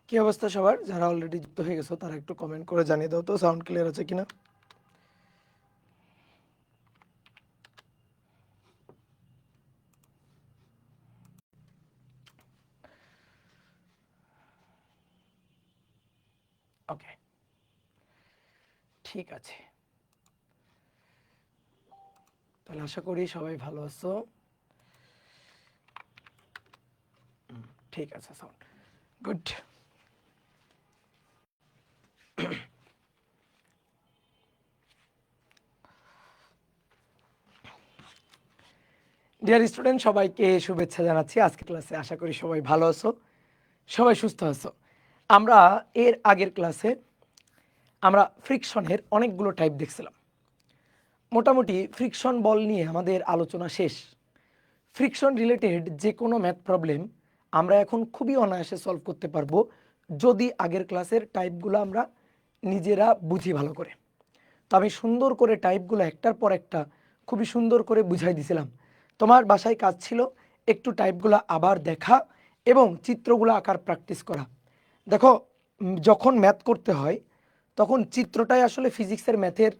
কি অবস্থা সবার? যারা অলরেডি যুক্ত হয়ে গেছো তারা একটু কমেন্ট করে জানিয়ে দাও তো সাউন্ড ক্লিয়ার আছে কিনা। ওকে, ঠিক আছে। তাহলে আশা করি সবাই ভালো আছো। ঠিক আছে, সাউন্ড গুড। ডিয়ার স্টুডেন্ট, সবাইকে শুভেচ্ছা জানাচ্ছি আজকের ক্লাসে। আশা করি সবাই ভালো আছো, সবাই সুস্থ আছো। আমরা এর আগের ক্লাসে আমরা ফ্রিকশনের অনেকগুলো টাইপ দেখছিলাম। মোটামুটি ফ্রিকশন বল নিয়ে আমাদের আলোচনা শেষ। ফ্রিকশন রিলেটেড যে কোনো ম্যাথ প্রবলেম আমরা এখন খুবই অনায়াসে সলভ করতে পারবো যদি আগের ক্লাসের টাইপগুলো আমরা নিজেরা বুঝি ভালো করে। তো আমি সুন্দর করে টাইপগুলো একটার পর একটা খুবই সুন্দর করে বুঝাই দিছিলাম। তোমার বাসায় কাজ ছিল একটু টাইপগুলো আবার দেখা এবং চিত্রগুলো আঁকার প্র্যাকটিস করা। দেখো, যখন ম্যাথ করতে হয় তখন চিত্রটাই আসলে ফিজিক্সের ম্যাথের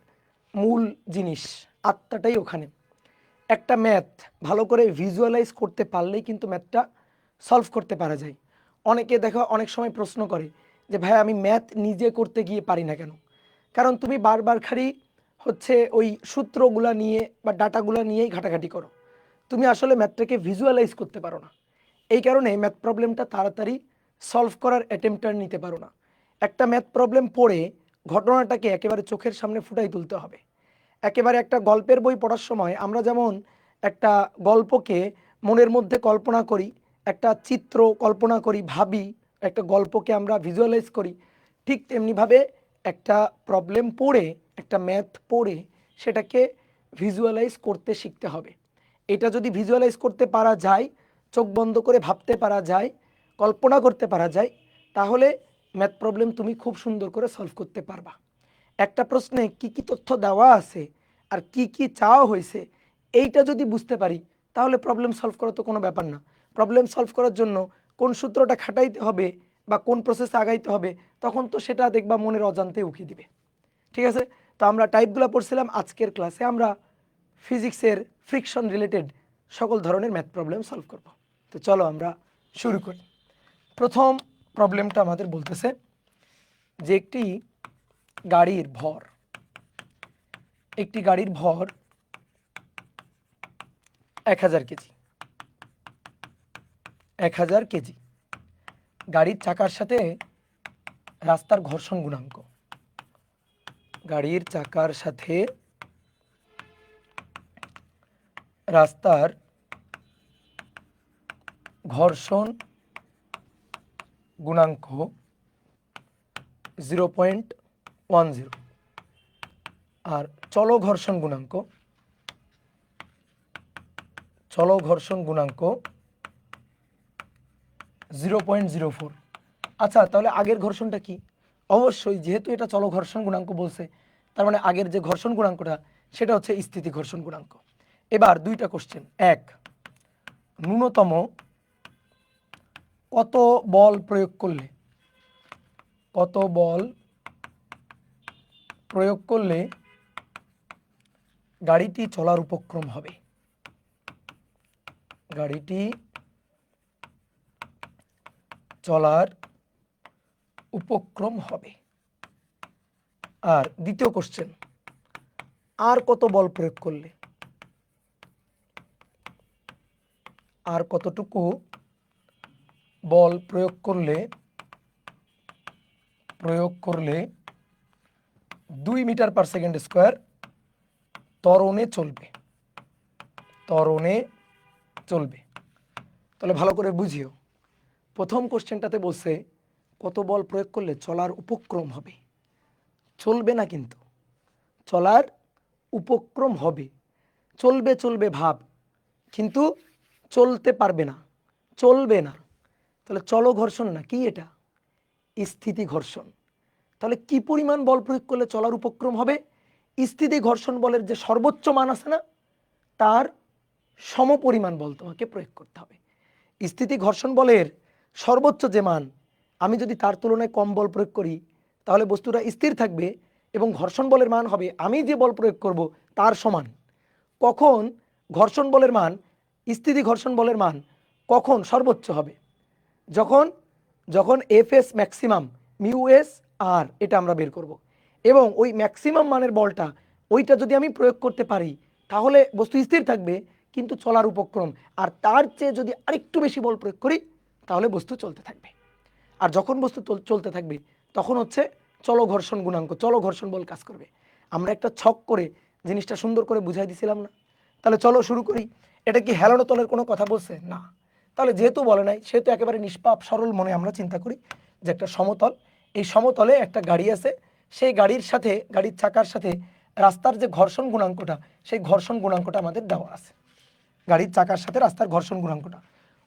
মূল জিনিস, আত্মাটাই ওখানে। একটা ম্যাথ ভালো করে ভিজুয়ালাইজ করতে পারলেই কিন্তু ম্যাথটা সলভ করতে পারা যায়। অনেকে দেখো অনেক সময় প্রশ্ন করে যে ভাই আমি ম্যাথ নিজে করতে গিয়ে পারি না কেন? কারণ তুমি বারবার খালি হচ্ছে ওই সূত্রগুলা নিয়ে বা ডাটাগুলা নিয়েই ঘাটাঘাটি করো, তুমি আসলে ম্যাথটাকে ভিজুয়ালাইজ করতে পারো না। এই কারণে ম্যাথ প্রবলেমটা তাড়াতাড়ি সলভ করার অ্যাটেম্পটা নিতে পারো না। একটা ম্যাথ প্রবলেম পড়ে ঘটনাটাকে একেবারে চোখের সামনে ফুটাই তুলতে হবে। একেবারে একটা গল্পের বই পড়ার সময় আমরা যেমন একটা গল্পকে মনের মধ্যে কল্পনা করি, একটা চিত্র কল্পনা করি, ভাবি, একটা গল্পকে আমরা ভিজুয়ালাইজ করি, ঠিক তেমনিভাবে একটা প্রবলেম পড়ে, একটা ম্যাথ পড়ে সেটাকে ভিজুয়ালাইজ করতে শিখতে হবে। এটা যদি ভিজুয়ালাইজ করতে পারা যায়, চোখ বন্ধ করে ভাবতে পারা যায়, কল্পনা করতে পারা যায়, তাহলে ম্যাথ প্রবলেম তুমি খুব সুন্দর করে সলভ করতে পারবা। একটা প্রশ্নে কি কি তথ্য দেওয়া আছে আর কি কি চাওয়া হয়েছে এইটা যদি বুঝতে পারি তাহলে প্রবলেম সলভ করা তো কোনো ব্যাপার না। প্রবলেম সলভ করার জন্য কোন সূত্রটা খাটাইতে হবে বা কোন প্রসেসে আগাইতে হবে তখন তো সেটা দেখবা মনের অজান্তে উঠিয়ে দিবে। ঠিক আছে, তো আমরা টাইপগুলো পড়ছিলাম। আজকের ক্লাসে আমরা ফিজিক্সের ফ্রিকশন রিলেটেড সকল ধরনের ম্যাথ প্রবলেম সলভ করব। তো চলো আমরা শুরু করি। প্রথম প্রবলেমটা আমাদের বলতেছে যে একটি গাড়ির ভর 1000 কেজি। 1000 কেজি। গাড়ির চাকার সাথে রাস্তার ঘর্ষণ গুণাঙ্ক, গাড়ির চাকার সাথে রাস্তার ঘর্ষণ গুণাঙ্ক 0.10 আর চলো ঘর্ষণ গুণাঙ্ক 0.04। আচ্ছা, তাহলে আগের ঘর্ষণটা কি? অবশ্যই যেহেতু এটা চলো ঘর্ষণ গুণাঙ্ক বলছে, তার মানে আগের যে ঘর্ষণ গুণাঙ্কটা সেটা হচ্ছে স্থিতি ঘর্ষণ গুণাঙ্ক। এবার দুইটা কোশ্চেন। এক, ন্যূনতম কত বল প্রয়োগ করলে গাড়িটি চলার উপক্রম হবে? গাড়িটি চলার উপক্রম হবে। আর দ্বিতীয় কোশ্চেন, আর কত বল প্রয়োগ করলে, আর কতটুকু বল প্রয়োগ করলে 2 মিটার পার সেকেন্ড স্কোয়ার ত্বরণে চলবে। তাহলে ভালো করে বুঝিও। প্রথম কোশ্চেনটাতে বলছে কত বল প্রয়োগ করলে চলার উপক্রম হবে, চলবে না কিন্তু, চলার উপক্রম হবে। চলবে ভাব, কিন্তু চলতে পারবে না, চলবে না। তাহলে চলো ঘর্ষণ না, কি এটা? স্থিতি ঘর্ষণ। তাহলে কি পরিমাণ বল প্রয়োগ করলে চলার উপক্রম হবে? স্থিতি ঘর্ষণ বলের যে সর্বোচ্চ মান আছে না, তার সমপরিমাণ বল তোমাকে প্রয়োগ করতে হবে। স্থিতি ঘর্ষণ বলের সর্বোচ্চ যে মান আমি যদি তার তুলনায় কম বল প্রয়োগ করি তাহলে বস্তুটা স্থির থাকবে এবং ঘর্ষণ বলের মান হবে আমি যে বল প্রয়োগ করব তার সমান। কখন ঘর্ষণ বলের মান, স্থিতি ঘর্ষণ বলের মান কখন সর্বোচ্চ হবে? যখন যখন এফএস ম্যাক্সিমাম মিউ এস আর এটা আমরা বের করব এবং ওই ম্যাক্সিমাম মানের বলটা ওইটা যদি আমি প্রয়োগ করতে পারি তাহলে বস্তু স্থির থাকবে কিন্তু চলার উপক্রম, আর তার চেয়ে যদি আরেকটু বেশি বল প্রয়োগ করি তাহলে বস্তু চলতে থাকবে। আর যখন বস্তু চলতে থাকবে তখন হচ্ছে চলো ঘর্ষণ গুণাঙ্ক, চলো ঘর্ষণ বল কাজ করবে। আমরা একটা ছক করে জিনিসটা সুন্দর করে বুঝাই দিছিলাম না? তাহলে চলো শুরু করি। এটা কি হেলানো তলের কোনো কথা বলছে? না। তাহলে যেহেতু বলে নাই সেহেতু একেবারে নিষ্পাপ সরল মনে আমরা চিন্তা করি যে একটা সমতল, এই সমতলে একটা গাড়ি আছে, সেই গাড়ির সাথে, গাড়ির চাকার সাথে রাস্তার যে ঘর্ষণ গুণাঙ্কটা, সেই ঘর্ষণ গুণাঙ্কটা আমাদের দেওয়া আছে। গাড়ির চাকার সাথে রাস্তার ঘর্ষণ গুণাঙ্কটা।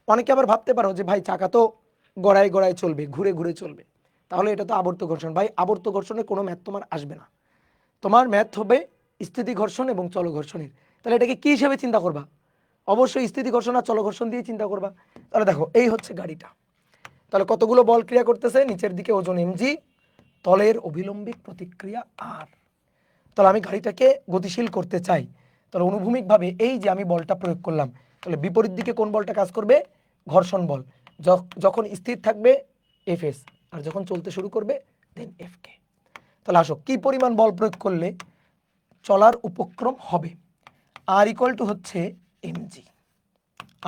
অনেকে আবার ভাবতে পারো যে ভাই চাকা তো গড়ায় গড়ায় চলবে, ঘুরে ঘুরে চলবে, তাহলে এটা তো আবর্ত ঘর্ষণ। ভাই আবর্ত ঘর্ষণে কোনো ম্যাথ তোমার আসবে না, তোমার ম্যাথ হবে স্থিতি ঘর্ষণ এবং চল ঘর্ষণের। তাহলে এটাকে কী হিসেবে চিন্তা করবা? অবশ্যই স্থিতি ঘর্ষণ আর চল ঘর্ষণ দিয়ে চিন্তা করবা। তাহলে দেখো এই হচ্ছে গাড়িটা, তাহলে কতগুলো বল ক্রিয়া করতেছে, নিচের দিকে ওজন এমজি, তলের অভিলম্বিক প্রতিক্রিয়া আর। তাহলে আমি গাড়িটাকে গতিশীল করতে চাই, তাহলে অনুভূমিকভাবে এই যে আমি বলটা প্রয়োগ করলাম, তাহলে বিপরীত দিকে কোন বলটা কাজ করবে? ঘর্ষণ বল। যখন স্থির থাকবে এফএস, আর যখন চলতে শুরু করবে দেন এফকে। তাহলে আসো কি পরিমাণ বল প্রয়োগ করলে চলার উপক্রম হবে? আর ইকুয়াল টু হচ্ছে m g,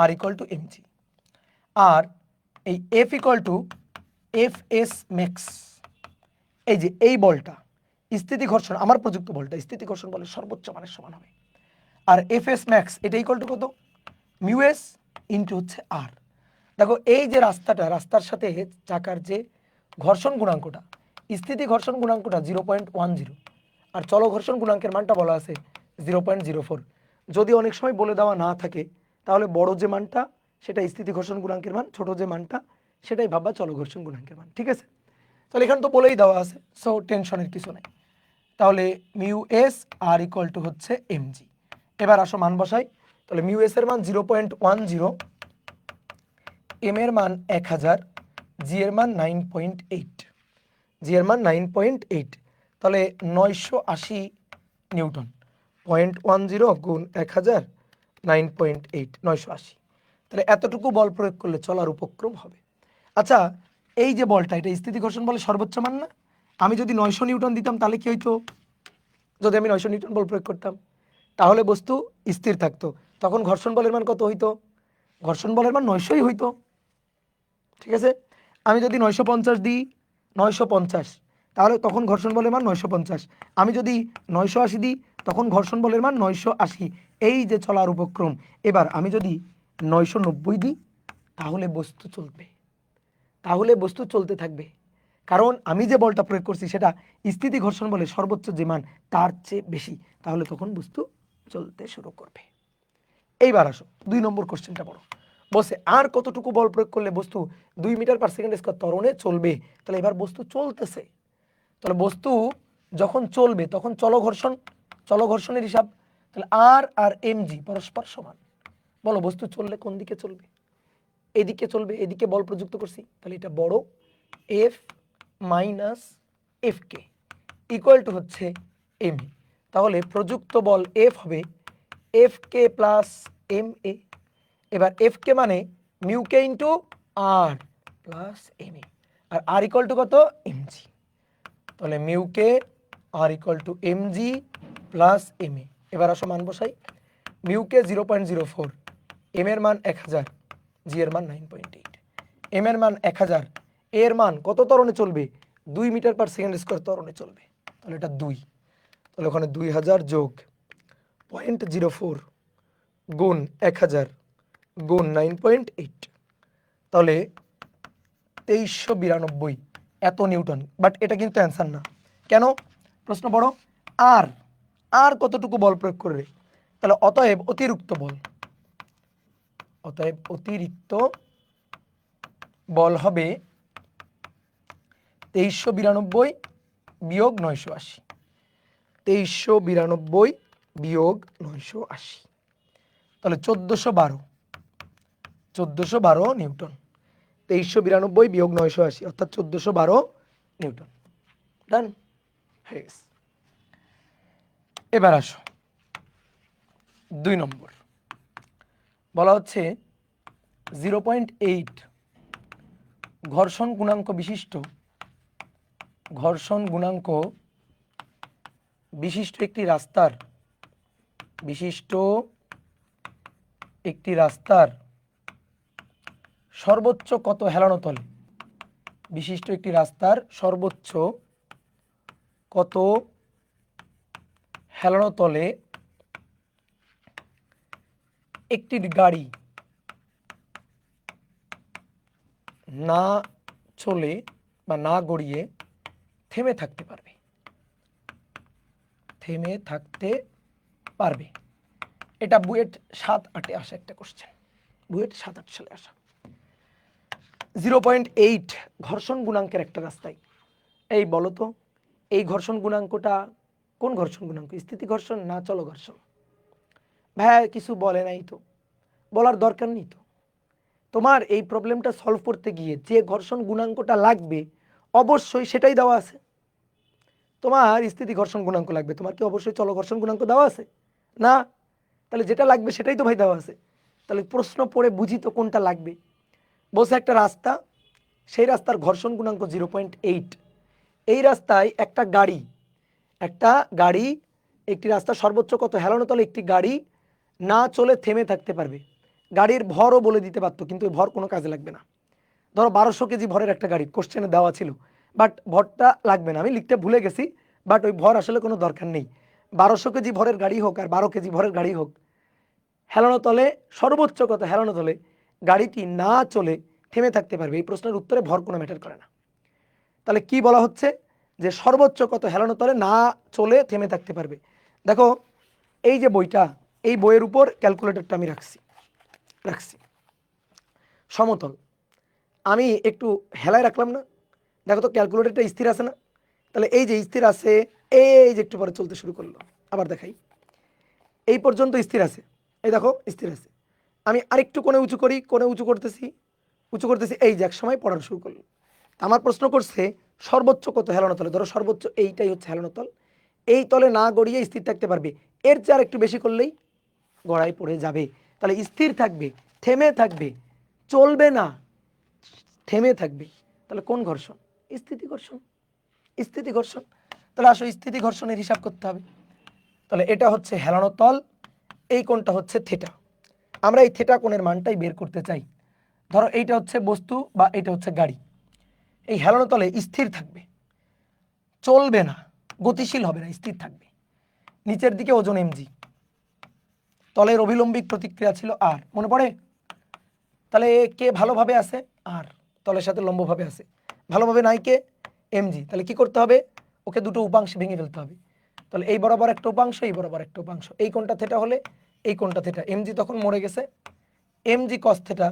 R equal to MG, আর এই f equal to f s max. এই যে এই বলটা স্থিতি ঘর্ষণ, আমার প্রযুক্ত বলটা স্থিতি ঘর্ষণ বলের সর্বোচ্চ মানের সমান হবে। আর এফ এস ম্যাক্স এটা ইকুয়াল টু কত? মিউ এস ইন্টু হচ্ছে আর। দেখো এই যে রাস্তাটা, রাস্তার সাথে চাকার যে ঘর্ষণ গুণাঙ্কটা, স্থিতি ঘর্ষণ গুণাঙ্কটা 0.10, আর চল ঘর্ষণ গুণাঙ্কের মানটা বলা আছে 0.04। যদি অনেক সময় বলে দেওয়া না থাকে তাহলে বড় যে মানটা সেটা স্থিতি ঘর্ষণ গুণাঙ্কের মান, ছোট যে মানটা সেটাই ভাববা চল ঘর্ষণ গুণাঙ্কের মান। ঠিক আছে, তাহলে এখানে তো বলেই দেওয়া আছে, সো টেনশনের কিছু নাই। তাহলে mu S R equal to হচ্ছে এমজি। এবার আসো মান বসাই। তাহলে মিউ এস এর মান 0.10, এম এর মান 1000, জি এর মান 9.8, জি এর মান 9.8, তাহলে 980 নিউটন। 0.10 গুণ 1000, 9.8, 980। তাহলে এতটুকু বল প্রয়োগ করলে চলার উপক্রম হবে। আচ্ছা এই যে বলটা, এটা স্থিতি ঘর্ষণ বলে সর্বোচ্চ মান না? আমি যদি 900 নিউটন দিতাম তাহলে কি হইতো? যদি আমি 900 নিউটন বল প্রয়োগ করতাম তাহলে বস্তু স্থির থাকতো, তখন ঘর্ষণ বলের মান কত হইতো? ঘর্ষণ বলের মান 900ই হইতো। ঠিক আছে, আমি যদি 950 দিই, 950, তাহলে তখন ঘর্ষণ বলের মান 950। আমি যদি 980 দিই তখন ঘর্ষণ বলের মান 980। এই যে চলার উপক্রম। এবার আমি যদি 990 দিই তাহলে বস্তু চলবে, তাহলে বস্তু চলতে থাকবে, কারণ আমি যে বলটা প্রয়োগ করছি সেটা স্থিতি ঘর্ষণ বলে সর্বোচ্চ যে মান তার চেয়ে বেশি, তাহলে তখন বস্তু চলতে শুরু করবে। এইবার আসো 2 নম্বর কোশ্চেনটা পড়ো। বলছে আর কতটুকু বল প্রয়োগ করলে বস্তু 2 মিটার পার সেকেন্ড স্কয়ার ত্বরণে চলবে? তাহলে এবার বস্তু চলতেছে, তাহলে বস্তু যখন চলবে তখন চল ঘর্ষণের হিসাব। তাহলে আর আর এমজি পরস্পর সমান। বলো বস্তু চললে কোন দিকে চলবে? এদিকে চলবে, এদিকে বল প্রযুক্ত করছি, তাহলে এটা বড় F minus F K equal to হচ্ছে এম। তাহলে প্রযুক্ত বল এফ হবে এফ কে প্লাস এম এ। এবার এফ কে মানে মিউ কে ইন্টু আর প্লাস এম এ, আর আর ইকুয়াল টু কত? এমজি। তাহলে mu K R equal to MG plus m এ। এবার আসো মান বসাই। মিউ কে 0.04, এম এর মান 1000, জি এর মান 9.8। এম এর মান 1000, এর মান কত ত্বরণে চলবে? 2 মিটার পার সেকেন্ড স্কয়ার ত্বরণে চলবে, তাহলে এটা 2। তাহলে ওখানে 2000 যোগ 0.04 গুণ 1000 গুণ 9.8, তাহলে 2392 এত নিউটন। বাট এটা কিন্তু অ্যান্সার না, কেন? প্রশ্ন বড়। আর আর কতটুকু বল প্রয়োগ করবে? তাহলে অতএব অতিরিক্ত বল, অতএব অতিরিক্ত বল হবে 2392 বিয়োগ 980, 2392 বিয়োগ 980, তাহলে 1412 নিউটন। 2392 বিয়োগ 980 অর্থাৎ 1412 নিউটন। ডান হয়ে গেছে। এবার আসো 2 নম্বর, বলা হচ্ছে 0.8 ঘর্ষণ গুণাঙ্ক বিশিষ্ট একটি রাস্তার সর্বোচ্চ কত হেলানো তলে, বিশিষ্ট একটি রাস্তার সর্বোচ্চ কত হেলানো তলে একটি গাড়ি না চলে বা না গড়িয়ে থেমে থাকতে পারবে। এটা বুয়েট 7-8 আসা একটা কোশ্চেন, বুয়েট 7-8 সালে আসা। 0.8 ঘর্ষণ গুণাঙ্কের একটা রাস্তায়, এই বলো তো এই ঘর্ষণ গুণাঙ্কটা কোন ঘর্ষণ গুণাঙ্ক, স্থিতি ঘর্ষণ না চল ঘর্ষণ? ভাই কিছু বলে নাই তো, বলার দরকার নেই তো। তোমার এই প্রবলেমটা সলভ করতে গিয়ে যে ঘর্ষণ গুণাঙ্কটা লাগবে অবশ্যই সেটাই দেওয়া আছে। তোমার স্থিতি ঘর্ষণ গুণাঙ্ক লাগবে, তোমার কি অবশ্যই চল ঘর্ষণ গুণাঙ্ক দেওয়া আছে? না। তাহলে যেটা লাগবে সেটাই তো ভাই দেওয়া আছে। তাহলে প্রশ্ন পড়ে বুঝি তো কোনটা লাগবে। বলছে একটা রাস্তা, সেই রাস্তার ঘর্ষণ গুণাঙ্ক 0.8। এই রাস্তায় একটা গাড়ি একটি রাস্তা সর্বোচ্চ কত হেলানো তলে একটি গাড়ি না চলে থেমে থাকতে পারবে। গাড়ির ভরও বলে দিতে পারতো, কিন্তু ওই ভর কোনো কাজে লাগবে না। ধরো 1200 কেজি ভরের একটা গাড়ি কোশ্চেনে দেওয়া ছিল, বাট ভরটা লাগবে না, আমি লিখতে ভুলে গেছি, বাট ওই ভর আসলে কোনো দরকার নেই। 1200 কেজি ভরের গাড়ি হোক আর 12 কেজি ভরের গাড়ি হোক, হেলানো তলে সর্বোচ্চ কত হেলানো তলে গাড়িটি না চলে থেমে থাকতে পারবে, এই প্রশ্নের উত্তরে ভর কোনো ম্যাটার করে না। তাহলে কি বলা হচ্ছে যে সর্বোচ্চ কত হেলানো তলে না চলে থেমে থাকতে পারবে। দেখো এই যে বইটা, এই বইয়ের উপর ক্যালকুলেটরটা আমি রাখছি সমতল, আমি একটু হেলায় রাখলাম না, দেখো তো ক্যালকুলেটরটা স্থির আছে না? তাহলে এই যে স্থির আছে, এই যে একটু পরে চলতে শুরু করলো, আবার দেখাই, এই পর্যন্ত স্থির আছে, এই দেখো স্থির আছে। আমি আরেকটু কোণে উঁচু করি, কোণে উঁচু করতেছি, এই যে এক সময় পড়ানো শুরু করলো। আমার প্রশ্ন করছে সর্বোচ্চ কত হেলানো তলে, ধরো সর্বোচ্চ এইটাই হচ্ছে হেলানো তল, এই তলে না গড়িয়ে স্থির থাকতে পারবে, এর চেয়ে আর একটু বেশি করলেই গড়াই পড়ে যাবে। তাহলে স্থির থাকবে, থেমে থাকবে, চলবে না, থেমে থাকবে, তাহলে কোন ঘর্ষণ? স্থিতি ঘর্ষণ। তাহলে আসো স্থিতি ঘর্ষণের হিসাব করতে হবে। তাহলে এটা হচ্ছে হেলানো তল, এই কোণটা হচ্ছে থিটা। আমরা এই থিটা কোণের মানটাই বের করতে চাই। ধরো এইটা হচ্ছে বস্তু বা এটা হচ্ছে গাড়ি, এই হেলানো তলে স্থির থাকবে, চলবে না, গতিশীল হবে না, স্থির থাকবে। নিচের দিকে ওজন mg, তলের অভিলম্বিক প্রতিক্রিয়া ছিল আর, মনে পড়ে? তাহলে কে ভালোভাবে আছে? আর। তলের সাথে লম্বভাবে আছে, ভালোভাবে নাই কে? mg। তাহলে কি করতে হবে? ওকে দুটো উপাংশে ভেঙে ফেলতে হবে। তাহলে এই বরাবর একটা উপাংশ, এই বরাবর একটা উপাংশ, এই কোণটা থিটা হলে এই কোণটা থিটা, mg তখন মরে গেছে, mg cos থিটা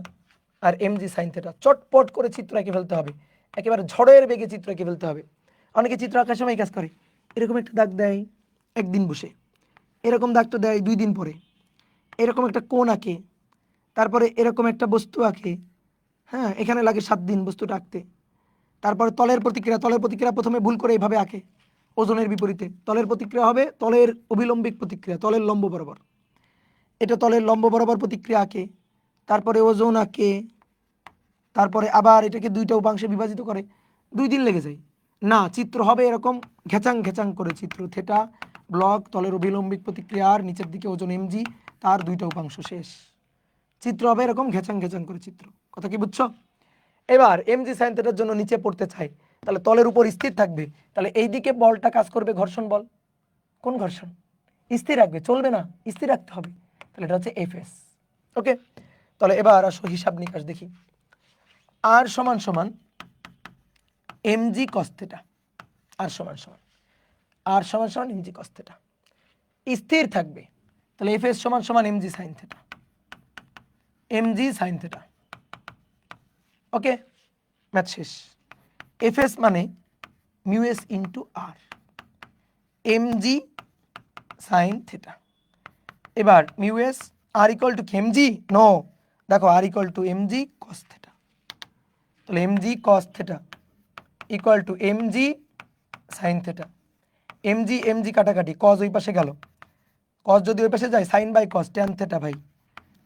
আর mg sin থিটা। চটপট করে চিত্র এঁকে ফেলতে হবে, একেবারে ঝড়ের বেগে চিত্র এঁকে ফেলতে হবে। অনেকে চিত্র আঁকার সময় এই কাজ করে, এরকম একটা দাগ দেয় একদিন বসে, এরকম দাগ তো দেয় 2 দিন পরে, এরকম একটা কোণ আঁকে, তারপরে এরকম একটা বস্তু আঁকে, হ্যাঁ এখানে লাগে 7 দিন বস্তুটা আঁকতে। তারপরে তলের প্রতিক্রিয়া প্রথমে ভুল করে এইভাবে আঁকে, ওজনের বিপরীতে তলের প্রতিক্রিয়া হবে তলের অভিলম্বিক প্রতিক্রিয়া, তলের লম্ব বরাবর, এটা তলের লম্ব বরাবর প্রতিক্রিয়া আঁকে, তারপরে ওজন আঁকে, তারপরে আবার এটাকে দুইটা উপাংশে বিভাজিত করে, 2 দিন লেগে যায় না। চিত্র হবে এরকম ঘেচাং করে চিত্র, থিটা ব্লক, তলের অভিলম্বিক প্রতিক্রিয়া আর, নিচের দিকে ওজন mg, তার দুইটা উপাংশ, শেষ। চিত্র হবে এরকম ঘেচাং করে চিত্র। কথা কি বুঝছো? এবার mg sin থিটার জন্য নিচে পড়তে চাই, তাহলে তলের উপর স্থির থাকবে, তাহলে এই দিকে বলটা কাজ করবে ঘর্ষণ বল। কোন ঘর্ষণ? স্থির রাখবে, চলবে না, স্থির রাখতে হবে, তাহলে এটা হচ্ছে Fs। ওকে, তাহলে এবার আসো হিসাব নিকাশ দেখি। r সমান সমান mg cos থিটা, r সমান সমান mg cos থিটা, স্থির থাকবে, তাহলে Fs সমান সমান mg sin theta. Okay, math শেষ। Fs মানে μs into r, mg sin theta. এবার μs r equal to mg, no, দেখো r equal to mg cos theta. তাহলে mg cos theta equal to mg sin theta. mg কাটাকাটি, cos ওই পাশে গেল, cos যদি ওই পাশে যায় sin by cos tan theta ভাই,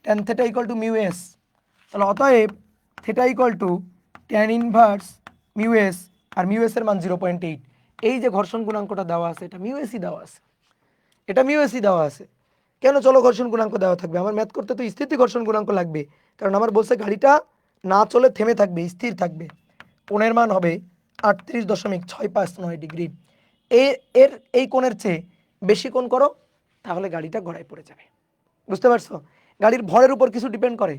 tan theta equal to mu s. তাহলে অতএব theta equal to tan inverse mu S, আর মিউ এস এর মান 0.8। এই যে ঘর্ষণ গুণাঙ্কটা দেওয়া আছে এটা মিউ এসই দেওয়া আছে, এটা মিউ এসই দেওয়া আছে। কেন চলো ঘর্ষণ গুণাঙ্ক দেওয়া থাকবে? আমার ম্যাথ করতে তো স্থিতি ঘর্ষণ গুণাঙ্ক লাগবে, কারণ আমার বলছে গাড়িটা না চলে থেমে থাকবে, স্থির থাকবে। কোণের মান হবে 38.659 ডিগ্রি। এর এই কোণের চেয়ে বেশি কোণ করো তাহলে গাড়িটা গড়ায় পড়ে যাবে। বুঝতে পারছো? গাড়ির ভরের উপর কিছু ডিপেন্ড করে,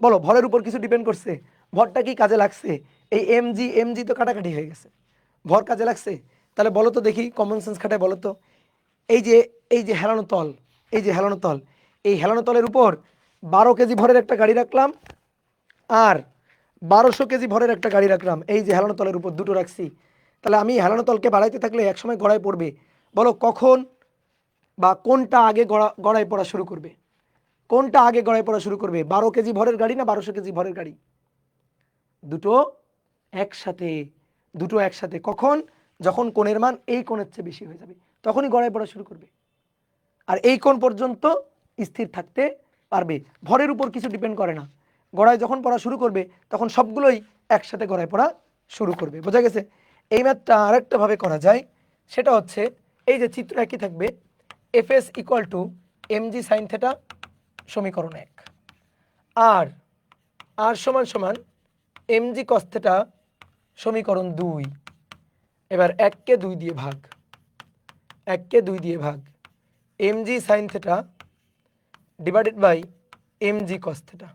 বলো ভরের উপর কিছু ডিপেন্ড করছে? ভরটা কি কাজে লাগছে? এই এমজি তো কাটাকাটি হয়ে গেছে, ভর কাজে লাগছে? তাহলে বলো তো দেখি, কমন সেন্স খাটায় বলো তো। এই যে হেলানো তল, এই যে হেলানো তল, এই হেলানো তলের উপর 12 কেজি ভরের একটা গাড়ি রাখলাম আর 1200 কেজি ভরের একটা গাড়ি রাখলাম, এই যে হেলানো তলের উপর দুটো রাখছি। তাহলে আমি হেলানো তলকে বাড়াইতে থাকলে একসময় গড়ায় পড়বে। বলো কখন বা কোনটা আগে গড়ায় পড়া শুরু করবে? কোনটা আগে গড়ায় পড়া শুরু করবে? 12 কেজি ভরের গাড়ি না 1200 কেজি ভরের গাড়ি? দুটো একসাথে, দুটো একসাথে। কখন? যখন কোণের মান এই কোণের চেয়ে বেশি হয়ে যাবে, তখনই গড়ায় পড়া শুরু করবে। আর এই কোণ পর্যন্ত স্থির থাকতে পারবে, ভরের উপর কিছু ডিপেন্ড করে না। গড়ায় যখন পড়া শুরু করবে তখন সবগুলোই একসাথে গড়ায় পড়া শুরু করবে। বোঝা গেছে? এই ম্যাথটা আরেকটা ভাবে করা যায়, সেটা হচ্ছে এই যে চিত্র একই থাকবে, FS equal to MG sine theta সমীকরণ 1, আর আর সমান সমান এমজি কস থেটা সমীকরণ 2। এবার 1কে 2 দিয়ে ভাগ, 1কে 2 দিয়ে ভাগ, mg sin theta divided by mg cos theta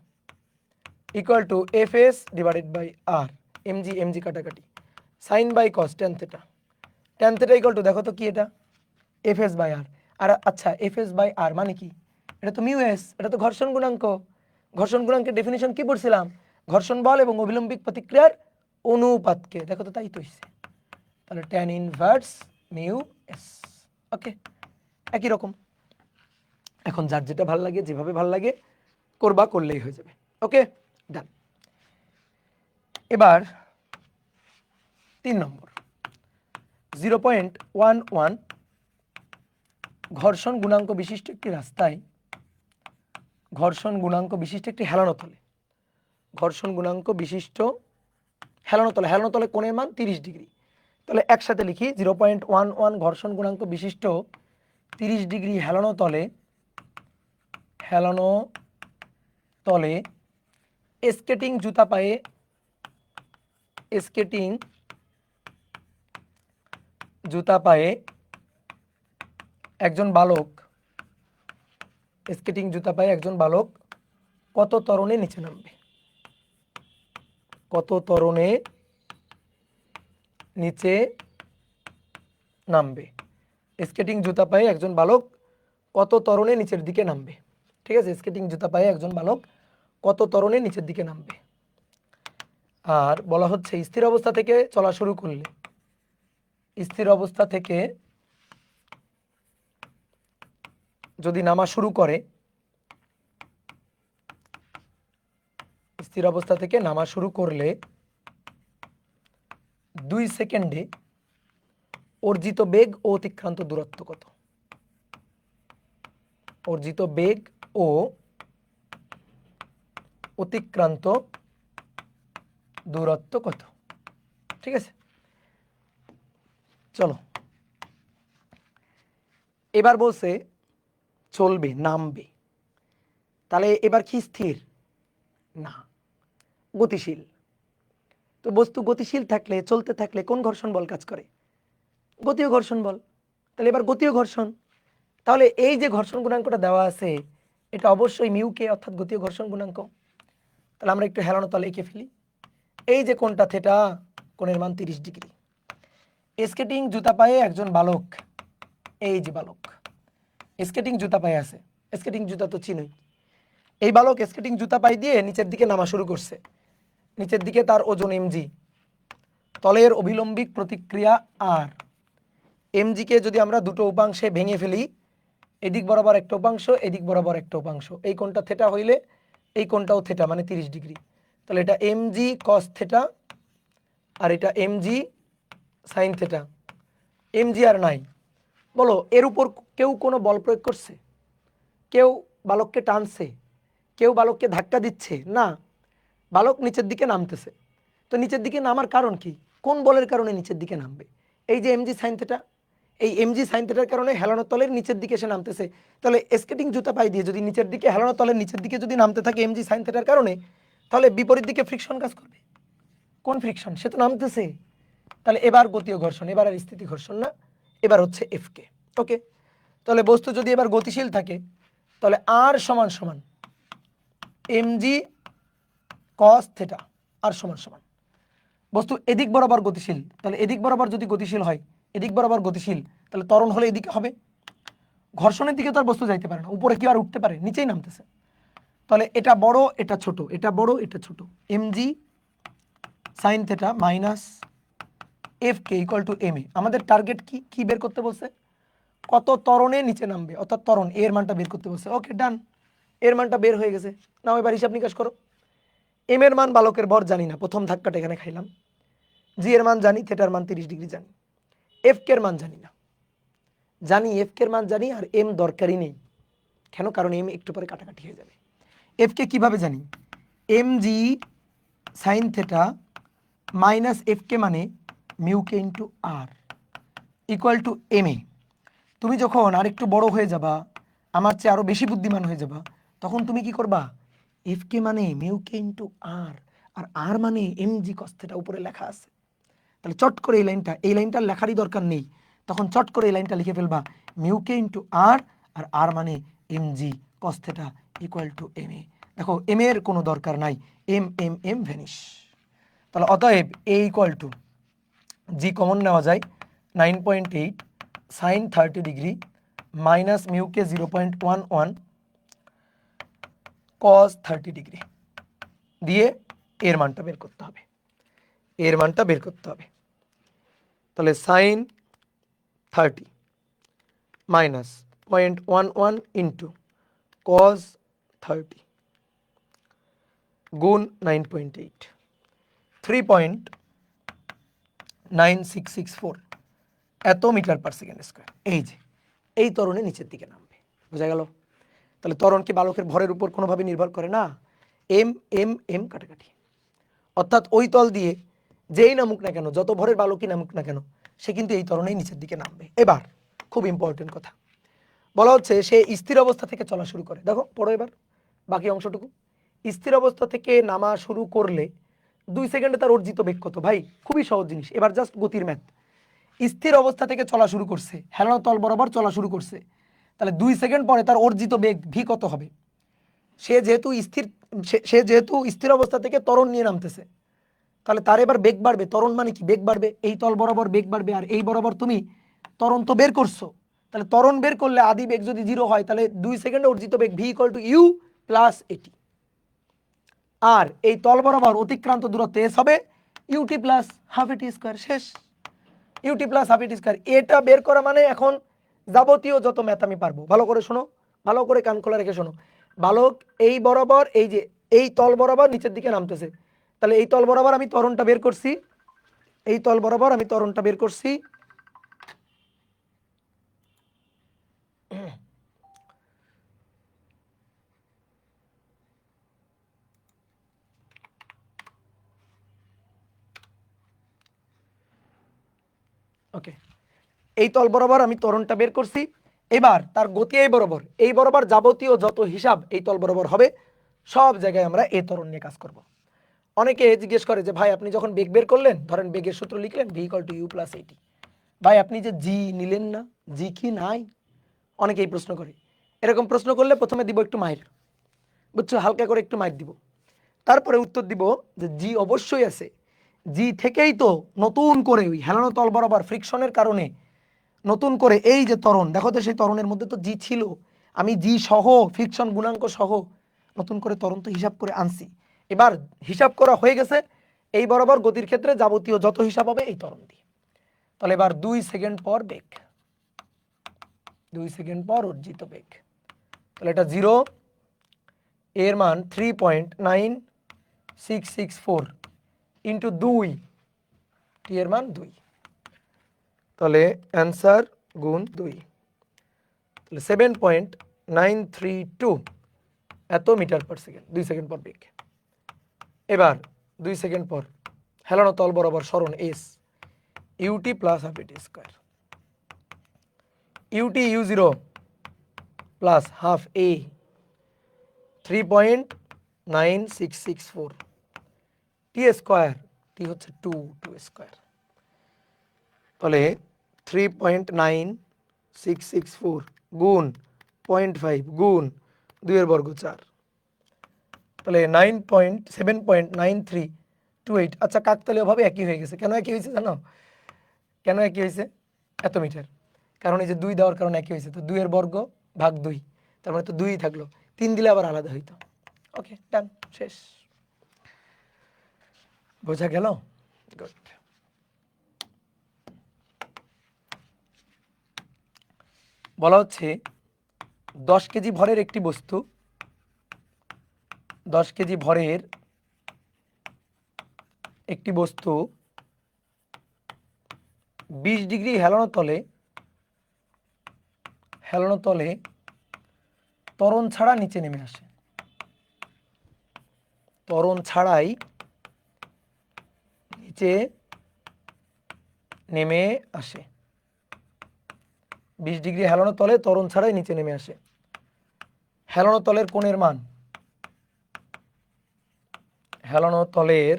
equal to fs divided by r। mg কাটাকাটি, sin by cos tan theta, tan theta equal to দেখো তো কি এটা, fs বাই r। আর আচ্ছা fs বাই r মানে কি? এটা তো মিউ এস, এটা তো ঘর্ষণ গুণাঙ্ক। ঘর্ষণ গুণাঙ্কের ডেফিনিশন কি পড়ছিলাম? ঘর্ষণ বল এবং অবিলম্বিক প্রতিক্রিয়ার অনুপাতকে, দেখো তো তাই তো হইছে। তাহলে tan ইনভার্স মিউ এস। ওকে, একই রকম। এখন যার যেটা ভালো লাগে, যেভাবে ভালো লাগে করবা, করলেই হয়ে যাবে। ওকে, ডান। এবার 3 নম্বর, 0.11 ঘর্ষণ গুণাঙ্ক বিশিষ্ট একটি রাস্তায়, ঘর্ষণ গুণাঙ্ক বিশিষ্ট একটি হেলানো তলে, ঘর্ষণ গুণাঙ্ক বিশিষ্ট হেলানো তলে, হেলানো তলে কোণের মান 30 ডিগ্রি। তাহলে একসাথে লিখি, 0.11 ঘর্ষণ গুণাঙ্ক বিশিষ্ট 30 ডিগ্রি হেলানো তলে, হেলানো তলে স্কেটিং জুতা পায়ে, স্কেটিং জুতা পায়ে একজন বালক, স্কেটিং জুতা পায়ে একজন বালক কত ত্বরণে নিচে নামবে? কত ত্বরণে নিচে নামবে? স্কেটিং জুতা পায়ে একজন বালক কত ত্বরণে নিচের দিকে নামবে? ঠিক আছে, স্কেটিং জুতা পায়ে একজন বালক কত ত্বরণে নিচের দিকে নামবে। আর বলা হচ্ছে স্থির অবস্থা থেকে চলা শুরু করলে, স্থির অবস্থা থেকে যদি নামা শুরু করে, স্থির অবস্থা থেকে নামা শুরু করলে 2 সেকেন্ডে অর্জিত বেগ ও অতিক্রান্ত দূরত্ব কত? অর্জিত বেগ ও অতিক্রান্ত দূরত্ব কত? ঠিক আছে, চলো এবার বলছে চলবে, নামবে। তাহলে এবার কি স্থির? না, গতিশীল। তো বস্তু গতিশীল থাকলে, চলতে থাকলে কোন ঘর্ষণ বল কাজ করে? গতীয় ঘর্ষণ বল। তাহলে এবার গতীয় ঘর্ষণ, তাহলে এই যে ঘর্ষণ গুণাঙ্কটা দেওয়া আছে এটা অবশ্যই মিউকে, অর্থাৎ গতীয় ঘর্ষণ গুণাঙ্ক। তাহলে আমরা একটু হেলানো তলে এঁকে ফেলি। এই যে কোণটা থেটা, কোণের মান 30 ডিগ্রি। স্কেটিং জুতা পায়ে একজন বালক, এই যে বালক স্কেটিং জুতা পায়ে আছে, স্কেটিং জুতা তো চিনোই। এই বালক স্কেটিং জুতা পায়ে দিয়ে নিচের দিকে নামা শুরু করছে, নিচের দিকে তার ওজন এমজি, তলের অভিলম্বিক প্রতিক্রিয়া আর। এমজিকে যদি আমরা দুটো উপাংশে ভেঙে ফেলি, এদিক বরাবর একটা উপাংশ, এদিক বরাবর একটা উপাংশ, এই কোণটা থেটা হইলে এই কোণটাও থেটা, মানে 30 ডিগ্রি। তাহলে এটা এমজি কস থেটা আর এটা mg সাইন থেটা, mg আর নাই। বলো এর উপর কেউ কোনো বল প্রয়োগ করছে? কেউ বালককে টানছে? কেউ বালককে ধাক্কা দিচ্ছে? না, বালক নিচের দিকে নামতেছে। তো নিচের দিকে নামার কারণ কি? কোন বলের কারণে নিচের দিকে নামবে? এই যে mg সাইন থেটা, এই mg সাইন থেটার কারণে হেলানো তলের নিচের দিকে এসে নামতেছে। তাহলে স্কেটিং জুতা পাই দিয়ে যদি নিচের দিকে হেলানো তলের নিচের দিকে যদি নামতে থাকে mg সাইন থেটার কারণে, তাহলে বিপরীত দিকে ফ্রিকশন কাজ করবে। কোন ফ্রিকশন? সে তো নামতেছে। তাহলে এবার গতীয় ঘর্ষণ, এবার আর স্থিতি ঘর্ষণ না, এবার হচ্ছে এফকে। ওকে, তাহলে বস্তু যদি এবার গতিশীল থাকে তাহলে আর সমান সমান mg cos থেটা, আর সমান সমান বস্তু এদিক বরাবর গতিশীল, তাহলে এদিক বরাবর যদি গতিশীল হয়, এদিক বরাবর গতিশীল, তাহলে ত্বরণ হলে এদিকে হবে। ঘর্ষণের দিকে তো আর বস্তু যাইতে পারে না, উপরে কি আর উঠতে পারে? নিচেই নামতেছে। তাহলে এটা বড় এটা ছোট, এটা বড় এটা ছোট, mg sine theta minus F K equal to M a. আমাদের টার্গেট কি কি বের করতে বলছে? কত ত্বরণে নিচে নামবে, অর্থাৎ ত্বরণ এর মানটা বের করতে বলছে। ওকে ডান, এর মানটা বের হয়ে গেছে। নাও এবার হিসাব নিকাশ করো। এম এর মান বালকের ভর জানি না, প্রথম ধাক্কাটা এখানে খাইলাম। জি এর মান জানি, থেটার মান 30 ডিগ্রি জানি। এফ কে এর মান জানি না, জানি এফ কে এর মান জানি, আর এম দরকারই নেই। কেন? কারণ এম একটু পরে কাটাকাটি হয়ে যাবে। এফ কে কিভাবে জানি? M g sine theta minus F কে মানে mu K into R equal to M a. তুমি যখন আরেকটু বড় হয়ে যাবা, আমার চেয়ে আরো বেশি বুদ্ধিমান হয়ে যাবা, তখন তুমি কি করবা? এফ কে মানে মিউ কে ইন্টু আর, আর আর মানে এম জি কস থেটা উপরে লেখা আছে। তাহলে চট করে এই লাইনটা লেখারই দরকার নেই, তখন চট করে এই লাইনটা লিখে ফেলবা, মিউ কে ইন্টু আর, আর আর মানে M g cos theta equal to M a. দেখো এম এর কোনো দরকার নাই, এম এম এম ভ্যানিশ। তাহলে অতএব a equal to g common নেওয়া যায় 9.8 sine 30 degree minus mu k 0.11 cos 30 degree দিয়ে এর মানটা বের করতে হবে, এর মানটা বের করতে হবে। তাহলে সাইন 30 মাইনাস 0.11 ইন্টু কস 30 গুণ 9.8 3.9664 এত মিটার পার সেকেন্ড স্কোয়ার। এই যে এই ত্বরণে নিচের দিকে নামবে, বোঝা গেল? তাহলে ত্বরণ কি বালকের ভরের উপর কোনোভাবে নির্ভর করে না? এম এম এম কাটাকাটি, অর্থাৎ ওই তল দিয়ে যেই নামুক না কেন, যত ভরের বালকই নামুক না কেন, সে কিন্তু এই ত্বরণেই নিচের দিকে নামবে। এবার খুব ইম্পর্টেন্ট কথা বলা হচ্ছে, সে স্থির অবস্থা থেকে চলা শুরু করে। দেখো পড়ো এবার বাকি অংশটুকু। স্থির অবস্থা থেকে নামা শুরু করলে 2 সেকেন্ডে তার অর্জিত বেগ কত? ভাই খুবই সহজ জিনিস, এবার জাস্ট গতির ম্যাথ। স্থির অবস্থা থেকে চলা শুরু করছে, হেলানো তল বরাবর চলা শুরু করছে, তাহলে 2 সেকেন্ড পরে তার অর্জিত বেগ ভি কত হবে? সে যেহেতু স্থির অবস্থা থেকে ত্বরণ নিয়ে নামতেছে, তাহলে তার এবার বেগ বাড়বে। ত্বরণ মানে কি? বেগ বাড়বে, এই তল বরাবর বেগ বাড়বে, আর এই বরাবর তুমি ত্বরণ তো বের করছো, তাহলে ত্বরণ বের করলে আদি বেগ যদি 0 হয়, তাহলে 2 সেকেন্ডে অর্জিত বেগ V equal to you plus a t. আর এই তল বরাবর অতিক্রান্ত দূরত্ব এস হবে ইউটি প্লাস হাফ এটি স্কোয়ার। শেষ, ইউটি প্লাস হাফ এটি স্কোয়ার। এটা বের করা মানে এখন যাবতীয় যত ম্যাথ আমি পারবো। ভালো করে শোনো, ভালো করে কান খোলা রেখে শোনো। বালক এই বরাবর, এই যে এই তল বরাবর নিচের দিকে নামতেছে, তাহলে এই তল বরাবর আমি ত্বরণটা বের করছি, এই তল বরাবর আমি ত্বরণটা বের করছি। ওকে, এই তল বরাবর আমি ত্বরণটা বের করছি। এবার তার গতি এই বরাবর যাবতীয় যত হিসাব এই তল বরাবর হবে, সব জায়গায় আমরা এই ত্বরণ নিয়ে কাজ করব। অনেকে জিজ্ঞেস করে যে ভাই আপনি যখন বেগ বের করলেন, ধরেন বেগের সূত্র লিখলেন v equal to you plus at, ভাই আপনি যে জি নিলেন না, জি কি নাই? অনেকেই প্রশ্ন করে। এরকম প্রশ্ন করলে প্রথমে দিব একটু মাইর, বুঝছো, হালকা করে একটু মাইর দিব, তারপরে উত্তর দিব যে জি অবশ্যই আছে। জি থেকেই তো নতুন করে ওই হেলানো তল বরাবর ফ্রিকশনের কারণে নতুন করে এই যে ত্বরণ, দেখো তো সেই ত্বরণের মধ্যে তো জি ছিল, আমি জি সহ ফ্রিকশন গুণাঙ্ক সহ নতুন করে ত্বরণ তো হিসাব করে আনছি। এবার হিসাব করা হয়ে গেছে, এই বরাবর গতির ক্ষেত্রে যাবতীয় যত হিসাব হবে এই ত্বরণ দিয়ে। তাহলে এবার 2 সেকেন্ড পর বেগ, 2 সেকেন্ড পর অর্জিত বেগ, তাহলে এটা 0, এর মান 3.9664 ইন্টু 2 টি এর মান 2, তাহলে অ্যান্সার গুণ 2, তাহলে 7.932 এত মিটার পার সেকেন্ড, 2 সেকেন্ড পর বেগ। এবার 2 সেকেন্ড পর হেলানো তল বরাবর সরণ এস, ইউটি প্লাস হাফ এটি square, u t u0 plus half a 3.9664, t square, t হচ্ছে 2 স্কোয়ার, তাহলে 3.9664 গুণ 0.5 গুণ 2 এর বর্গ 4, তাহলে 7.9328। আচ্ছা, কাকতালীয়ভাবে একই হয়ে গেছে। কেন একই হয়েছে জানো? কেন একই হয়েছে? এত মিটার, কারণ এই যে 2 দেওয়ার কারণে একই হয়েছে। তো 2 এর বর্গ ভাগ 2, তার মানে তো 2ই থাকলো, 3 দিলে আবার আলাদা হইতো। ওকে, ডান, শেষ। বোঝা গেল? গুড। বলা হচ্ছে 10 কেজি ভরের একটি বস্তু, 10 কেজি ভরের একটি বস্তু 20 ডিগ্রি হেলানো তলে ত্বরণ ছাড়া নিচে নেমে আসে। ত্বরণ ছাড়াই নিচে নেমে আসে। 20 ডিগ্রি হেলানো তলে ত্বরণ ছাড়াই নিচে নেমে আসে। হেলানো তলের কোণের মান, হেলানো তলের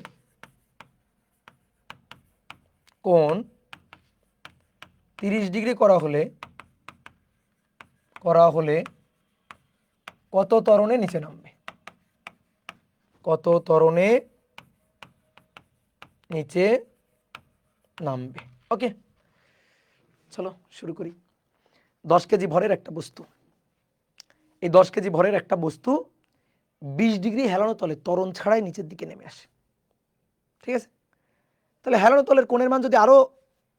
কোণ 30 ডিগ্রি করা হলে কত ত্বরণে নিচে নামবে? কত ত্বরণে নিচে নামবে? ওকে, চলো শুরু করি। 10 কেজি ভরের একটা বস্তু, এই 10 কেজি ভরের একটা বস্তু 20 ডিগ্রি হেলানো তলে ত্বরণ ছাড়াই নিচের দিকে নেমে আসে। ঠিক আছে, তাহলে হেলানো তলের কোণের মান যদি আরো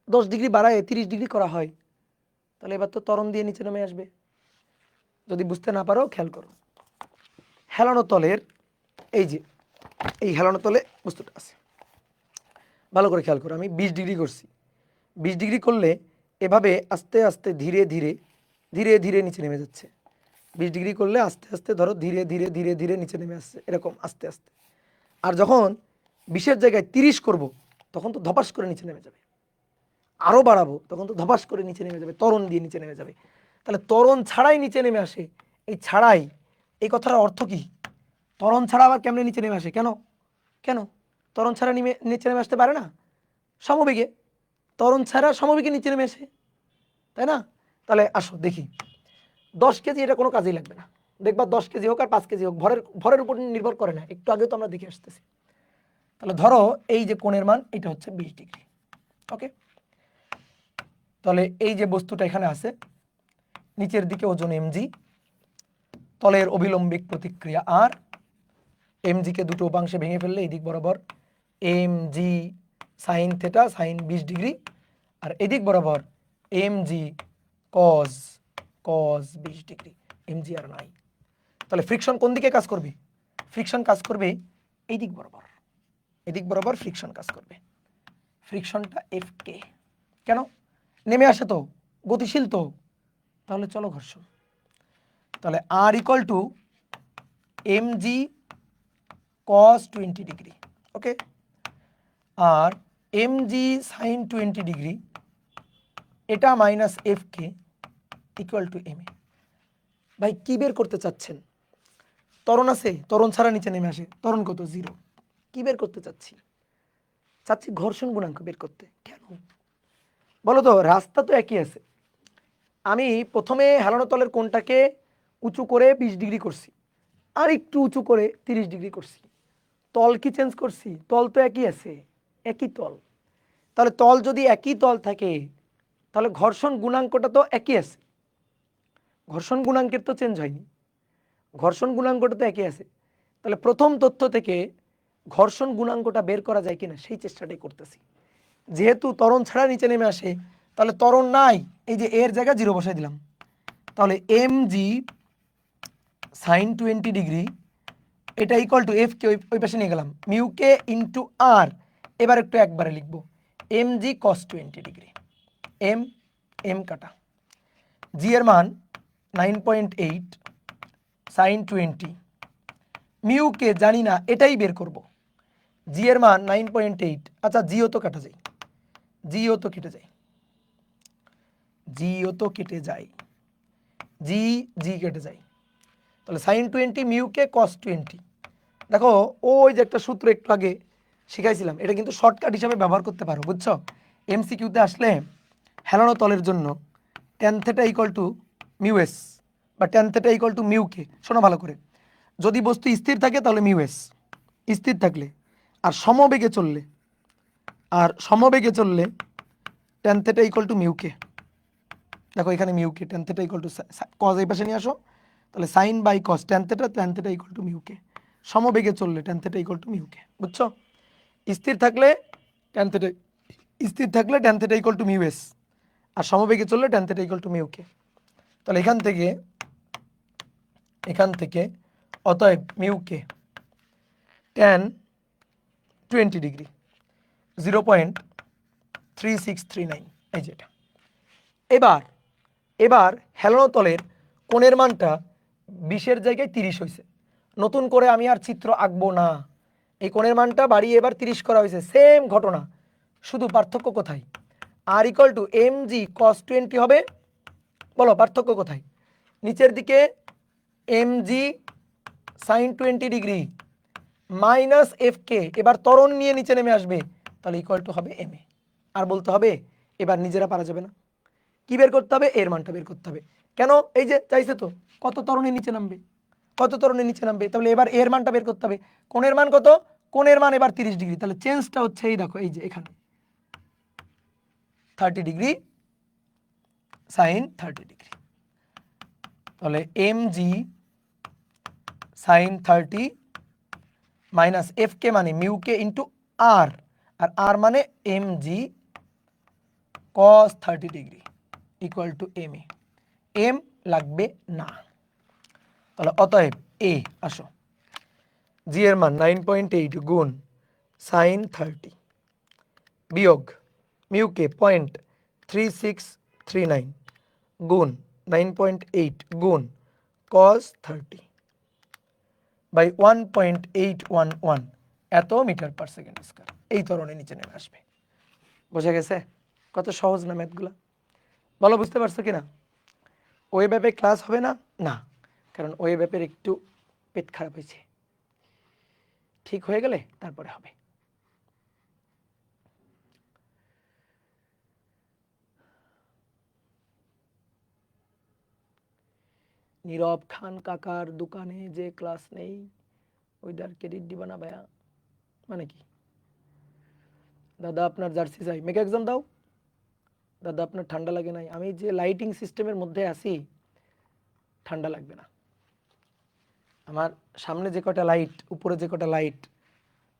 10 ডিগ্রি বাড়ায় 30 ডিগ্রি করা হয়, তাহলে এবার তো ত্বরণ দিয়ে নিচে নেমে আসবে। যদি বুঝতে না পারো খেয়াল করো, হেলানো তলের এই যে এই হেলানো তলে বস্তুটা আছে, ভালো করে খেয়াল করো। আমি 20 ডিগ্রি করছি, 20 ডিগ্রি করলে এভাবে আস্তে আস্তে ধীরে ধীরে ধীরে ধীরে নিচে নেমে যাচ্ছে। 20 ডিগ্রি করলে আস্তে আস্তে ধরো ধীরে ধীরে ধীরে ধীরে নিচে নেমে আসছে, এরকম আস্তে আস্তে। আর যখন 20-এর জায়গায় 30 করব, তখন তো ধপাস করে নিচে নেমে যাবে। আরও বাড়াবো, তখন তো ধপাস করে নিচে নেমে যাবে, ত্বরণ দিয়ে নিচে নেমে যাবে। তাহলে ত্বরণ ছাড়াই নিচে নেমে আসে, এই ছাড়াই, এই কথাটার অর্থ কি? ত্বরণ ছাড়া আবার কেমনে নিচে নেমে আসে? কেন কেন ত্বরণ ছাড়া নিচে নেমে আসতে পারে না? সমবেগে, ত্বরণ ছাড়া সমবেগে নিচে নেমে আসে, তাই না? তাহলে আসো দেখি, 10 কেজি এটা কোনো কাজেই লাগবে না। দেখবা 10 কেজি হোক আর 5 কেজি হোক, ভরের উপর নির্ভর করে না, একটু আগে তো আমরা দেখে আসতেছি। তাহলে ধরো এই যে কোণের মান, এটা হচ্ছে 20 ডিগ্রি। ওকে, তাহলে এই যে বস্তুটা এখানে আছে, নিচের দিকে ওজন mg, তলের অভিলম্বিক প্রতিক্রিয়া r, mg কে দুটো উপাংশে ভেঙে ফেললে এই দিক বরাবর mg sine theta, sine 20 degree, আর এদিক বরাবর mg cos 20 ডিগ্রি, mg আর নাই। তাহলে ফ্রিকশন কোন দিকে কাজ করবে? ফ্রিকশন কাজ করবে এই দিক বরাবর, এদিক বরাবর ফ্রিকশন কাজ করবে। ফ্রিকশনটা এফ কে। কেন? নেমে আসে তো, গতিশীল তো, তাহলে চলো ঘর্ষণ। তাহলে R equal to mg cos 20 degree, okay, আর mg sin 20 ডিগ্রি, এটা minus F K equal to M a. ভাই কি বের করতে চাচ্ছেন? ত্বরণ আছে, ত্বরণ ছাড়া নিচে নেমে আসে, ত্বরণ কত? 0। কি বের করতে চাচ্ছি? ঘর্ষণ গুণাঙ্ক বের করতে। কেন বলো তো? রাস্তা তো একই আছে। আমি প্রথমে হেলানো তলের কোণটাকে উঁচু করে 20 ডিগ্রি করছি, আর একটু উঁচু করে 30 ডিগ্রি করছি। তল কি চেঞ্জ করছি? তল তো একই আছে, একই তল। তাহলে তল যদি একই তল থাকে, তাহলে ঘর্ষণ গুণাঙ্কটা তো একই আছে, ঘর্ষণ গুণাঙ্কের তো চেঞ্জ হয়নি, ঘর্ষণ গুণাঙ্কটা তো একই আছে। তাহলে প্রথম তথ্য থেকে ঘর্ষণ গুণাঙ্কটা বের করা যায় কিনা সেই চেষ্টাটাই করতেছি। যেহেতু ত্বরণ ছাড়া নিচে নেমে আসে, তাহলে ত্বরণ নাই, এই যে এর জায়গায় 0 বসাই দিলাম। তাহলে mg sin 20 ডিগ্রি, এটা ইকুয়াল টু এফ কে ওই পাশে নিয়ে গেলাম, মিউ কে ইন্টু আর, এবার একটু একবারে লিখবো M g cos 20 degree, M M কাটা, জি এর মান 9.8 সাইন 20, মিউকে জানি না, এটাই বের করব। জি এর মান 9.8, আচ্ছা জিও তো কাটা যায়, জিও তো কেটে যায়, জিও তো কেটে যায়, জি জি কেটে যায়, তাহলে সাইন 20 মিউকে কস 20। দেখো ওই যে একটা সূত্র একটু আগে শিখাইছিলাম, এটা কিন্তু শর্টকাট হিসাবে ব্যবহার করতে পারো, বুঝছো? এমসিকিউতে আসলে হেলানো তলের জন্য tan theta equal to mu S বা ট্যান থেটা ইকুয়াল টু মিউকে, শোনো ভালো করে, যদি বস্তু স্থির থাকে তাহলে মিউ এস, স্থির থাকলে, আর সমবেগে চললে, ট্যান থেটা ইকুয়াল টু মিউকে। দেখো এখানে মিউকে, ট্যান থেটা ইকুয়াল টু কজ এই পাশে নিয়ে আসো, তাহলে sine by cos tan theta equal to মিউকে। সমবেগে চললে ট্যান থেটা ইকুয়াল টু মিউকে, বুঝছো? স্থির থাকলে ট্যান থেটা, স্থির থাকলে tan theta equal to mu S, আর সমবেগে চললে ট্যান থেটা ইকুয়াল টু মিউকে। তাহলে এখান থেকে অতএব মিউকে ট্যান 20 ডিগ্রি 0.3639, এই যেটা। এবার হেলানো তলের কোণের মানটা 20-এর জায়গায় 30 হয়েছে, নতুন করে আমি আর চিত্র আঁকবো না, এই কোণের মানটা বাড়িয়ে এবার 30 করা হয়েছে, সেম ঘটনা, শুধু পার্থক্য কোথায়? R equal to M g cos 20 হবে, বলো পার্থক্য কোথায়? নিচের দিকে m g sine 20 degree minus F k, এবার ত্বরণ নিয়ে নিচে নেমে আসবে, তাহলে ইকুয়াল টু হবে এম এ। আর বলতে হবে, এবার নিজেরা পারা যাবে না, কি বের করতে হবে? এর মানটা বের করতে হবে। কেন? এই যে চাইছে তো, কত ত্বরণের নিচে নামবে, কত ত্বরণের নিচে নামবে, তাহলে এবার এর মানটা বের করতে হবে। কোণের মান কত? কোণের মান এবার 30 ডিগ্রি, তাহলে চেঞ্জটা হচ্ছে এই দেখো, এই যে এখানে 30 ডিগ্রি সাইন 30 ডিগ্রি, তাহলে m g sine 30 minus F কে মানে মিউ কে ইন্টু আর, আর আর মানে M g cos 30 degree equal to M A, m লাগবে না, তাহলে অতএব এ, আসো, জি এর মান 9.8 গুণ সাইন 30 বিয়োগ মিউকে 0.3639 গুণ 9.8 গুণ কস 30 বাই 1.811 এত মিটার পার সেকেন্ড স্কয়ার, এই ধরনের নিচে নেমে আসবে। বোঝা গেছে কত সহজ না ম্যাথগুলো? বলো বুঝতে পারছো কিনা? ওয়েব অ্যাপে ক্লাস হবে না? না, কারণ ওয়েব অ্যাপের একটু পেট খারাপ হয়েছে, ঠিক হয়ে গেলে তারপরে হবে। নীরব খান কাকার দোকানে যে ক্লাস নেই ওইটার ক্রেডিট দিবা না ভাইয়া? মানে কি? দাদা আপনার জার্সি চাই, মেগা এক্সাম দাও। দাদা আপনার ঠান্ডা লাগে নাই, আমি যে লাইটিং সিস্টেমের মধ্যে আছি ঠান্ডা লাগবে না, আমার সামনে যে কটা লাইট, উপরে যে কটা লাইট,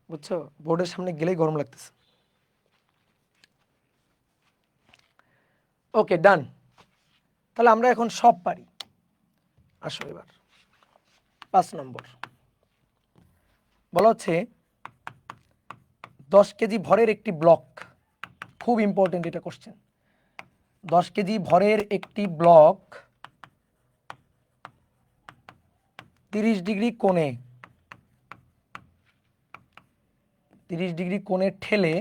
বুঝছো, বোর্ডের সামনে গেলেই গরম লাগতেছে। ওকে ডান, তাহলে আমরা এখন সব পারি। আসো এবার 5 নম্বর বলা হচ্ছে 10 কেজি ভরের একটি ব্লক, খুব ইম্পর্টেন্ট এটা কোশ্চেন, 10 কেজি ভরের একটি ব্লক 30 ডিগ্রি কোণে, 30 ডিগ্রি কোণে ঠেলে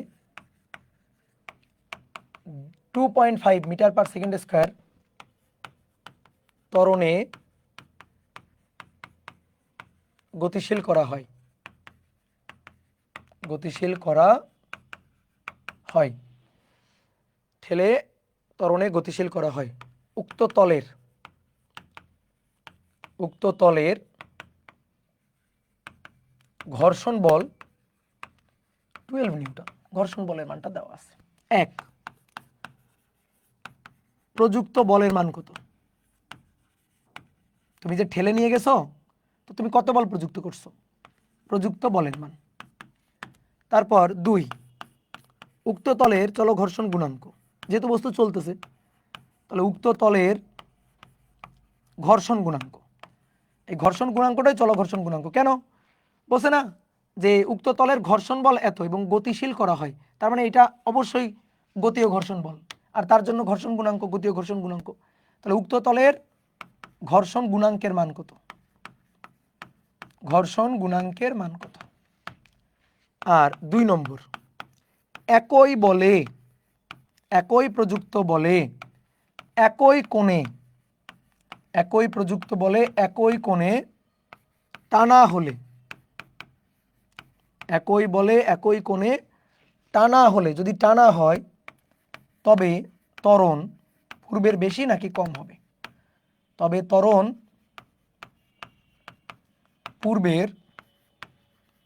2.5 মিটার পার সেকেন্ড স্কয়ার ত্বরণে গতিশীল করা হয়, ঠেলে ত্বরণে গতিশীল করা হয়। উক্ত তলের ঘর্ষণ বল 12 নিউটন, ঘর্ষণ বলের মানটা দেওয়া আছে। এক, প্রযুক্ত বলের মান কত? তুমি যে ঠেলে নিয়ে গেছো, তো তুমি কত বল প্রযুক্ত করছো? প্রযুক্ত বলের মান। তারপর 2, উক্ত তলের চলো ঘর্ষণ গুণাঙ্ক, যেহেতু বস্তু চলতেছে তাহলে উক্ত তলের ঘর্ষণ গুণাঙ্ক, এই ঘর্ষণ গুণাঙ্কটাই চলো ঘর্ষণ গুণাঙ্ক। কেন বলছে না যে উক্ত তলের ঘর্ষণ বল এত এবং গতিশীল করা হয়, তার মানে এটা অবশ্যই গতীয় ঘর্ষণ বল, আর তার জন্য ঘর্ষণ গুণাঙ্ক গতীয় ঘর্ষণ গুণাঙ্ক। তাহলে উক্ত তলের ঘর্ষণ গুণাঙ্কের মান কত? ঘর্ষণ গুণাঙ্কের মান কত? আর 2 নম্বর, একই বলে, একই প্রযুক্ত বলে একই কোণে, একই প্রযুক্ত বলে একই কোণে টানা হলে, একই বলে একই কোণে টানা হলে, যদি টানা হয় তবে ত্বরণ পূর্বের বেশি নাকি কম হবে? তবে ত্বরণ পূর্বের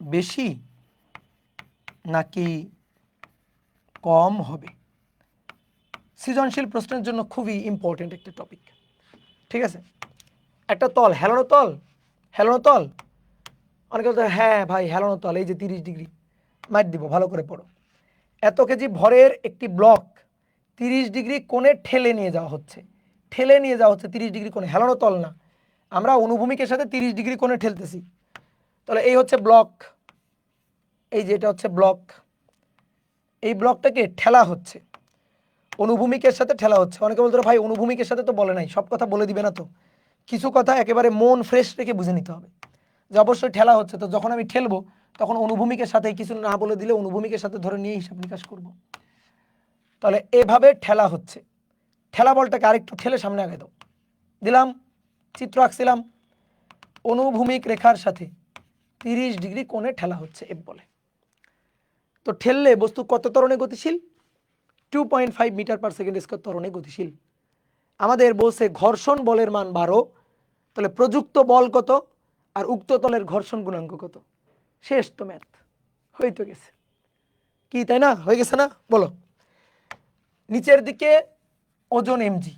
বেশি নাকি কম হবে? সৃজনশীল প্রশ্নের জন্য খুবই ইম্পর্টেন্ট একটা টপিক। ঠিক আছে, একটা তল, হেলানো তল, হেলানো তল, অনেকে বলতে হ্যাঁ ভাই হেলানো তল, এই যে 30 ডিগ্রি মাইট দিব, ভালো করে পড়ো। এত কেজি ভরের একটি ব্লক 30 ডিগ্রি কোণে ঠেলে নিয়ে যাওয়া হচ্ছে, ঠেলে নিয়ে যাওয়া হচ্ছে 30 ডিগ্রি কোণে, হেলানো তল না, আমরা অনুভূমিকের সাথে 30 ডিগ্রি কোণে ঠেলতেছি। তাহলে এই হচ্ছে ব্লক, এই যে এটা হচ্ছে ব্লক, এই ব্লকটাকে ঠেলা হচ্ছে, অনুভূমিকের সাথে ঠেলা হচ্ছে। অনেকে বলতো ভাই অনুভূমিকের সাথে তো বলে নাই, সব কথা বলে দিবে না তো? কিছু কথা একেবারে মন ফ্রেশ রেখে বুঝে নিতে হবে যে অবশ্যই ঠেলা হচ্ছে, তো যখন আমি ঠেলবো তখন অনুভূমিকের সাথে কিছু না বলে দিলে অনুভূমিকের সাথে ধরে নিয়ে হিসাব নিকাশ করব। তাহলে এভাবে ঠেলা হচ্ছে, ঠেলা বলটাকে আরেকটু ঠেলে সামনে আগে দাও, দিলাম, চিত্র আঁকছিলাম, অনুভূমিক রেখার সাথে 30 ডিগ্রি কোণে ঠেলা হচ্ছে এফ বলে। তো ঠেললে বস্তু কত ত্বরণে গতিশীল? 2.5 মিটার পার সেকেন্ড স্কয়ার ত্বরণে গতিশীল। আমাদের বলছে ঘর্ষণ বলের মান 12, তাহলে প্রযুক্ত বল কত আর উক্ত তলের ঘর্ষণ গুণাঙ্ক কত? শেষ তো ম্যাথ, হয়ে তো গেছে কি, তাই না? হয়ে গেছে না? বলো। নিচের দিকে ওজন এমজি,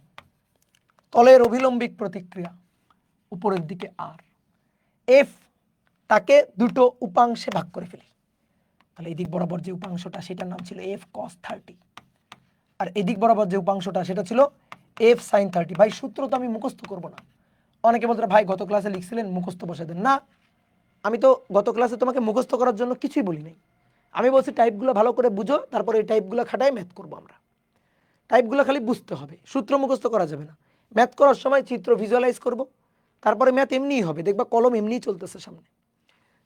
তলের অভিলম্বিক প্রতিক্রিয়া উপরের দিকে আর, এফ তাকে দুটো উপাংশে ভাগ করে ফেলি। তাহলে এদিক বরাবর যে উপাংশটা সেটার নাম ছিল এফ কস 30, আর এদিক বরাবর যে উপাংশটা সেটা ছিল এফ সাইন 30। ভাই সূত্র তো আমি মুখস্থ করব না। অনেকে বলতে ভাই গত ক্লাসে লিখছিলেন মুখস্থ বসাই দেন না, আমি তো গত ক্লাসে তোমাকে মুখস্থ করার জন্য কিছুই বলি নাই। আমি বলছি টাইপগুলো ভালো করে বুঝো, তারপরে এই টাইপগুলো খাটাই ম্যাথ করবো আমরা। টাইপগুলো খালি বুঝতে হবে, সূত্র মুখস্থ করা যাবে না। ম্যাথ করার সময় চিত্র ভিজুয়ালাইজ করব, তারপরে ম্যাথ এমনিই হবে, দেখবা কলম এমনিই চলতেছে সামনে।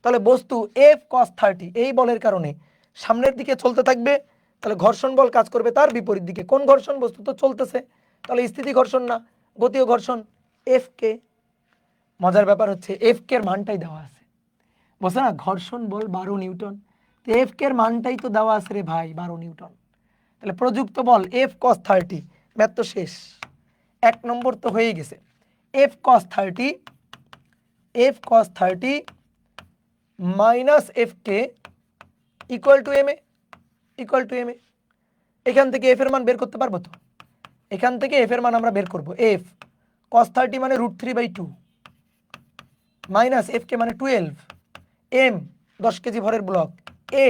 তাহলে বস্তু এফ কস 30 এই বলের কারণে সামনের দিকে চলতে থাকবে, তাহলে ঘর্ষণ বল কাজ করবে তার বিপরীত দিকে। কোন ঘর্ষণ? বস্তু তো চলতেছে, তাহলে স্থিতি ঘর্ষণ না গতীয় ঘর্ষণ, এফ কে। মজার ব্যাপার হচ্ছে এফ কে এর মানটাই দেওয়া আছে, বুঝছো না? ঘর্ষণ বল 12 নিউটন, তো এফ কে এর মানটাই তো দেওয়া আছে রে ভাই 12 নিউটন। তাহলে প্রযুক্ত বল এফ কস 30, ম্যাথ তো শেষ, 1 নম্বর তো হয়ে গেছে। F cos 30, F cos 30 minus F K equal to M A, equal to M a. এখান থেকে এফ এর মান বের করতে পারবো তো? এখান থেকে এফ এর মান আমরা বের করব। এফ কস 30 মানে √3/2 মাইনাস এফ কে মানে 12, এম 10 কেজি ভরের ব্লক, এ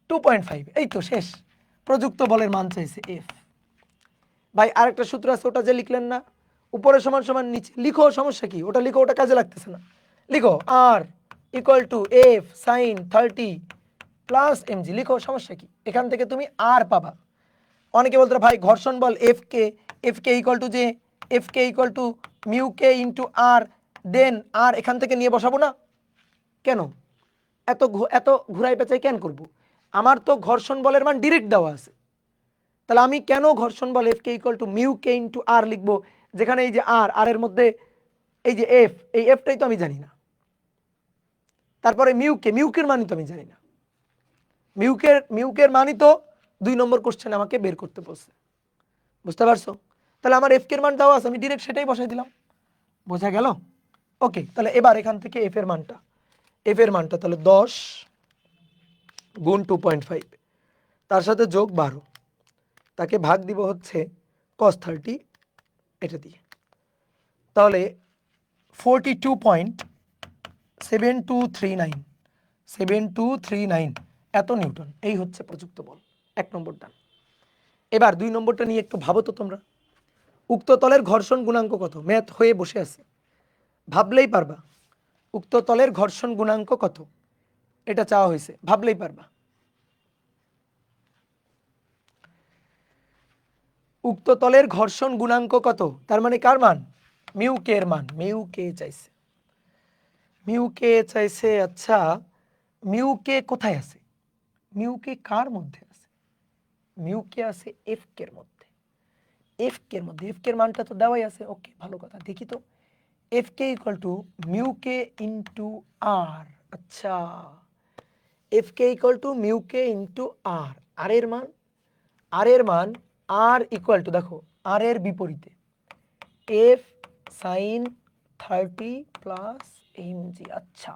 2.5, এই তো শেষ। প্রযুক্ত বলের মান চাইছে এফ। ভাই আরেকটা সূত্র আছে, ওটা যে লিখলেন না, উপরে সমান সমান নিচে লিখো, সমস্যা কি? ওটা লিখো, ওটা কাজে লাগতেছে না, লিখো R equal to F sine 30 plus m g, লিখো, সমস্যা কি? এখান থেকে তুমি আর পাবা। অনেকে বলতে ভাই ঘর্ষণ বল এফ কে ইকুয়াল টু যে f K equal to mu K into R, then R এখান থেকে নিয়ে বসাবো না কেন? এত এত ঘুরাই পেঁচাই কেন করব? আমার তো ঘর্ষণ বলের মান ডিরেক্ট দেওয়া আছে, তাহলে আমি কেন ঘর্ষণ বল f K equal to mu K into R লিখবো, যেখানে এই যে আর এর মধ্যে এই যে এফ, এই এফটাই তো আমি জানি না। তারপরে মিউকের মানই তো আমি জানি না, মিউকের মানই তো 2 নম্বর কোশ্চেন আমাকে বের করতে বলছে, বুঝতে পারছো? তাহলে আমার এফ এর মান দেওয়া আছে, আমি ডিরেক্ট সেটাই বসাই দিলাম, বোঝা গেল? ওকে, তাহলে এবার এখান থেকে এফ এর মানটা তাহলে 10 গুণ 2.5, তার সাথে যোগ 12, তাকে ভাগ দিব হচ্ছে cos 30 এটা দিয়ে, তাহলে 42.7239 এত নিউটন, এই হচ্ছে প্রযুক্ত বল। 1 নম্বর ডান। এবার 2 নম্বরটা নিয়ে একটু ভাবো তো তোমরা। উক্ত তলের ঘর্ষণ গুণাঙ্ক কত? ম্যাথ হয়ে বসে আছে, ভাবলেই পারবা। উক্ত তলের ঘর্ষণ গুণাঙ্ক কত? এটা চাওয়া হয়েছে, ভাবলেই পারবা। উক্ত তলের ঘর্ষণ গুণাঙ্ক কত? তার মানে কার মান? মিউ কে এর মান। মিউ কে চাইছে, মিউ কে চাইছে। আচ্ছা, মিউ কে কোথায় আছে? মিউ কে কার মধ্যে আছে? মিউ কে আছে এফ কে এর মধ্যে। এফ কে এর মধ্যে, এফ কে এর মানটা তো দেওয়াই আছে। ওকে, ভালো কথা। দেখি তো, f K equal to mu K into R. আচ্ছা, f K equal to mu K into R. R এর মান, আর এর মান আর ইকুয়াল টু, দেখো আর এর বিপরীতে F sine 30 plus m g. আচ্ছা,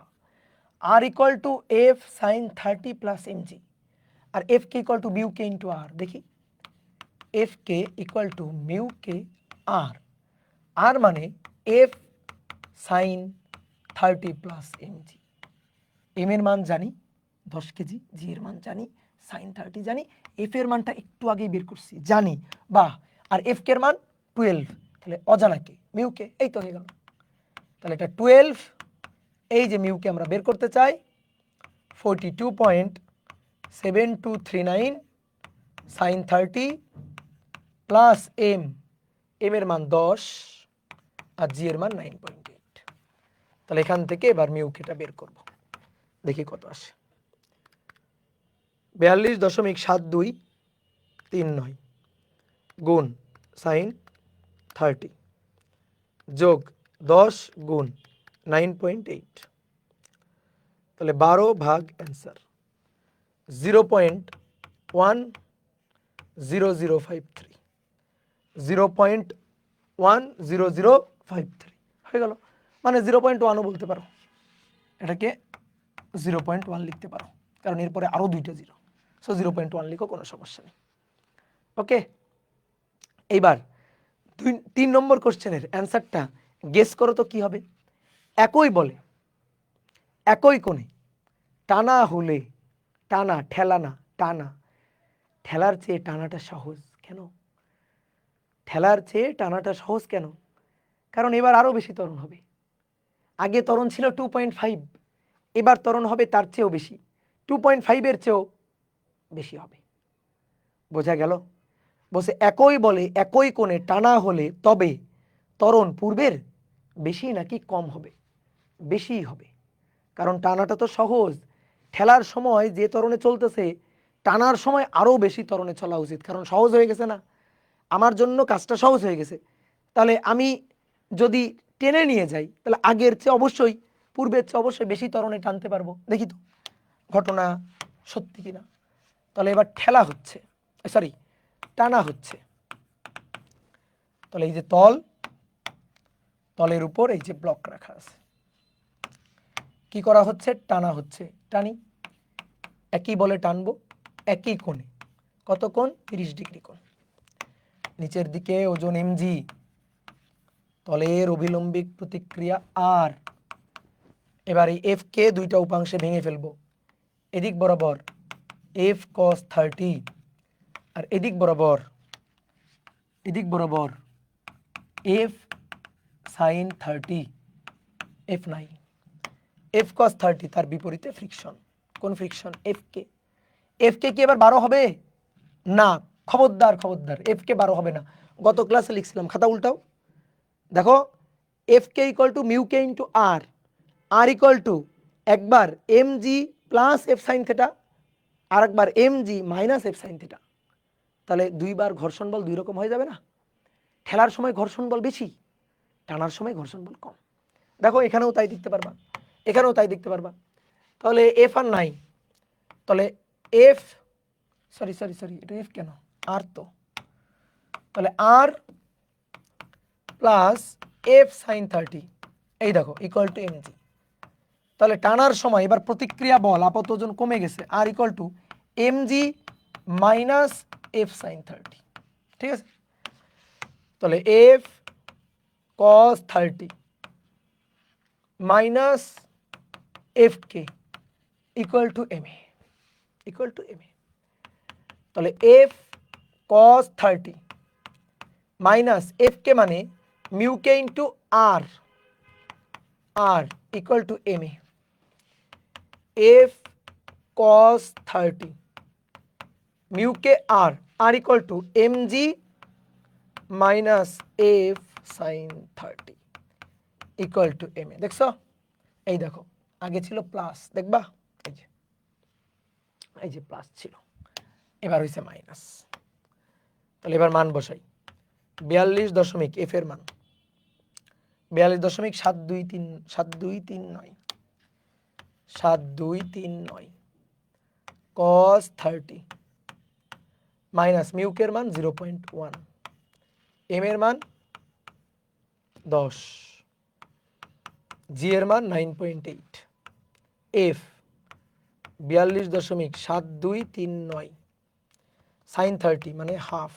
R equal to F sine 30 plus m g, আর F K equal to mu K into R. দেখি, f K equal to mu K R, R মানে F sine 30 plus m জি। M এর মান জানি 10 KG, G এর মান জানি, sign 30 জানি, এফ এর মানটা একটু আগেই বের করছি, জানি। বাহ, আর এফ কে এর মান 12, তাহলে অজানা কে মিউ কে, এই তো হয়ে গেল। তাহলে এটা 12, এই যে মিউ কে আমরা বের করতে চাই 42.7239 সাইন 30 প্লাস এম, এম এর মান 10 আর জি এর মান 9.8। তাহলে এখান থেকে এবার মিউ কেটা বের করব, দেখি কত আসে। 42.7239 গুণ সাইন 30 যোগ 10 গুণ 9.8, তাহলে 12 ভাগ অ্যান্সার 0.10053, 0.10053 হয়ে গেল। মানে 0.1ও বলতে পারো, এটাকে 0.1 লিখতে পারো, কারণ এরপরে আরও দুইটা জিরো। সো 0.1 লিখো, কোনো সমস্যা নেই। ওকে, এইবার 3 নম্বর কোশ্চেনের অ্যান্সারটা গেস করো তো কি হবে। একই বলে, একই কোণে টানা হলে, টানা, ঠেলা না, টানা, ঠেলার চেয়ে টানাটা সহজ কেন? ঠেলার চেয়ে টানাটা সহজ কেন? কারণ এবার আরও বেশি ত্বরণ হবে। আগে ত্বরণ ছিল 2.5, এবার ত্বরণ হবে তার চেয়েও বেশি, 2.5-এর চেয়েও বেশি হবে। বোঝা গেল? বলছে একই বলে একই কোণে টানা হলে তবে ত্বরণ পূর্বের বেশি নাকি কম হবে? বেশিই হবে, কারণ টানাটা তো সহজ। ঠেলার সময় যে ত্বরণে চলতেছে, টানার সময় আরও বেশি ত্বরণে চলা উচিত, কারণ সহজ হয়ে গেছে না, আমার জন্য কাজটা সহজ হয়ে গেছে। তাহলে আমি যদি টেনে নিয়ে যাই, তাহলে আগের চেয়ে অবশ্যই, পূর্বের চেয়ে অবশ্যই বেশি ত্বরণে টানতে পারবো। দেখি তো ঘটনা সত্যি কিনা। তাহলে এবার ঠেলা হচ্ছে, সরি টানা হচ্ছে। তাহলে এই যে তল, তলের উপর এই যে ব্লক রাখা আছে, কি করা হচ্ছে? টানা হচ্ছে। টানি, একই বলে টানবো, একই কোণে। কত কোণ? 30 ডিগ্রি কোণ। নিচের দিকে ওজন এমজি, তলের অভিলম্বিক প্রতিক্রিয়া আর। এবার এই এফ কে দুইটা উপাংশে ভেঙে ফেলবো, এদিক বরাবর এফ কস 30 আর এদিক বরাবর, এদিক বরাবর এফ সাইন 30, এফ নাই, এফ কস 30, তার বিপরীতে ফ্রিকশন। কোন ফ্রিকশন? F k. এফ কে কি এবার 12 হবে? না, খবরদার খবরদার, এফ কে 12 হবে না। গত ক্লাসে লিখছিলাম, খাতা উল্টাও, দেখো F K equal to mu K into R, R equal to একবার M G plus F sine theta, আর একবার M G minus F sine theta. তাহলে দুইবার ঘর্ষণ বল দুই রকম হয়ে যাবে না? ঠেলার সময় ঘর্ষণ বল বেশি, টানার সময় ঘর্ষণ বল কম। দেখো এখানেও তাই দেখতে পারবা, এখানেও তাই দেখতে পারবা। তাহলে এফ আর নাই, তাহলে এফ, সরি সরি সরি, এটা এফ কেন? আর তো, তাহলে আর প্লাস এফ সাইন 30, এই দেখো ইকুয়াল টু এম জি। তাহলে টানার সময় এবার প্রতিক্রিয়া বল আপাত ওজন কমে গেছে, R equal to M G minus F sine 30। ঠিক আছে, তাহলে F cos 30 minus F K equal to M A, equal to M A. তাহলে এফ কস 30 মাইনাস এফ কে মানে mu K into R, R equal to M A. F cos 30 mu কে r equal to mg minus f sin 30 equal to ma। দেখছো, এই দেখো আগে ছিল plus, দেখবা এই যে প্লাস ছিল, এবার হয়েছে মাইনাস। তাহলে এবার মান বসাই, 42 এফ এর মান 42.7239 cos 30 মাইনাস মিউকের মান 0.1, এম এর মান 10, জি এর মান 9.8, এফ 42.7239 সাইন 30 মানে হাফ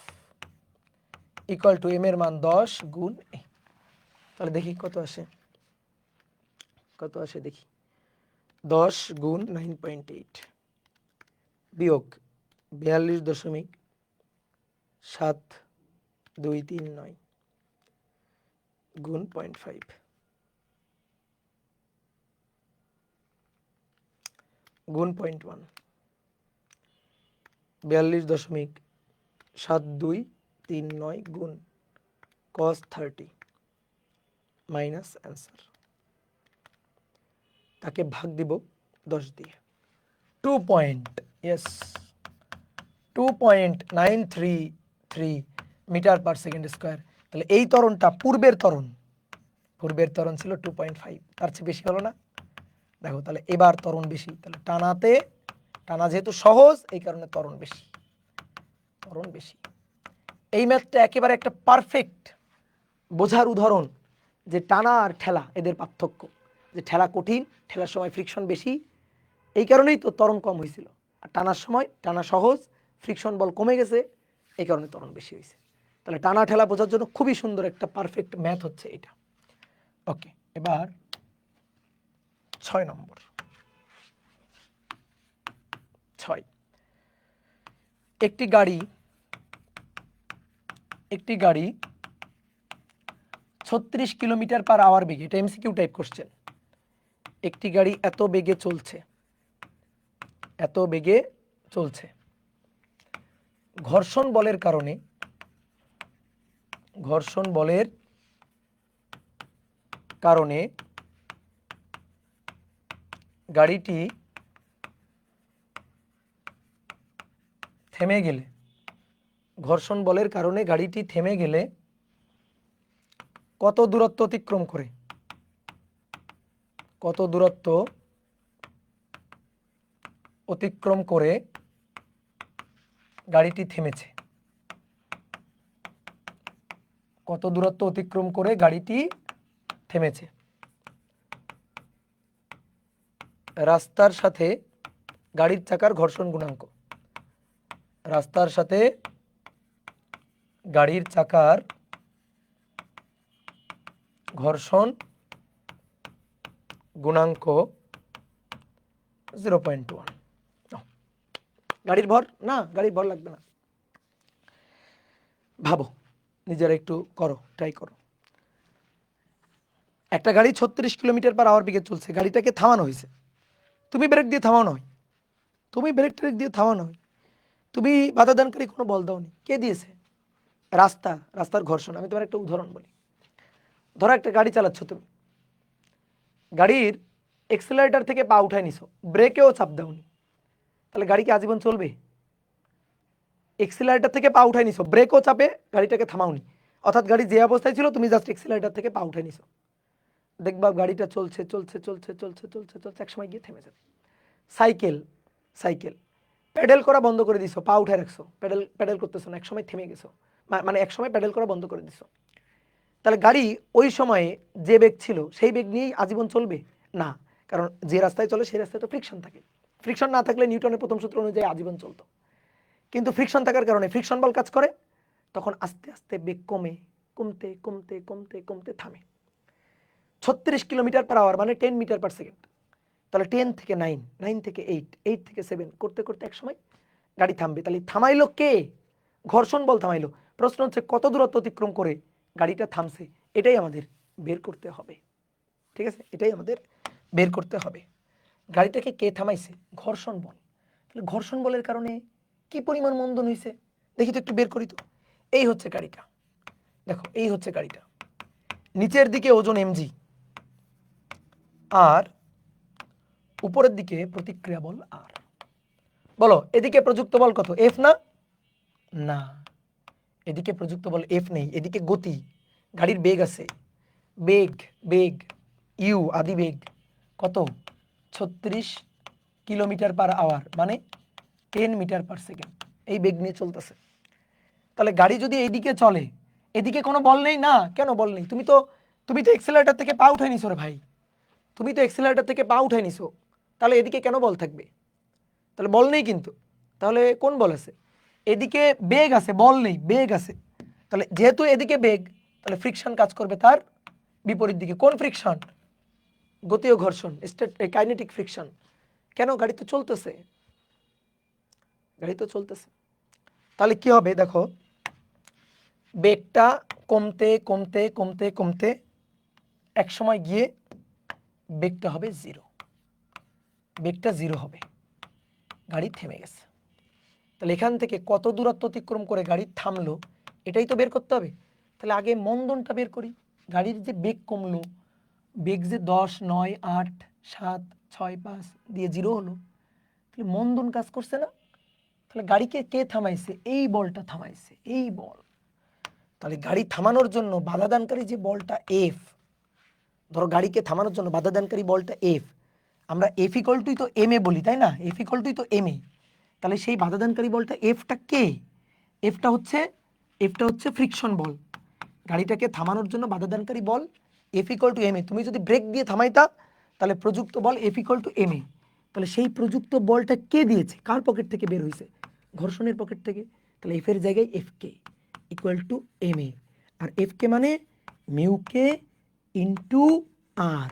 ইকুয়াল টু এম এর মান 10 গুণ এ। তাহলে দেখি কত আসে দেখি, 10 গুণ 9.8 বিয়োগ 42.7239 গুণ 0.5 গুণ 0.1, 42.7239 গুণ cos 30 মাইনাস অ্যান্সার, তাকে ভাগ দিব 10 দিয়ে, 2.933 মিটার পার সেকেন্ড স্কোয়ার। তাহলে এই ত্বরণটা পূর্বের ত্বরণ ছিল 2.5, তার চেয়ে বেশি হলো না। দেখো তাহলে এবার ত্বরণ বেশি, তাহলে টানা যেহেতু সহজ এই কারণে ত্বরণ বেশি। এই ম্যাথটা একেবারে একটা পারফেক্ট বোঝার উদাহরণ যে টানা আর ঠেলা এদের পার্থক্য, যে ঠেলা কঠিন, ঠেলার সময় ফ্রিকশন বেশি, এই কারণেই তো ত্বরণ কম হয়েছিল। আর টানার সময় টানা সহজ, ফ্রিকশন বল কমে গেছে, এই কারণে ত্বরণ বেশি হয়েছে। তাহলে টানা ঠেলা বোঝার জন্য খুবই সুন্দর একটা পারফেক্ট ম্যাথ হচ্ছে এটা। ওকে, এবার 6 নম্বর। 6, একটি গাড়ি 36 কিলোমিটার পার আওয়ার বেগে, এটা এমসিকিউ টাইপ কোশ্চেন, একটি গাড়ি এত বেগে চলছে, ঘর্ষণ বলের কারণে গাড়িটি থেমে গেলে, কত দূরত্ব অতিক্রম করে গাড়িটি থেমেছে, রাস্তার সাথে গাড়ির চাকার ঘর্ষণ গুণাঙ্ক, ঘর্ষণ গুণাঙ্ক 0.1। গাড়ির ভর লাগবে না, ভাবো নিজেরা একটু ট্রাই করো। একটা গাড়ি 36 কিলোমিটার পার আওয়ার বেগে চলছে, গাড়িটাকে থামানো হয়েছে, তুমি ব্রেক দিয়ে থামানো হয়, তুমি বাধা দানকারী কোনো বল দাওনি, কে দিয়েছে? রাস্তার ঘর্ষণ। আমি তোমার একটা উদাহরণ বলি, ধরো একটা গাড়ি চালাচ্ছ, তুমি গাড়ির এক্সেলারেটর থেকে পা উঠায় নিছো, ব্রেকেও চাপ দাওনি, তাহলে গাড়ি কি আজীবন চলবে? এক্সেলারেটর থেকে পা উঠায় নিছো, ব্রেকও চাপে গাড়িটাকে থামাওনি, অর্থাৎ গাড়ি যে অবস্থায় ছিল তুমি জাস্ট এক্সেলারেটর থেকে পা উঠায় নিছো, দেখবা গাড়িটা চলছে, এক সময় গিয়ে থেমে যাবে। সাইকেল প্যাডেল করা বন্ধ করে দিছো, পা উঠায় রাখছো, প্যাডেল করতেছো না, এক সময় থেমে গেছো, মানে এক সময় প্যাডেল করা বন্ধ করে দিছো। তাহলে গাড়ি ওই সময়ে যে বেগ ছিল সেই বেগ নিয়েই আজীবন চলবে না, কারণ যে রাস্তায় চলে সেই রাস্তায় তো ফ্রিকশন থাকে, ফ্রিকশন না থাকলে নিউটনের প্রথম সূত্র অনুযায়ী আজীবন চলতো, কিন্তু ফ্রিকশন থাকার কারণে ফ্রিকশন বল কাজ করে, তখন আস্তে আস্তে বেগ কমতে থামে। 36 কিলোমিটার পার আওয়ার মানে 10 মিটার পার সেকেন্ড, তাহলে 10 থেকে 9, 9 থেকে 8, 8 থেকে 7 করতে এক সময় গাড়ি থামবে। তাহলে থামাইলো কে? ঘর্ষণ বল থামাইলো। প্রশ্ন হচ্ছে কত দূরত্ব অতিক্রম করে গাড়িটা থামছে, এটাই আমাদের বের করতে হবে। ঠিক আছে, এটাই আমাদের বের করতে হবে। গাড়িটাকে কে থামাইছে? ঘর্ষণ বল। তাহলে ঘর্ষণ বলের কারণে কি পরিমাণ মন্দন হয়েছে দেখি তো একটু বের করি তো। এই হচ্ছে গাড়িটা, দেখো এই হচ্ছে গাড়িটা, নিচের দিকে ওজন mg আর উপরের দিকে প্রতিক্রিয়া বল আর। বলো এদিকে প্রযুক্ত বল কত, এফ না? না, এদিকে প্রযুক্ত বল এফ নেই, এদিকে গতি, গাড়ির বেগ আছে, বেগ বেগ ইউ আদি বেগ কত 36 কিলোমিটার পার আওয়ার, মানে 10 মিটার পার সেকেন্ড, এই বেগ নিয়ে চলতেছে। তাহলে গাড়ি যদি এইদিকে চলে, এদিকে কোনো বল নেই না? কেন বল নেই? তুমি তো এক্সেলারেটর থেকে পা উঠাই নিছো রে ভাই, তুমি তো এক্সেলারেটর থেকে পা উঠাই নিছো, তাহলে এদিকে কেন বল থাকবে? তাহলে বল নেই কিন্তু, তাহলে কোন বল আছে? এদিকে বেগ আছে, বল নেই, বেগ আছে। তাহলে যেহেতু এদিকে বেগ, তাহলে ফ্রিকশন কাজ করবে তার বিপরীত দিকে। কোন ফ্রিকশন? গতি ও ঘর্ষণ, কাইনেটিক ফ্রিকশন। কেন? গাড়ি তো চলতেছে, গাড়ি তো চলতেছে। তাহলে কি হবে দেখো, বেগটা কমতে কমতে কমতে কমতে এক সময় গিয়ে বেগটা হবে জিরো, বেগটা জিরো হবে, গাড়ি থেমে গেছে। তাহলে এখান থেকে কত দূরত্ব অতিক্রম করে গাড়ি থামলো এটাই তো বের করতে হবে। তাহলে আগে মন্দনটা বের করি। গাড়ির যে বেগ কমলো, বেগ যে 10, 9, 8, 7, 6, 5 দিয়ে জিরো হলো, তাহলে মন্দন কাজ করছে না? তাহলে গাড়িকে কে থামাইছে? এই বলটা থামাইছে, এই বল। তাহলে গাড়ি থামানোর জন্য বাধাদানকারী যে বলটা এফ, ধরো গাড়িকে থামানোর জন্য বাধাদানকারী বলটা এফ, আমরা এফ ইকুয়াল টুই তো এম এ বলি, তাই না? এফ ইকুয়াল টুই তো এম এ। তাহলে সেই বাধাদানকারী বলটা এফটা কে? এফটা হচ্ছে ফ্রিকশন বল। গাড়িটাকে থামানোর জন্য বাধাদানকারী বল F equal to M a. তুমি যদি ব্রেক দিয়ে থামাইতা তাহলে প্রযুক্ত বল F equal to M A. তাহলে সেই প্রযুক্ত বলটা কে দিয়েছে? কার পকেট থেকে বের হয়েছে? ঘর্ষণের পকেট থেকে। তাহলে এফ এর জায়গায় F K equal to M A, আর এফ কে মানে mu K into R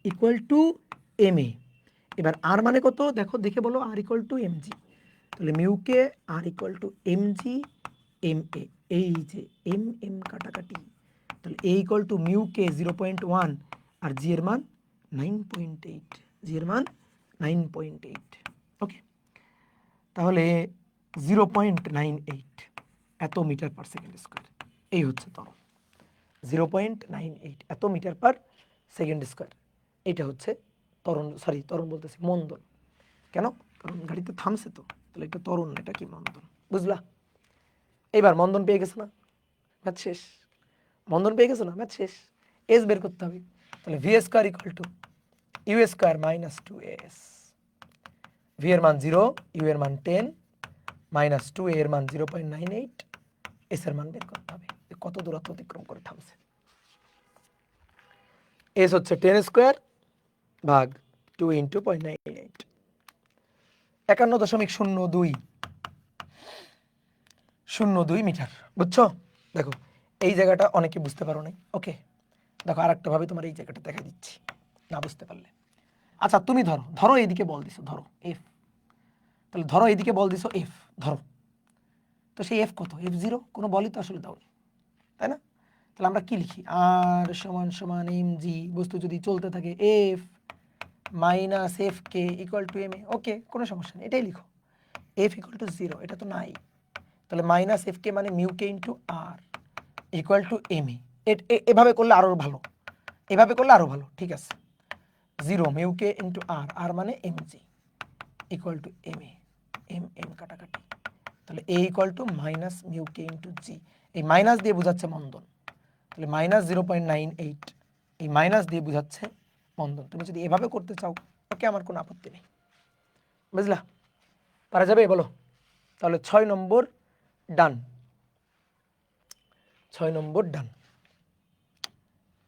equal to M A. এবার আর মানে কত দেখো, দেখে বলো, R equal to M G. তাহলে mu K R equal to M G M A, এই যে এম এম কাটাকাটি, তাহলে A equal to mu K 0.1 আর জি এর মান 9.8, জি এর মান 9.8। ওকে, তাহলে 0.98 এত মিটার পার সেকেন্ড স্কোয়ার, এই হচ্ছে ত্বরণ। 0.98 এত মিটার পার সেকেন্ড স্কোয়ার, এটা হচ্ছে ত্বরণ, সরি ত্বরণ বলতেছি মন্দন। কেন? কারণ গাড়িতে থামছে তো, তাহলে এটা ত্বরণ, এটা কি মন্দন, বুঝলা? এইবার মন্দন পেয়ে গেছে না, ম্যাথ শেষ। মন্দন পেয়ে গেছো না, ম্যাথ শেষ। এস বের করতে হবে। তাহলে v square equal to u square minus 2as। V এর মান 0, ইউ এর মান 10, মাইনাস 2 এর মান 0.98, এস এর মান বের করতে হবে কত দূরত্ব অতিক্রম করে থামছে। এস হচ্ছে 10 স্কোয়ার ভাগ 2 ইন্টু 0.98, 51.02 মিটার। বুঝছো? দেখো এই জায়গাটা অনেকে বুঝতে পারো নাই। ওকে, দেখো আর একটা ভাবে তোমার এই জায়গাটা দেখা দিচ্ছি, না বুঝতে পারলে। আচ্ছা তুমি ধরো এইদিকে বল দিছো, ধরো এফ। তাহলে ধরো এইদিকে বল দিছো এফ, ধরো তো সেই এফ কত? এফ জিরো, কোনো বলই তো আসলে দাও, তাই না? তাহলে আমরা কি লিখি? আর সমান সমান এম জি, বস্তু যদি চলতে থাকে F minus F K equal to M A. Okay, কোনো সমস্যা নেই, এটাই লিখো। এফ ইকুয়াল টু জিরো, এটা তো নাই, তাহলে মাইনাস এফ কে মানে mu K into R equal to M A. এভাবে করলে আরও ভালো, এভাবে করলে আরও ভালো, ঠিক আছে। 0 মিউ কে ইন্টু আর, আর মানে M G equal to M A, M M কাটাকাটি, তাহলে A equal to minus mu K into G. এই মাইনাস দিয়ে বোঝাচ্ছে মন্দন, তাহলে মাইনাস 0.98, এই মাইনাস দিয়ে বোঝাচ্ছে মন্দন। তুমি যদি এভাবে করতে চাও ওকে, আমার কোনো আপত্তি নেই, বুঝলা? পারা যাবে বলো? তাহলে 6 নম্বর ডান, 6 নম্বর ডান।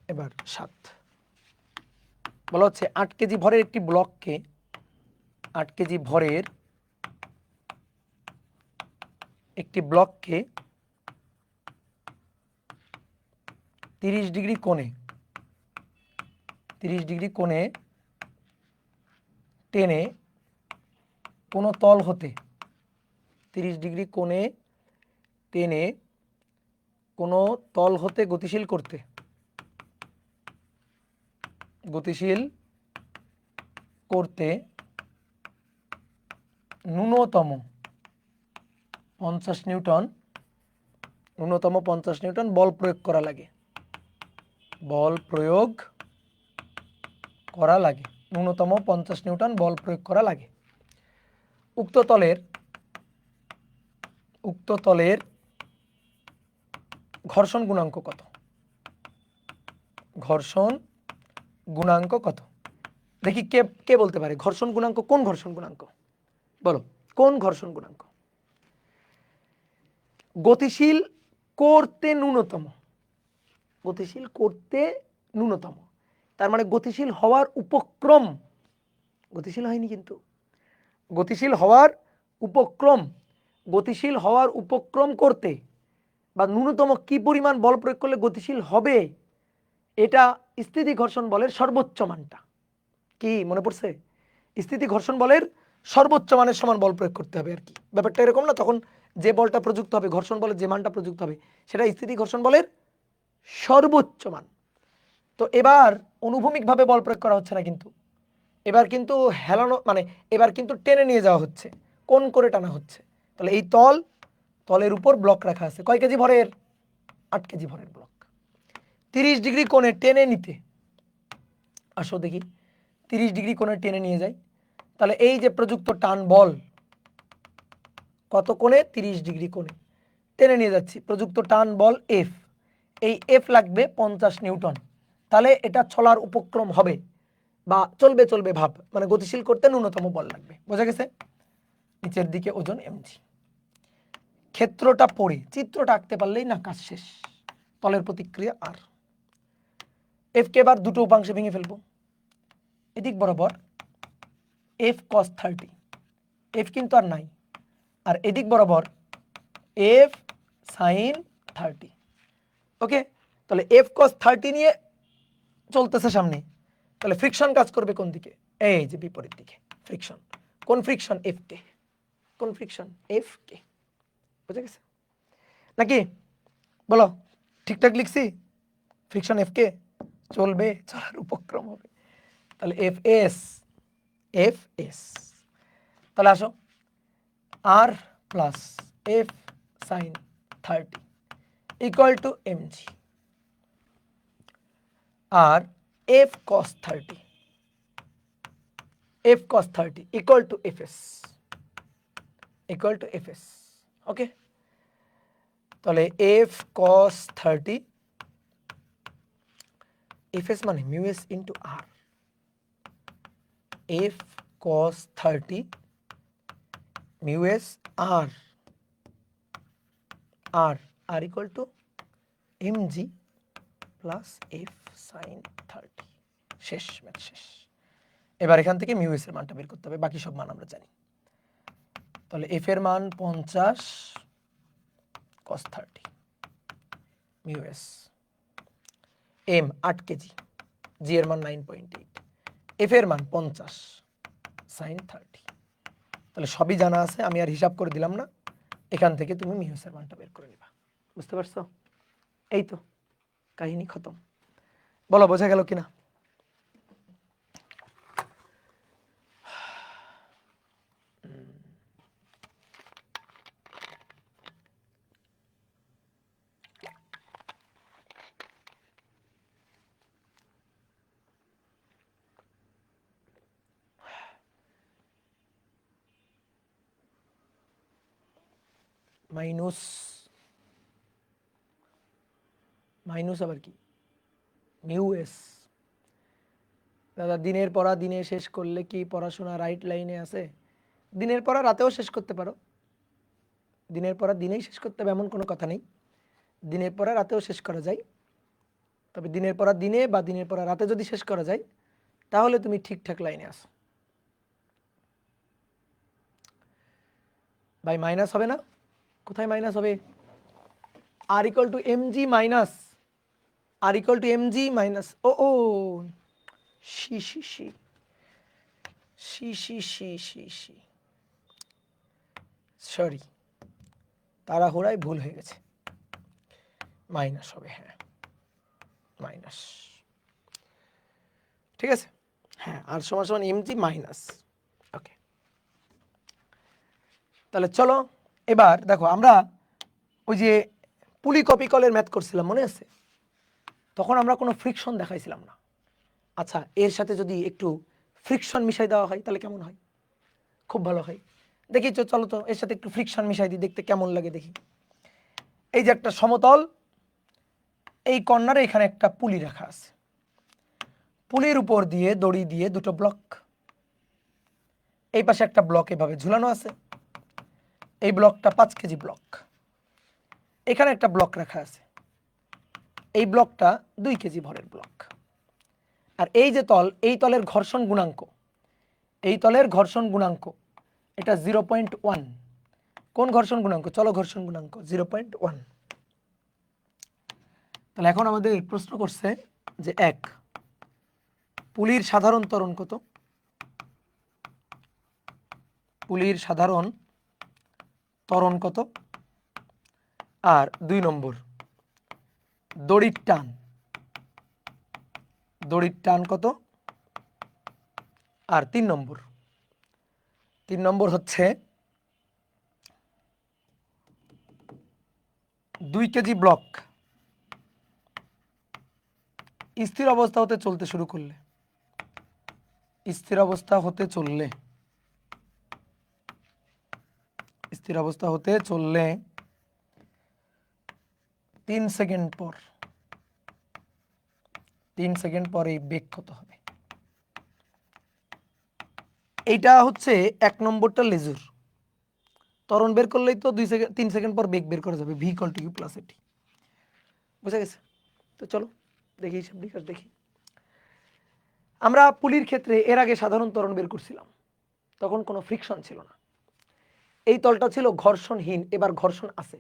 এবার 7 বলা হচ্ছে 8 কেজি ভরের একটি ব্লককে, 8 কেজি ভরের একটি ব্লককে 30 ডিগ্রি কোণে, 30 ডিগ্রি কোণে টেনে কোনো তল হতে, 30 ডিগ্রি কোণে টেনে কোনো তল হতে গতিশীল করতে, গতিশীল করতে ন্যূনতম 50 নিউটন বল প্রয়োগ করা লাগে, ন্যূনতম 50 নিউটন বল প্রয়োগ করা লাগে। উক্ত তলের ঘর্ষণ গুণাঙ্ক কত? দেখি কে কে বলতে পারে ঘর্ষণ গুণাঙ্ক কোন ঘর্ষণ গুণাঙ্ক? বলো কোন ঘর্ষণ গুণাঙ্ক? গতিশীল করতে ন্যূনতম, তার মানে গতিশীল হওয়ার উপক্রম, গতিশীল হয়নি কিন্তু, গতিশীল হওয়ার উপক্রম করতে বা ন্যূনতম কি পরিমাণ বল প্রয়োগ করলে গতিশীল হবে, এটা স্থিতি ঘর্ষণ বলের সর্বোচ্চ মানটা। কি মনে পড়ছে? স্থিতি ঘর্ষণ বলের সর্বোচ্চ মানের সমান বল প্রয়োগ করতে হবে আর কি, ব্যাপারটা এরকম না? তখন যে বলটা প্রযুক্ত হবে, ঘর্ষণ বলের যে মানটা প্রযুক্ত হবে, সেটা স্থিতি ঘর্ষণ বলের সর্বোচ্চ মান। তো এবার অনুভূমিকভাবে বল প্রয়োগ করা হচ্ছে না, কিন্তু এবার কিন্তু হেলানো, মানে এবার কিন্তু টেনে নিয়ে যাওয়া হচ্ছে, কোন করে টানা হচ্ছে। তাহলে এই তলের উপর ব্লক রাখা আছে, কয় কেজি ভরের? 8 কেজি ভরের ব্লক। 30 ডিগ্রি কোণে টেনে নিতে, আসো দেখি 30 ডিগ্রি কোণে টেনে নিয়ে যায়। তাহলে এই যে প্রযুক্ত টান বল কত কোণে? 30 ডিগ্রি কোণে টেনে নিয়ে যাচ্ছি, প্রযুক্ত টান বল এফ, এই এফ লাগবে 50 নিউটন। তাহলে এটা চলার উপক্রম হবে বা চলবে ভাব, মানে গতিশীল করতে ন্যূনতম বল লাগবে। বোঝা গেছে? নিচের দিকে ওজন এমজি। ক্ষেত্রটা পড়ে চিত্রটা আঁকতে পারলেই না কাজ শেষ। তলের প্রতিক্রিয়া আর এফ কে এবার দুটো উপাংশে ভেঙে ফেলবো। এদিক বরাবর এফ কস 30, এফ কিন্তু আর নাই, আর এদিক বরাবর এফ সাইন 30। ওকে, তাহলে এফ কস 30 নিয়ে চলতেছে সামনে, তাহলে ফ্রিকশন কাজ করবে কোন দিকে? এই যে বিপরীত দিকে ফ্রিকশন। কোন ফ্রিকশন? এফ কে। কোন ফ্রিকশন? এফ কে। বুঝে গেছে নাকি? বলো ঠিকঠাক লিখছি? ফ্রিকশন এফ কে, চলবে, চলার উপক্রম হবে। তাহলে এফ এস, তাহলে আসো R plus F sine 30 equal to MG, R F cos 30 equal to F S. Okay, তাহলে এফ কস 30 এফএস মানে mu S into R, F cos 30 mu S R equal to MG plus F sine 30। শেষ, math শেষ। এবার এখান থেকে mu s এর মানটা বের করতে হবে, বাকি সব মান আমরা জানি। তাহলে এফ এর মান 50 cos 30 mu S, M 8 KG, G এর মান 9.8, এফ এর মান 50 sin 30। তাহলে সবই জানা আছে, আমি আর হিসাব করে দিলাম না, এখান থেকে তুমি মিউ এস এর মানটা বের করে নিবা। বুঝতে পারছো? এই তো কাহিনী খতম। বলো বোঝা গেল কিনা? মাইনাস আবার কি? Mu S. দাদা দিনের পড়া দিনে শেষ করলে কি পড়াশোনা রাইট লাইনে আছে? দিনের পড়া রাতেও শেষ করতে পারো, দিনের পড়া দিনেই শেষ করতে হবে এমন কোনো কথা নেই, দিনের পড়া রাতেও শেষ করা যায়। তবে দিনের পড়া দিনে বা দিনের পড়া রাতে যদি শেষ করা যায়, তাহলে তুমি ঠিকঠাক লাইনে আসো। ভাই মাইনাস হবে না? কোথায় মাইনাস হবে? R equal to M G minus, ও সি সরি, তাড়াহুড়ায় ভুল হয়ে গেছে, মাইনাস হবে, হ্যাঁ মাইনাস, ঠিক আছে, হ্যাঁ আর সমান সমান এমজি মাইনাস। ওকে, তাহলে চলো এবার দেখো, আমরা ওই যে পুলি কপি কলের ম্যাথ করছিলাম, মনে আছে? তখন আমরা কোনো ফ্রিকশন দেখাইছিলাম না। আচ্ছা, এর সাথে যদি একটু ফ্রিকশন মিশাই দেওয়া হয় তাহলে কেমন হয়? খুব ভালো হয়। দেখি তো, চলো তো এর সাথে একটু ফ্রিকশন মিশাই দিই, দেখতে কেমন লাগে দেখি। এই যে একটা সমতল, এই কর্নারে এখানে একটা পুলি রাখা আছে, পুলির উপর দিয়ে দড়ি দিয়ে দুটো ব্লক, এই পাশে একটা ব্লক এভাবে ঝুলানো আছে, এই ব্লকটা 5 কেজি ব্লক, এখানে একটা ব্লক রাখা আছে, এই ব্লকটা 2 কেজি ভরের ব্লক। আর এই যে তল, এই তলের ঘর্ষণ গুণাঙ্ক, এই তলের ঘর্ষণ গুণাঙ্ক এটা 0.1। কোন ঘর্ষণ গুণাঙ্ক? চলো ঘর্ষণ গুণাঙ্ক 0.1। তাহলে এখন আমাদের প্রশ্ন করছে যে এক, পুলির সাধারণ ত্বরণ কত? পুলির সাধারণ ত্বরণ কত? আর 2 নম্বর, দড়ির টান, দড়ির টান কত? আর 3 নম্বর হচ্ছে 2 কেজি ব্লক স্থির অবস্থা হতে চলতে শুরু করলে, স্থির অবস্থা হতে চললে, স্থির অবস্থা হতে চললে 3 সেকেন্ড পর, 3 সেকেন্ড পরে বেগ কত হবে? এইটা হচ্ছে 1 নম্বরটা লেজুর ত্বরণ বের করলেই তো 2 সেকেন্ড 3 সেকেন্ড পর বেগ বের করা যাবে, v equal to q plus at. বুঝা গেছে? তো চলো দেখি হিসাব নিকাশ দেখি। আমরা পুলির ক্ষেত্রে এর আগে সাধারণ ত্বরণ বের করছিলাম, তখন কোনো ফ্রিকশন ছিল না, এই তলটা ছিল ঘর্ষণহীন, এবার ঘর্ষণ আছে,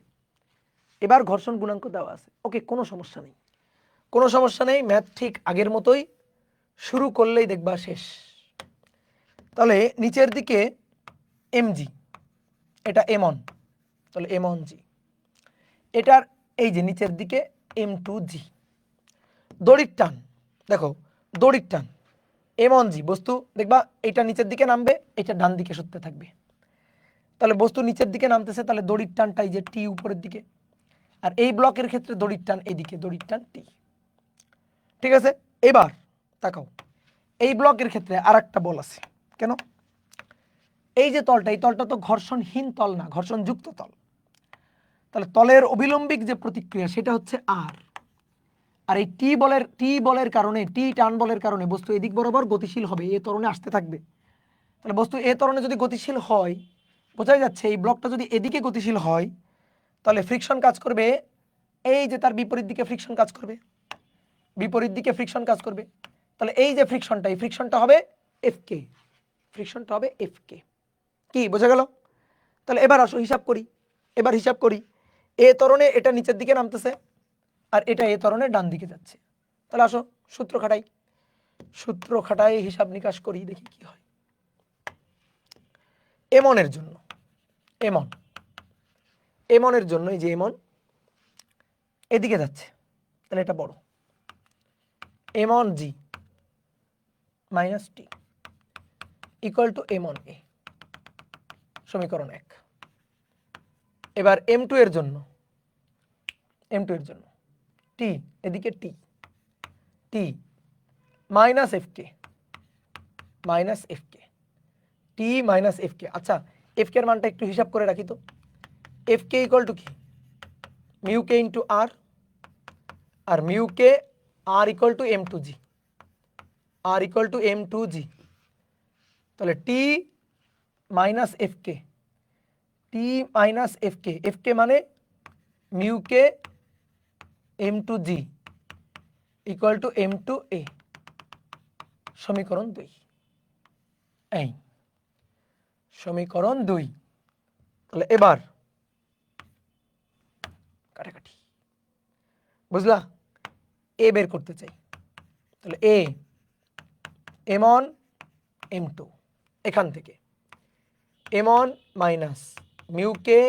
এবার ঘর্ষণ গুণাঙ্ক দেওয়া আছে। ওকে, কোনো সমস্যা নেই, কোনো সমস্যা নেই, ম্যাথ ঠিক আগের মতোই, শুরু করলেই দেখবা শেষ। তাহলে নিচের দিকে এমজি, এটা এমন, তাহলে এমন জি, এটার এই যে নিচের দিকে M2G। দড়ির টান দেখো, দড়ির টান M1G, বস্তু দেখবা এটা নিচের দিকে নামবে, এটা ডান দিকে সরতে থাকবে, তাহলে বস্তু নিচের দিকে নামতেছে, তাহলে দড়ির টানটাই যে টি উপরের দিকে, আর এই ব্লকের ক্ষেত্রে দড়ির টান এইদিকে, দড়ির টান টি। ঠিক আছে, এবার তাকাও, এই ব্লকের ক্ষেত্রে আর একটা বল আছে। কেন? এই যে তলটা, এই তলটা তো ঘর্ষণহীন তল না, ঘর্ষণযুক্ত তল, তাহলে তলের অবিলম্বিক যে প্রতিক্রিয়া সেটা হচ্ছে আর। আর এই টি বলের কারণে, টি টান বলের কারণে বস্তু এদিক বরাবর গতিশীল হবে, এ ত্বরণে আসতে থাকবে। তাহলে বস্তু এ ত্বরণে যদি গতিশীল হয়, বোঝাই যাচ্ছে এই ব্লকটা যদি এদিকে গতিশীল হয়, তাহলে ফ্রিকশন কাজ করবে, এই যে তার বিপরীত দিকে ফ্রিকশন কাজ করবে, বিপরীত দিকে ফ্রিকশন কাজ করবে। তাহলে এই যে ফ্রিকশনটা, এই ফ্রিকশনটা হবে এফ কে, ফ্রিকশনটা হবে এফ কে। কি বোঝা গেল? তাহলে এবার আসো হিসাব করি, এবার হিসাব করি, এ ত্বরণে এটা নিচের দিকে নামতেছে, আর এটা এ ত্বরণে ডান দিকে যাচ্ছে। তাহলে আসো সূত্র খাটাই, সূত্র খাটাই হিসাব নিকাশ করি, দেখি কি হয়। এমনের জন্য, এমন, এমনের জন্য এই যে এমন এদিকে যাচ্ছে, তাহলে এটা বড়, এমন জি মাইনাস টি ইকুয়াল টু এমন এ, সমীকরণ 1। এবার M2 এর জন্য, M2 এর জন্য টি, এদিকে টি, টি মাইনাস এফ কে, minus F k, T minus F কে। আচ্ছা, এফ কে এর মানটা একটু হিসাব করে রাখি তো। এফ কে ইকুয়াল টু কি? মিউ কে ইন্টু আর, আর mu K R equal to M2G, R equal to M2G। তাহলে T minus F k, T minus F k, f কে মানে mu K M2G equal to M2A, সমীকরণ 2। এই সমীকরণ 2। তাহলে এবার কাটাকাটি, বুঝলা? এ বের করতে চাই, তাহলে এ M1 M2, এখান থেকে M1 minus mu K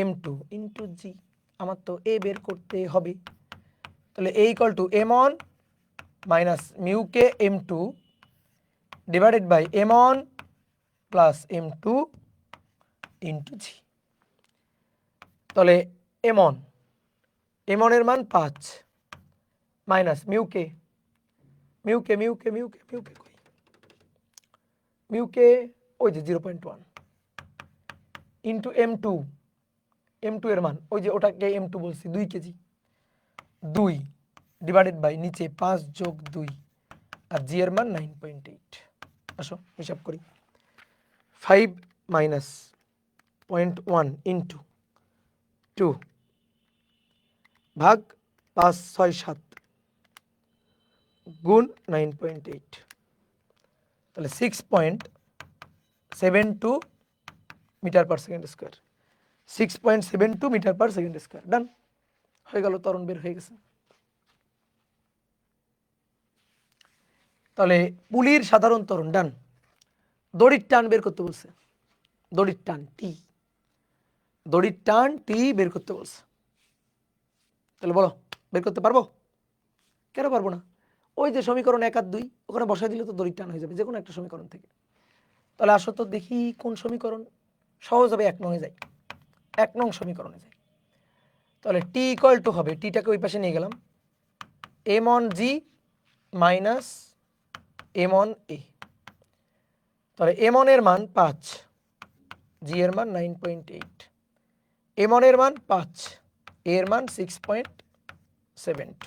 M2 into G, আমার তো এ বের করতে হবে। তাহলে A equal to M1 minus mu K M2 divided by M1 plus M2 into G. তাহলে এমন এর মান 5 মাইনাস মিউকে মিউকে মিউকে মিউকে মিউকে কই মিউকে ওই যে 0.1 ইন্টু M2 এর মান ওই যে ওটাকে M2 বলছি 2 কেজি 2 ডিভাইডেড বাই নিচে 5 যোগ 2 আর জি এর মান 9.8। আসো হিসাব করি 5 মাইনাস 0.1 ইন্টু 2 ভাগ 5 6 7 গুণ 9.8 তাহলে 6.72 meter per second square 6.72 meter per second square. Done হয়ে গেল, ত্বরণ বের হয়ে গেছে। তাহলে পুলির সাধারণ ত্বরণ ডান। দড়ির টান বের করতে বলছে, দড়ির টান টি, দড়ির টান টি বের করতে বলছে। তাহলে বলো বের করতে পারবো? কেন পারবো না? ওই যে সমীকরণ 1 আর 2 ওখানে বসাই দিলে তো দড়ির টান হয়ে যাবে যে কোনো একটা সমীকরণ থেকে। তাহলে আসো তো দেখি কোন সমীকরণ সহজ হবে। 1 নং যাই, 1 নং সমীকরণে যাই। তাহলে টি ইকুয়াল টু হবে, টিটাকে ওই পাশে নিয়ে গেলাম, m on g minus m on a. তাহলে এম অন এর মান 5, জি এর মান 9.8, এম অন এর মান 5, এর মান 6.72।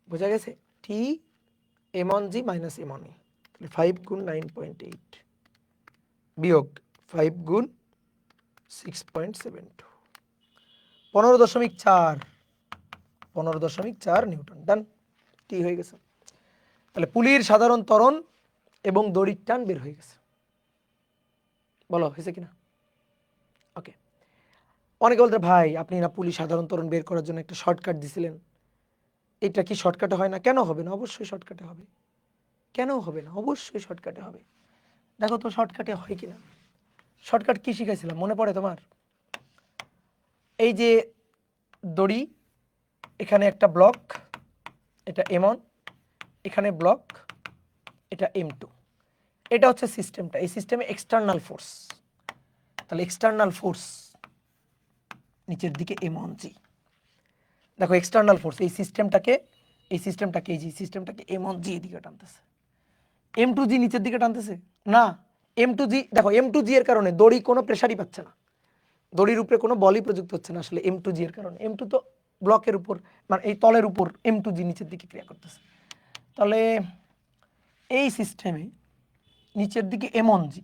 বোঝা গেছে? T m on g minus m on a. তাহলে 5 গুণ 9.8 বিয়োগ 5 গুণ 6.72 15.4 নিউটন। ডান, টি হয়ে গেছে। তাহলে পুলির সাধারণ ত্বরণ এবং দড়ির টান বের হয়ে গেছে। বলো হয়েছে কিনা? ওকে। অনেকে বলতে ভাই আপনি না পুলিশ সাধারণ ত্বরণ বের করার জন্য একটা শর্টকাট দিছিলেন, এটা কি শর্টকাটে হয় না? কেন হবে না? অবশ্যই শর্টকাটে হবে। কেন হবে না? অবশ্যই শর্টকাটে হবে। দেখো তো শর্টকাটে হয় কিনা। শর্টকাট কি শিখাইছিলাম মনে পড়ে তোমার? এই যে দড়ি, এখানে একটা ব্লক, এটা M1, এখানে ব্লক, এটা M2, এটা হচ্ছে সিস্টেমটা। এই সিস্টেমে এক্সটার্নাল ফোর্স, তাহলে এক্সটার্নাল ফোর্স নিচের দিকে M1G। দেখো এক্সটার্নাল ফোর্স এই সিস্টেমটাকে এই সিস্টেমটাকে M1G এদিকে টানতেছে, M2G নিচের দিকে টানতেছে না। M2G দেখো M2G এর কারণে দড়ি কোনো প্রেসারই পাচ্ছে না, দড়ির উপরে কোনো বলই প্রযুক্ত হচ্ছে না আসলে M2G এর কারণে। M2 তো ব্লকের উপর মানে এই তলের উপর, M2G নিচের দিকে ক্রিয়া করতেছে। তাহলে এই সিস্টেমে নিচের দিকে M1G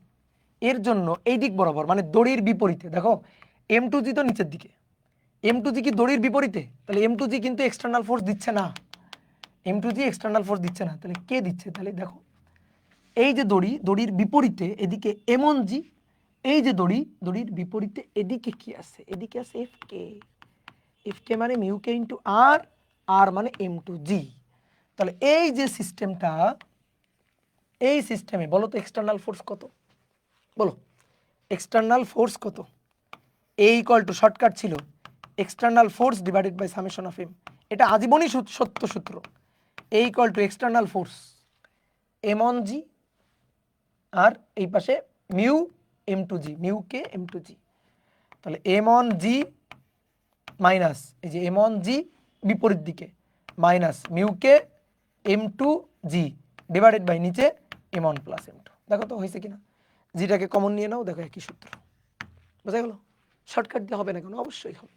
এর জন্য এই দিক বরাবর মানে দড়ির বিপরীতে, দেখো M2G তো নিচের দিকে, M2G কি দড়ির বিপরীতে? তাহলে M2G কিন্তু এক্সটার্নাল ফোর্স দিচ্ছে না, M2G এক্সটার্নাল ফোর্স দিচ্ছে না। তাহলে কে দিচ্ছে? তাহলে দেখো এই যে দড়ি, দড়ির বিপরীতে এদিকে M1G, এই যে দড়ি, দড়ির বিপরীতে এদিকে কি আছে? এদিকে আছে FK, FK মানে মিউকে ইন্টু আর, আর মানে M2G। তাহলে এই যে সিস্টেমটা, এই সিস্টেমে বলো তো এক্সটার্নাল ফোর্স কত? বলো এক্সটার্নাল ফোর্স কত? এ ইকুয়াল টু শর্টকাট ছিল external force divided by summation of M. এটা আজীবনই সত্য সূত্র। A equal to external force M1G আর এই পাশে মিউ M2G, মিউকে M2G। তাহলে M1G মাইনাস এই যে M1G বিপরীত দিকে মাইনাস মিউকে M2G ডিভাইডেড বাই নিচে M1 প্লাস M2। দেখো তো হয়েছে কিনা? জিটাকে কমন নিয়ে নাও, দেখো একই সূত্র। বোঝা গেল? শর্টকাট দিয়ে হবে না কেন? অবশ্যই হবে।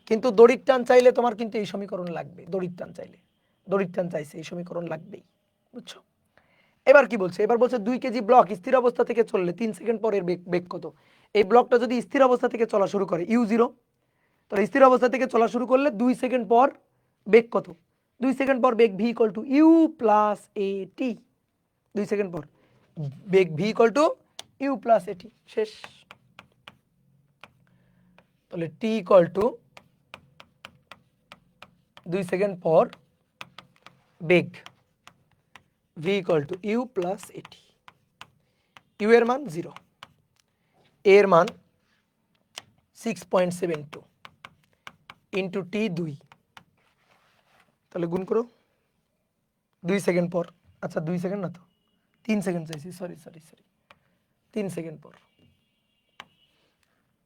কিন্তু দড়ির টান চাইলে তোমার কিন্তু এই সমীকরণ লাগবে। দড়ির টান চাইলে, দড়ির টান চাইছে এই সমীকরণ লাগবেই। বুঝছো? এবার কি বলছে? এবার বলছে 2 কেজি ব্লক স্থির অবস্থা থেকে চললে 3 সেকেন্ড পরের বেগ কত? এই ব্লকটা যদি স্থির অবস্থা থেকে চলা শুরু করে U0, তাহলে স্থির অবস্থা থেকে চলা শুরু করলে 2 সেকেন্ড পর বেগ কত? 2 সেকেন্ড পর বেগ v equal two u plus at। 2 second পর বেগ v equal two u plus at। শেষ। তাহলে t ইকুয়াল টু 2 সেকেন্ড পর বেগ v equal two u plus at। u এর মান 0, এর মান 6.72 ইন্টু টি 2, তাহলে গুণ করো 2 সেকেন্ড পর। আচ্ছা 2 সেকেন্ড না তো 3 সেকেন্ড চাইছি, সরি 3 সেকেন্ড পর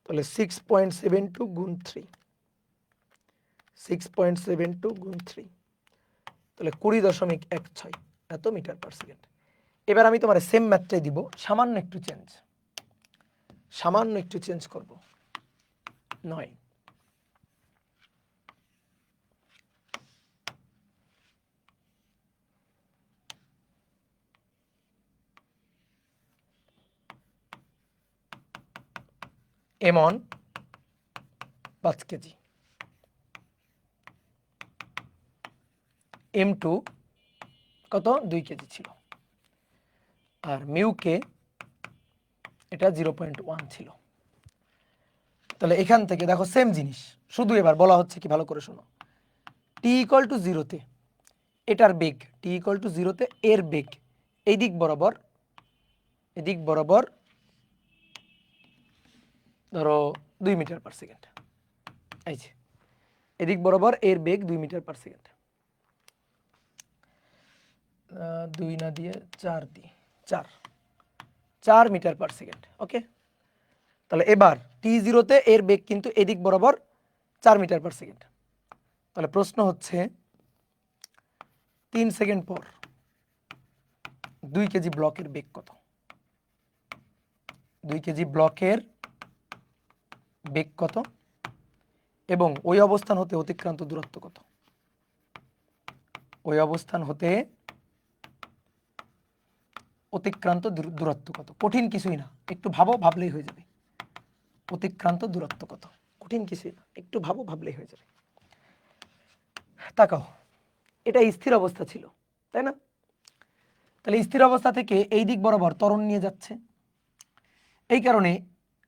তাহলে 6.72 গুণ 3, 6.72 গুণ 3, তাহলে 20.16 এত মিটার পার সেকেন্ড। এবার আমি তোমার সেম ম্যাথটাই দিব, সামান্য একটু চেঞ্জ করব। 9 এমন 5 কেজি, M2 কত 2 কেজি ছিল, আর মিউকে এটা 0.1 ছিল। তাহলে এখান থেকে দেখো সেম জিনিস, শুধু এবার বলা হচ্ছে কি ভালো করে শোনো, টি ইকুয়াল টু 0-তে এটার বেগ, টি ইকুয়াল টু 0-তে এর বেগ এদিক বরাবর ধরো 2 মিটার পার সেকেন্ড। এই যে এদিক বরাবর এর বেগ 2 মিটার পার সেকেন্ড, 2 না দিয়ে 4 দিই, 4 মিটার পার সেকেন্ড। ওকে, তাহলে এবার t0-তে এর বেগ কিন্তু এদিক বরাবর 4 মিটার পার সেকেন্ড। তাহলে প্রশ্ন হচ্ছে 3 সেকেন্ড পর 2 কেজি ব্লকের বেগ কত? 2 কেজি ব্লকের বেগ কত এবং ওই অবস্থান হতে অতিক্রান্ত দূরত্ব কত? ওই অবস্থান হতে অতিক্রান্ত দূরত্ব কত? কঠিন কিছুই না, একটু ভাবো, ভাবলেই হয়ে যাবে। অতিক্রান্ত দূরত্ব কত? কঠিন কিছুই না, একটু ভাবো, ভাবলেই হয়ে যাবে। তাকাও, এটা স্থির অবস্থা ছিল, তাই না? তাহলে স্থির অবস্থা থেকে এই দিক বরাবর ত্বরণ নিয়ে যাচ্ছে, এই কারণে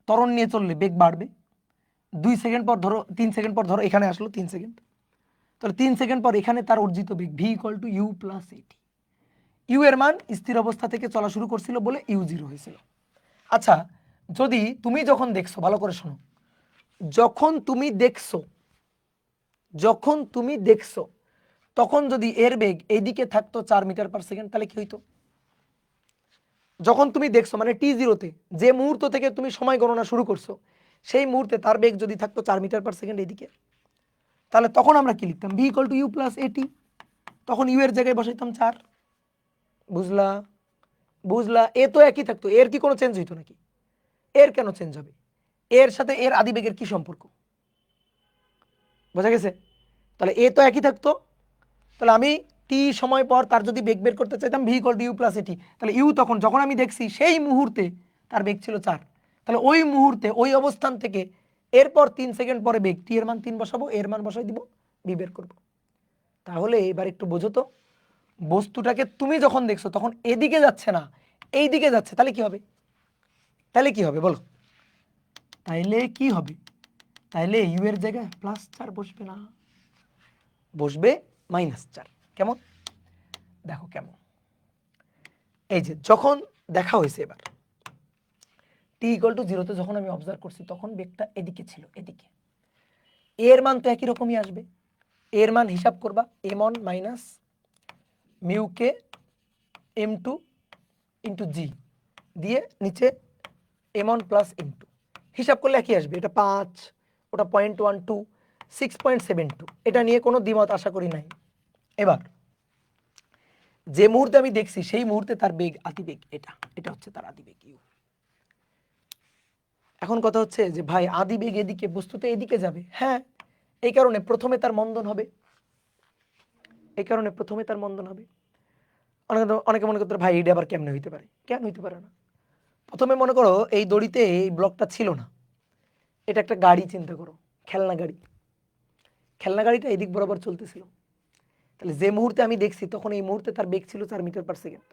ত্বরণ নিয়ে চললে বেগ বাড়বে। 2 সেকেন্ড পর ধরো, 3 সেকেন্ড পর ধরো এখানে আসলো 3 সেকেন্ড, তাহলে 3 সেকেন্ড পর এখানে তার অর্জিত বেগ v equal to you plus at. U এর মান স্থির অবস্থা থেকে চলা শুরু করছিল বলে ইউ 0 হয়েছিল। আচ্ছা, যদি তুমি যখন দেখছো, ভালো করে শোনো, যখন তুমি দেখছো তখন যদি এর বেগ এইদিকে থাকতো 4 মিটার পার সেকেন্ড, তাহলে কি হইতো? যখন তুমি দেখছো মানে t0-তে যে মুহূর্ত থেকে তুমি সময় গণনা শুরু করছো, সেই মুহূর্তে তার বেগ যদি থাকতো 4 মিটার পার সেকেন্ড এইদিকে, তাহলে তখন আমরা কি লিখতাম? v equal to you plus at. তখন ইউ এর জায়গায় বসাইতাম 4। বুঝলা? এ তো একই থাকতো, এর কি কোনো চেঞ্জ হইতো নাকি? এর কেন চেঞ্জ হবে? এর সাথে এর আদিবেগের কি সম্পর্ক? বোঝা গেছে? তাহলে এ তো একই থাকতো, তাহলে আমি টি সময় পর তার যদি বেগ বের করতে চাইতাম v equal to you plus at, তাহলে ইউ তখন যখন আমি দেখছি সেই মুহূর্তে তার বেগ ছিল 4, তাহলে ওই মুহূর্তে ওই অবস্থান থেকে এরপর 3 সেকেন্ড পরে বেগ টি এর মান 3 বসাবো, এর মান বসাই দিব, v বের করব। তাহলে এবার একটু বোঝো তো, বস্তুটাকে তুমি যখন দেখছো তখন এদিকে যাচ্ছে না, এই দিকে যাচ্ছে, তাহলে কি হবে? বলো, তাইলে ইউ এর জায়গায় +4 বসবে না, বসবে -4। কেমন? দেখো কেমন, এই যে যখন দেখা হয়েছে, এবার টি ইকুয়াল টু 0-তে যখন আমি অবজার্ভ করছি তখন বেগটা এদিকে ছিল, এদিকে। এর মান তো একই রকমই আসবে, এর মান হিসাব করবা m1 মাইনাস মিউকে m2 ইন্টু জি দিয়ে নিচে m1 প্লাস m2 হিসাব করলে একই আসবে। এটা 5, ওটা 0.12, 6.72, এটা নিয়ে কোনো দ্বিমত আশা করি নাই। এবার যে মুহূর্তে আমি দেখছি সেই মুহূর্তে তার বেগ, আদিবেগ এটা হচ্ছে তার আদিবেগ ইউ। এখন কথা হচ্ছে যে ভাই আদিবেগ এদিকে, বস্তুতে এদিকে যাবে, হ্যাঁ, এই কারণে প্রথমে তার মন্দন হবে, অনেকে মনে করতে ভাই এটা আবার কেমনে হইতে পারে? কেন হইতে পারে না? প্রথমে মনে করো এই দড়িতে এই ব্লকটা ছিল না, এটা একটা গাড়ি চিন্তা করো, খেলনা গাড়িটা এদিক বরাবর চলতেছিল। তাহলে যে মুহূর্তে আমি দেখছি তখন এই মুহূর্তে তার বেগ ছিল 4 মিটার পার সেকেন্ড,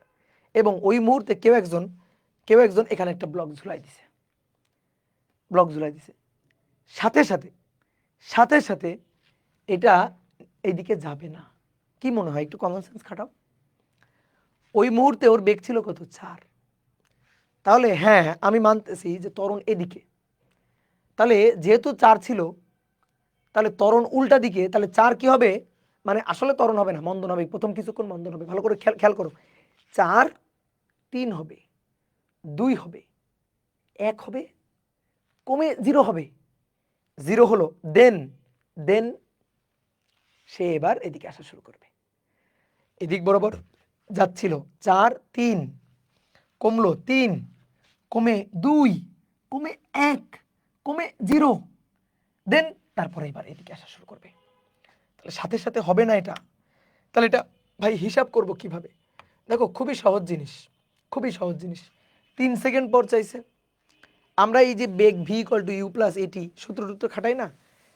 এবং ওই মুহূর্তে কেউ একজন এখানে একটা ব্লক ঝুলাই দিছে, সাথে সাথে এটা এইদিকে যাবে না। কি মনে হয়, একটু কমন সেন্স খাটাও। ওই মুহূর্তে ওর বেগ ছিল কত? 4। তাহলে হ্যাঁ, আমি মানতেছি যে ত্বরণ এদিকে, তাহলে যেহেতু 4 ছিল, তাহলে ত্বরণ উল্টা দিকে, তাহলে 4 কি হবে? মানে আসলে ত্বরণ হবে না, মন্দন হবে, প্রথম কিছুক্ষণ মন্দন হবে। ভালো করে খেয়াল করো, 4 3 হবে, 2 হবে, 1 হবে, কমে জিরো হবে, জিরো হলো, দেন দেন সে এবার এদিকে আসা শুরু করবে। এদিক বরাবর যাচ্ছিল 4 3, কমলো 3, কমে 2, কমে 1, কমে 0, দেন তারপরে এবার এদিকে আসা শুরু করবে। তাহলে সাথে সাথে হবে না এটা। তাহলে এটা ভাই হিসাব করব কিভাবে? দেখো খুবই সহজ জিনিস, খুবই সহজ জিনিস। 3 সেকেন্ড পর চাইছে, আমরা এই যে বেগ V equal to you plus এটি সূত্র টুত্র খাটাই না,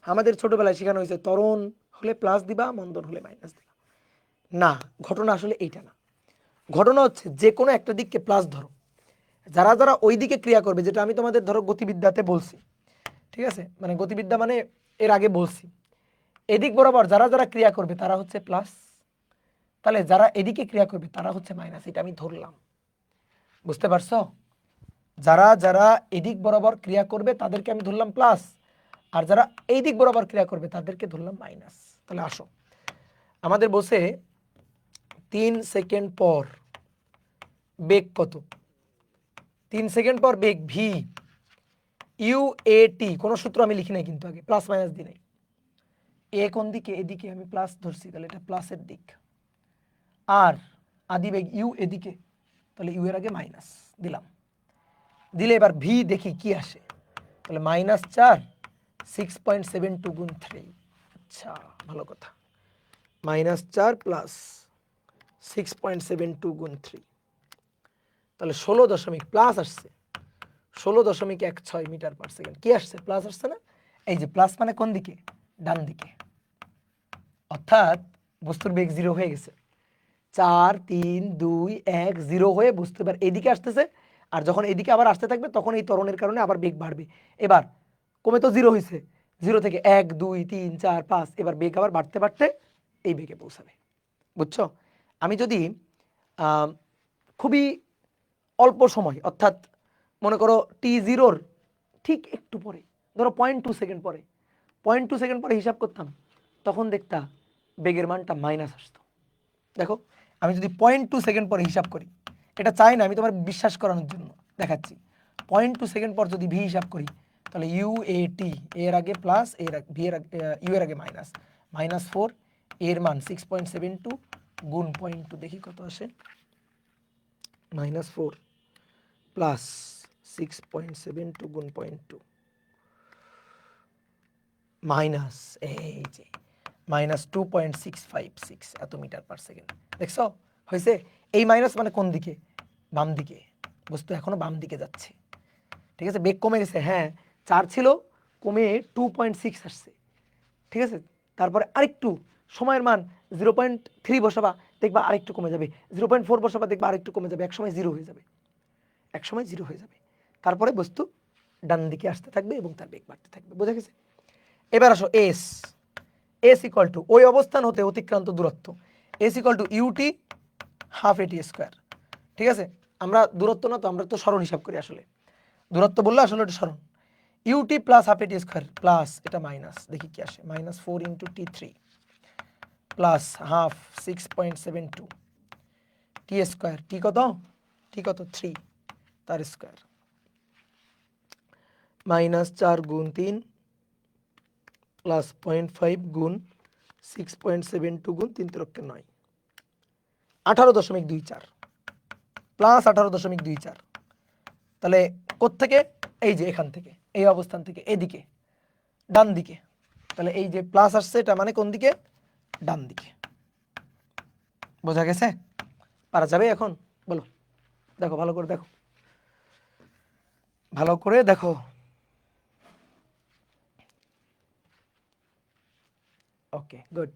আমাদের ছোটবেলায় শেখানো হয়েছে ত্বরণ হলে প্লাস দিবা, মন্দন হলে মাইনাস দিবা। না, ঘটনা আসলে এইটা না। ঘটনা হচ্ছে যে কোনো একটা দিককে প্লাস ধরো, যারা যারা ওই দিকে ক্রিয়া করবে, যেটা আমি তোমাদের ধরো গতিবিদ্যাতে বলছি, ঠিক আছে, মানে গতিবিদ্যা মানে এর আগে বলছি, এদিক বরাবর যারা যারা ক্রিয়া করবে তারা হচ্ছে প্লাস, তাহলে যারা এদিকে ক্রিয়া করবে তারা হচ্ছে মাইনাস, এটা আমি ধরলাম। বুঝতে পারছো? যারা যারা এদিক বরাবর ক্রিয়া করবে তাদেরকে আমি ধরলাম প্লাস, আর যারা এই দিক বরাবর ক্রিয়া করবে তাদেরকে ধরলাম মাইনাস। তাহলে আসো, আমাদের বসে 3 সেকেন্ড পর বেগ কত? 3 সেকেন্ড পর বেগ ভি ইউ এ টি, কোনো সূত্র আমি লিখি নাই কিন্তু, আগে প্লাস মাইনাস দিই নাই। এ কোন দিকে? এদিকে আমি প্লাস ধরছি, তাহলে এটা প্লাসের দিক। আর আদি বেগ ইউ এদিকে, তাহলে ইউ এর আগে মাইনাস দিলাম। দিলে এবার ভি দেখি কি আসে, তাহলে -4 6.72 গুণ 3। আচ্ছা, ভালো কথা। -4 প্লাস 6.72 গুণ 3, তাহলে 16 প্লাস আসছে, 16.16 মিটার পার সেকেন্ড। কি আসছে? প্লাস আসছে না? এই যে প্লাস মানে কোন দিকে? ডান দিকে। অর্থাৎ বস্তুর বেগ 0 হয়ে গেছে। 4 3 2 1 0 হয়ে বস্তু এবার এদিকে আসতেছে, আর যখন এদিকে আবার আসতে থাকবে তখন এই ত্বরণের কারণে আবার বেগ বাড়বে। এবার কমে তো 0 হয়েছে, 0 থেকে 1 2 3 4 5, এবার বেগ আবার বাড়তে বাড়তে এই বেগে পৌঁছাবে। বুঝছো? আমি যদি খুবই অল্প সময়, অর্থাৎ মনে করো t0 ঠিক একটু পরে, ধরো 0.2 সেকেন্ড পরে, 0.2 সেকেন্ড পরে হিসাব করতাম, তখন দেখতা বেগের মানটা মাইনাস আসতো। দেখো আমি যদি 0.2 সেকেন্ড পরে হিসাব করি, এটা চাই না, আমি তোমার বিশ্বাস করানোর জন্য দেখাচ্ছি। 0.2 সেকেন্ড পর যদি ভি হিসাব করি, তাহলে ইউ এ টি, এর আগে প্লাস, এর ভি এর ইউ এর আগে মাইনাস, -4, এর মান 6.72 গুণ 0.2, দেখি কত আসে। -4 প্লাস 6.72 গুণ 0.2 মাইনাস, এই যে -2.656 এত মিটার পার সেকেন্ড। দেখছো হয়েছে? এই মাইনাস মানে কোন দিকে? বাম দিকে। বস্তু এখনো বাম দিকে যাচ্ছে, ঠিক আছে। বেগ কমে গেছে, হ্যাঁ, 4 ছিল, কমে 2.6 আসছে, ঠিক আছে। তারপরে আরেকটু সময়ের মান 0.3 বসাবা, দেখবা আরেকটু কমে যাবে, 0.4 বসাবা, দেখবা আরেকটু কমে যাবে, একসময় 0 হয়ে যাবে, একসময় 0 হয়ে যাবে। তারপরে বস্তু ডান দিকে আসতে থাকবে এবং তার বেগ বাড়তে থাকবে। বোঝা গেছে? এবার আসো এস, এস ইকুয়াল টু ওই অবস্থান হতে অতিক্রান্ত দূরত্ব, s equal to u t half এটি স্কোয়ার, ঠিক আছে। আমরা দূরত্ব না তো, আমরা তো সরণ হিসাব করি আসলে, দূরত্ব বললে আসলে এটা সরণ। ইউটি প্লাস হাফ এটি স্কোয়ার প্লাস এটা মাইনাস, দেখি কি আসে, -4 ইন্টু t3 প্লাস হাফ 6.72 টি স্কোয়ার, টি কত? টি কত? 3, তার স্কোয়ার, -4 গুণ 3 প্লাস 0.5 গুণ 6.72 গুণ 3 3 9, 18.24 প্লাস 18.24। তাহলে কোত্থেকে? এই যে এখান থেকে, এই অবস্থান থেকে এদিকে ডান দিকে, তাহলে এই যে প্লাস আসছে এটা মানে কোন দিকে? ডান দিকে। বোঝা গেছে? পারা যাবে এখন? বলো, দেখো ভালো করে দেখো, ভালো করে দেখো। ওকে, গুড।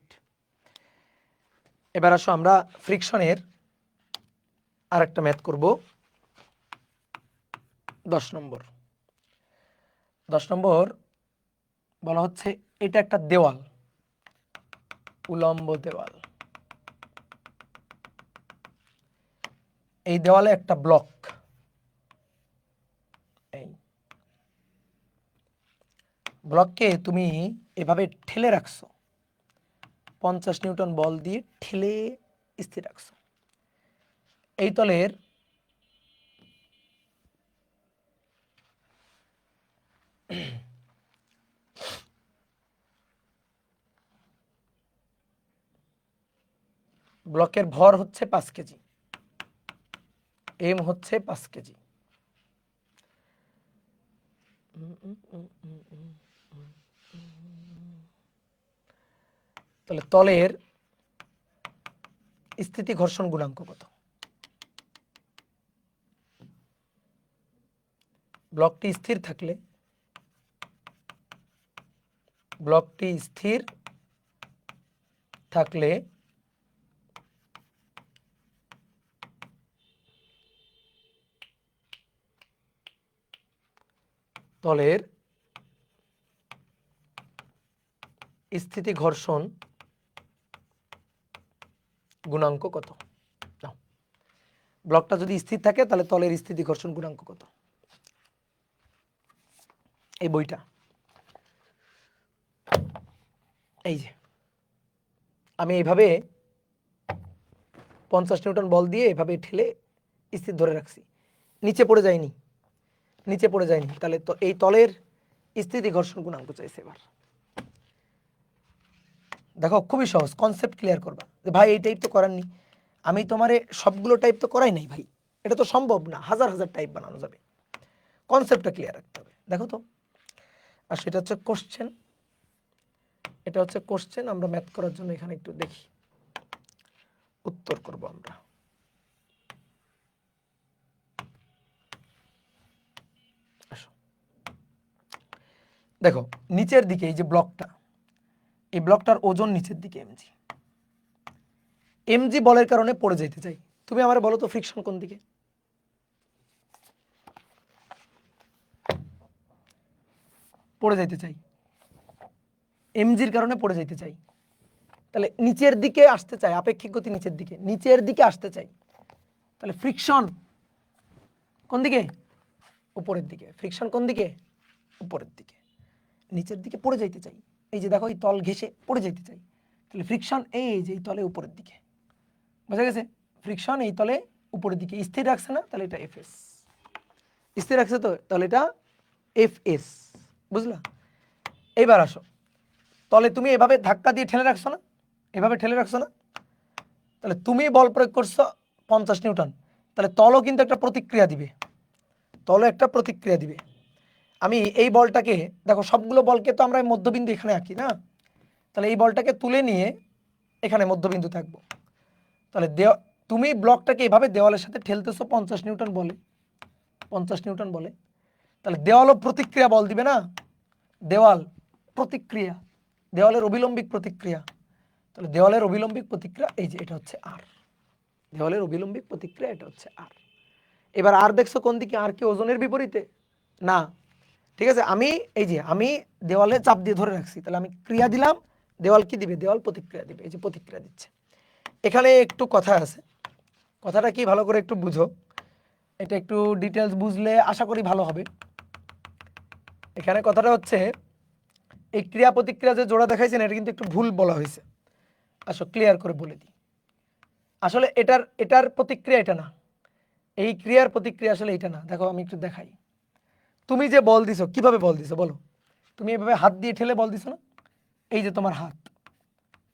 এবার আসো আমরা ফ্রিকশনের আরেকটা ম্যাথ করব, 10 নম্বর। 10 নম্বর বলা হচ্ছে এটা একটা দেওয়াল, উলম্ব দেওয়াল, এই দেওয়ালে একটা ব্লক, এই ব্লককে তুমি এভাবে ঠেলে রাখছো, 50 নিউটন বল দিয়ে ঠেলে স্থির রাখছো। এই তলের ব্লকের ভর হচ্ছে 5 কেজি, এম হচ্ছে 5 কেজি। তাহলে তলের স্থিতি ঘর্ষণ গুণাঙ্ক কত? ব্লকটি স্থির থাকলে তলের স্থিতি ঘর্ষণ গুণাঙ্ক কত? নাও, ব্লকটা যদি স্থির থাকে তাহলে তলের স্থিতি ঘর্ষণ গুণাঙ্ক কত? এই বইটা, এই যে আমি এইভাবে 50 নিউটন বল দিয়ে এভাবে ঠেলে স্থির ধরে রাখছি, নিচে পড়ে যায়নি, তাহলে তো এই তলের স্থিতি ঘর্ষণ গুণাঙ্ক চাইছে। এবার দেখো খুবই সহজ, কনসেপ্ট ক্লিয়ার করবা যে ভাই এই টাইপ তো করারনি, আমি তোমারে সবগুলো টাইপ তো করাই নাই ভাই, এটা তো সম্ভব না, হাজার হাজার টাইপ বানানো যাবে, কনসেপ্টটা ক্লিয়ার রাখতে হবে। দেখো তো, আর সেটা হচ্ছে কোশ্চেন, এটা হচ্ছে কোশ্চেন। আমরা ম্যাথ করার জন্য এখানে একটু দেখি, উত্তর করব আমরা। দেখো নিচের দিকে এই যে ব্লকটা, এই ব্লকটার ওজন নিচের দিকে এমজি, এমজি বলের কারণে পড়ে যেতে চাই। তুমি আমার বলো তো ফ্রিকশন কোন দিকে? পড়ে যাইতে চাই, এমজির কারণে পড়ে যাইতে চাই, তাহলে নিচের দিকে আসতে চাই, আপেক্ষিক গতি নিচের দিকে আসতে চাই, তাহলে ফ্রিকশন কোন দিকে? উপরের দিকে। ফ্রিকশন কোন দিকে? উপরের দিকে। নিচের দিকে পড়ে যাইতে চাই, এই যে দেখো এই তল ঘেঁষে পড়ে যাইতে চাই, তাহলে ফ্রিকশন এই যে এই তলে উপরের দিকে, বোঝা গেছে? ফ্রিকশন এই তলে উপরের দিকে স্থির রাখছে না, তাহলে এটা এফএস, স্থির রাখছে তো, তাহলে এটা এফএস, বুঝলা? এইবার আসো, তলে তুমি এভাবে ধাক্কা দিয়ে ঠেলে রাখছো না, এভাবে ঠেলে রাখছো না, তাহলে তুমি বল প্রয়োগ করছো 50 নিউটন, তাহলে তলও কিন্তু একটা প্রতিক্রিয়া দিবে, আমি এই বলটাকে দেখো, সবগুলো বলকে তো আমরা মধ্যবিন্দু এখানে আঁকি না, তাহলে এই বলটাকে তুলে নিয়ে এখানে মধ্যবিন্দু থাকবো, তাহলে তুমি ব্লকটাকে এভাবে দেওয়ালের সাথে ঠেলতেছো 50 নিউটন বলে, তাহলে দেওয়ালও প্রতিক্রিয়া বল দিবে না, দেওয়ালের অবিলম্বিক প্রতিক্রিয়া, তাহলে দেওয়ালের অবিলম্বিক প্রতিক্রিয়া এই যে এটা হচ্ছে আর, দেওয়ালের অবিলম্বিক প্রতিক্রিয়া এটা হচ্ছে আর। এবার আর দেখছো কোন দিকে? আর কি ওজনের বিপরীতে? না, ঠিক আছে, আমি দেওয়ালে চাপ দিয়ে ধরে রাখছি, তাহলে আমি ক্রিয়া দিলাম, দেওয়াল কি দিবে? দেওয়াল প্রতিক্রিয়া দিবে, এই যে প্রতিক্রিয়া দিচ্ছে। এখানে একটু কথা আছে, কথাটা কি ভালো করে একটু বুঝো, এটা একটু ডিটেলস বুঝলে আশা করি ভালো হবে। এখানে কথাটা হচ্ছে, এই ক্রিয়া প্রতিক্রিয়া যে জোড়া দেখাইছেন এটা কিন্তু একটু ভুল বলা হয়েছে, আসো ক্লিয়ার করে বলে দিই। আসলে এটার প্রতিক্রিয়া এটা না, এই ক্রিয়ার প্রতিক্রিয়া আসলে এটা না। দেখো আমি একটু দেখাই, তুমি যে বল দিছো, কিভাবে বল দিছো বলো? তুমি এভাবে হাত দিয়ে ঠেলে বল দিছো না, এই যে তোমার হাত,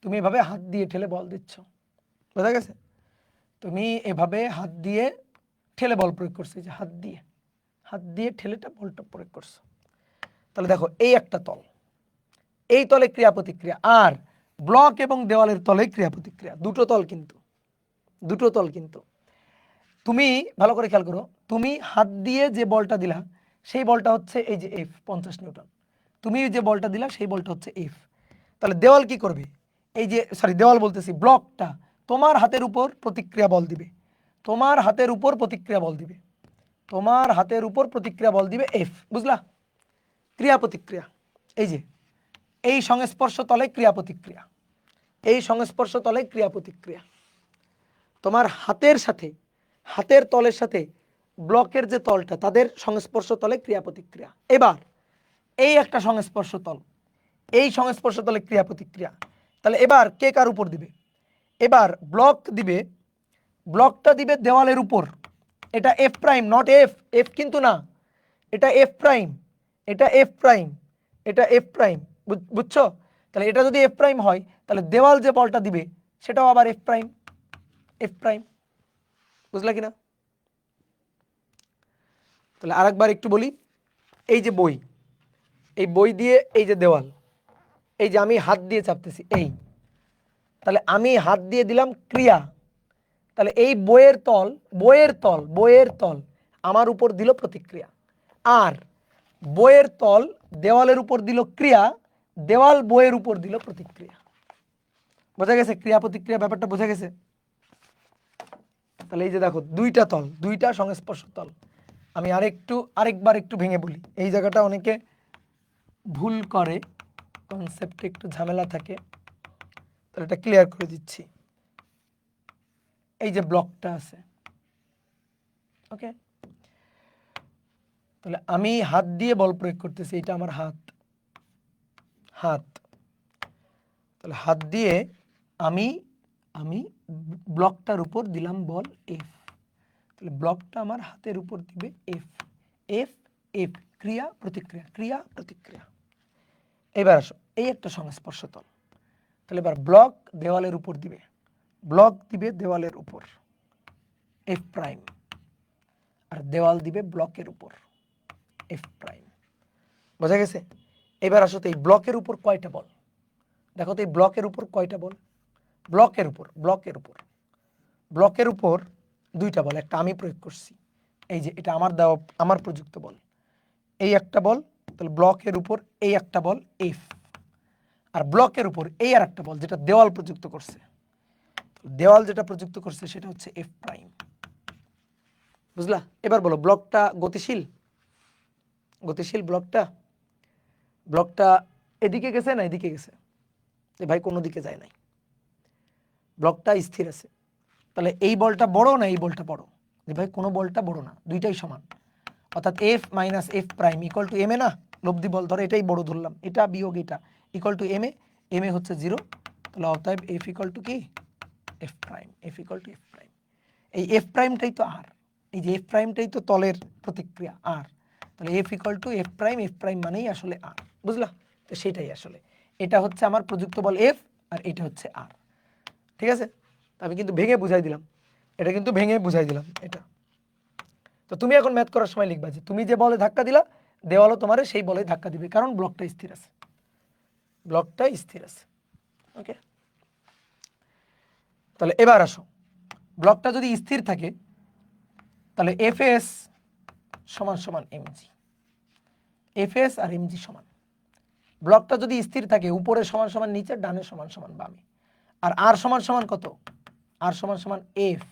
তুমি এভাবে হাত দিয়ে ঠেলে বল দিচ্ছ, বোঝা গেছে? তুমি এভাবে হাত দিয়ে ঠেলে বল প্রয়োগ করছো, এই যে হাত দিয়ে ঠেলেটা বলটা প্রয়োগ করছো, তাহলে দেখো এই একটা তল, এই তলে ক্রিয়া প্রতিক্রিয়া, আর ব্লক এবং দেওয়ালের তলে ক্রিয়া প্রতিক্রিয়া, দুটো তল কিন্তু তুমি ভালো করে খেয়াল করো, তুমি হাত দিয়ে যে বলটা দিলা সেই বলটা হচ্ছে এই যে এফ 50 নিউটন, তুমি যে বলটা দিলা সেই বলটা হচ্ছে এফ, তাহলে দেওয়াল কি করবে? এই যে দেওয়াল বলতেছি, ব্লকটা তোমার হাতের উপর প্রতিক্রিয়া বল দিবে, তোমার হাতের উপর প্রতিক্রিয়া বল দিবে এফ, বুঝলা? ক্রিয়া প্রতিক্রিয়া, এই যে এই সংস্পর্শ তলে ক্রিয়া প্রতিক্রিয়া, তোমার হাতের তলের সাথে ব্লকের যে তলটা, তাদের সংস্পর্শ তলে ক্রিয়া প্রতিক্রিয়া। এবার এই একটা সংস্পর্শ তল, এই সংস্পর্শ তলে ক্রিয়া প্রতিক্রিয়া, তাহলে এবার কে কার উপর দিবে? এবার ব্লকটা দিবে দেওয়ালের উপর, এটা এফ প্রাইম, নট এফ কিন্তু না, এটা এফ প্রাইম, এটা এফ প্রাইম, এটা এফ প্রাইম, বুঝছো? তাহলে এটা যদি এফ প্রাইম হয় তাহলে দেওয়াল যে বলটা দিবে সেটাও আবার এফ প্রাইম, এফ প্রাইম। বুঝলা কিনা? তাহলে আরেকবার একটু বলি, এই যে বই, এই বই দিয়ে এই যে দেওয়াল, এই যে আমি হাত দিয়ে চাপতেছি এই, তাহলে আমি হাত দিয়ে দিলাম ক্রিয়া, তাহলে এই বইয়ের তল, বইয়ের তল, বইয়ের তল আমার উপর দিল প্রতিক্রিয়া, আর বইয়ের তল দেওয়ালের উপর দিল ক্রিয়া, দেওয়াল বইয়ের উপর দিল প্রতিক্রিয়া। বোঝা গেছে ক্রিয়া প্রতিক্রিয়া ব্যাপারটা? বোঝা গেছে? তাহলে এই যে দেখো দুইটা তল, দুইটা সংস্পর্শ তল। আমি আরেকবার একটু ভেঙে বলি, এই জায়গাটা অনেকে ভুল করে, কনসেপ্টে একটু ঝামেলা থাকে, তাহলে এটা ক্লিয়ার করে দিচ্ছি। এই যে ব্লকটা আছে, ওকে, তাহলে আমি হাত দিয়ে বল প্রয়োগ করতেছি, এটা আমার হাত, হাত, তাহলে হাত দিয়ে আমি আমি ব্লকটার উপর দিলাম বল এফ, তাহলে ব্লকটা আমার হাতের উপর দিবে এফ, এফ এফ, ক্রিয়া প্রতিক্রিয়া, ক্রিয়া প্রতিক্রিয়া। এবার আসো, এই একটা সংস্পর্শ তল, তাহলে এবার ব্লক দেওয়ালের উপর দিবে, ব্লক দিবে দেওয়ালের উপর এফ প্রাইম, আর দেওয়াল দিবে ব্লকের উপর এফ প্রাইম। বোঝা গেছে? এবার আসো তো এই ব্লকের উপর কয়টা বল, দেখো তো এই ব্লকের উপর কয়টা বল, ব্লকের উপর, ব্লকের উপর, ব্লকের উপর দুইটা বল, একটা আমি প্রয়োগ করছি, এই যে এটা আমার দেওয়া, আমার প্রযুক্ত বল, এই একটা বল, তাহলে ব্লকের উপর এই একটা বল এফ, আর ব্লকের উপর এই আর একটা বল যেটা দেওয়াল প্রযুক্ত করছে, দেওয়াল যেটা প্রযুক্ত করছে সেটা হচ্ছে এফ প্রাইম। বুঝলা? এবার বলো ব্লকটা গতিশীল, গতিশীল ব্লকটা, ব্লকটা এদিকে গেছে না এদিকে গেছে? ভাই কোনো দিকে যায় নাই, ব্লকটা স্থির আছে। তাহলে এই বলটা বড় না এই বলটা বড়? যে ভাই কোনো বলটা বড় না, দুইটাই সমান, অর্থাৎ F minus F prime equal to M A না? লব্ধি বল ধরো এটাই বড় ধরলাম, এটা বিয়োগ এটা equal to M A, M A হচ্ছে 0, তাহলে অতএব এফ ইকুয়াল টু কি? F prime, F equal to F prime. এই এফ প্রাইমটাই তো আর, এই যে এফ প্রাইমটাই তো তলের প্রতিক্রিয়া আর, তাহলে F equal to F prime মানেই আসলে আর। বুঝলা? তো সেটাই আসলে, এটা হচ্ছে আমার প্রযুক্ত বল এফ, আর এটা হচ্ছে আর। ঠিক আছে? আমি কিন্তু ভেঙে বুঝাই দিলাম, এটা কিন্তু ভেঙে বুঝাই দিলাম এটা। তো তুমি এখন ম্যাথ করার সময় লিখবা যে তুমি যে বলে ধাক্কা দিলা দেওয়ালও তোমার সেই বলে ধাক্কা দিবে, কারণ ব্লকটা স্থির আছে, ব্লকটা স্থির আছে। ওকে, তাহলে এবার আসো, ব্লকটা যদি স্থির থাকে তাহলে এফএস সমান সমান এমজি, এফএস আর এমজি সমান। ব্লকটা যদি স্থির থাকে উপরে সমান সমান নিচে, ডানে সমান সমান বামে, আর আর সমান সমান কত? আর সমান সমান এফ,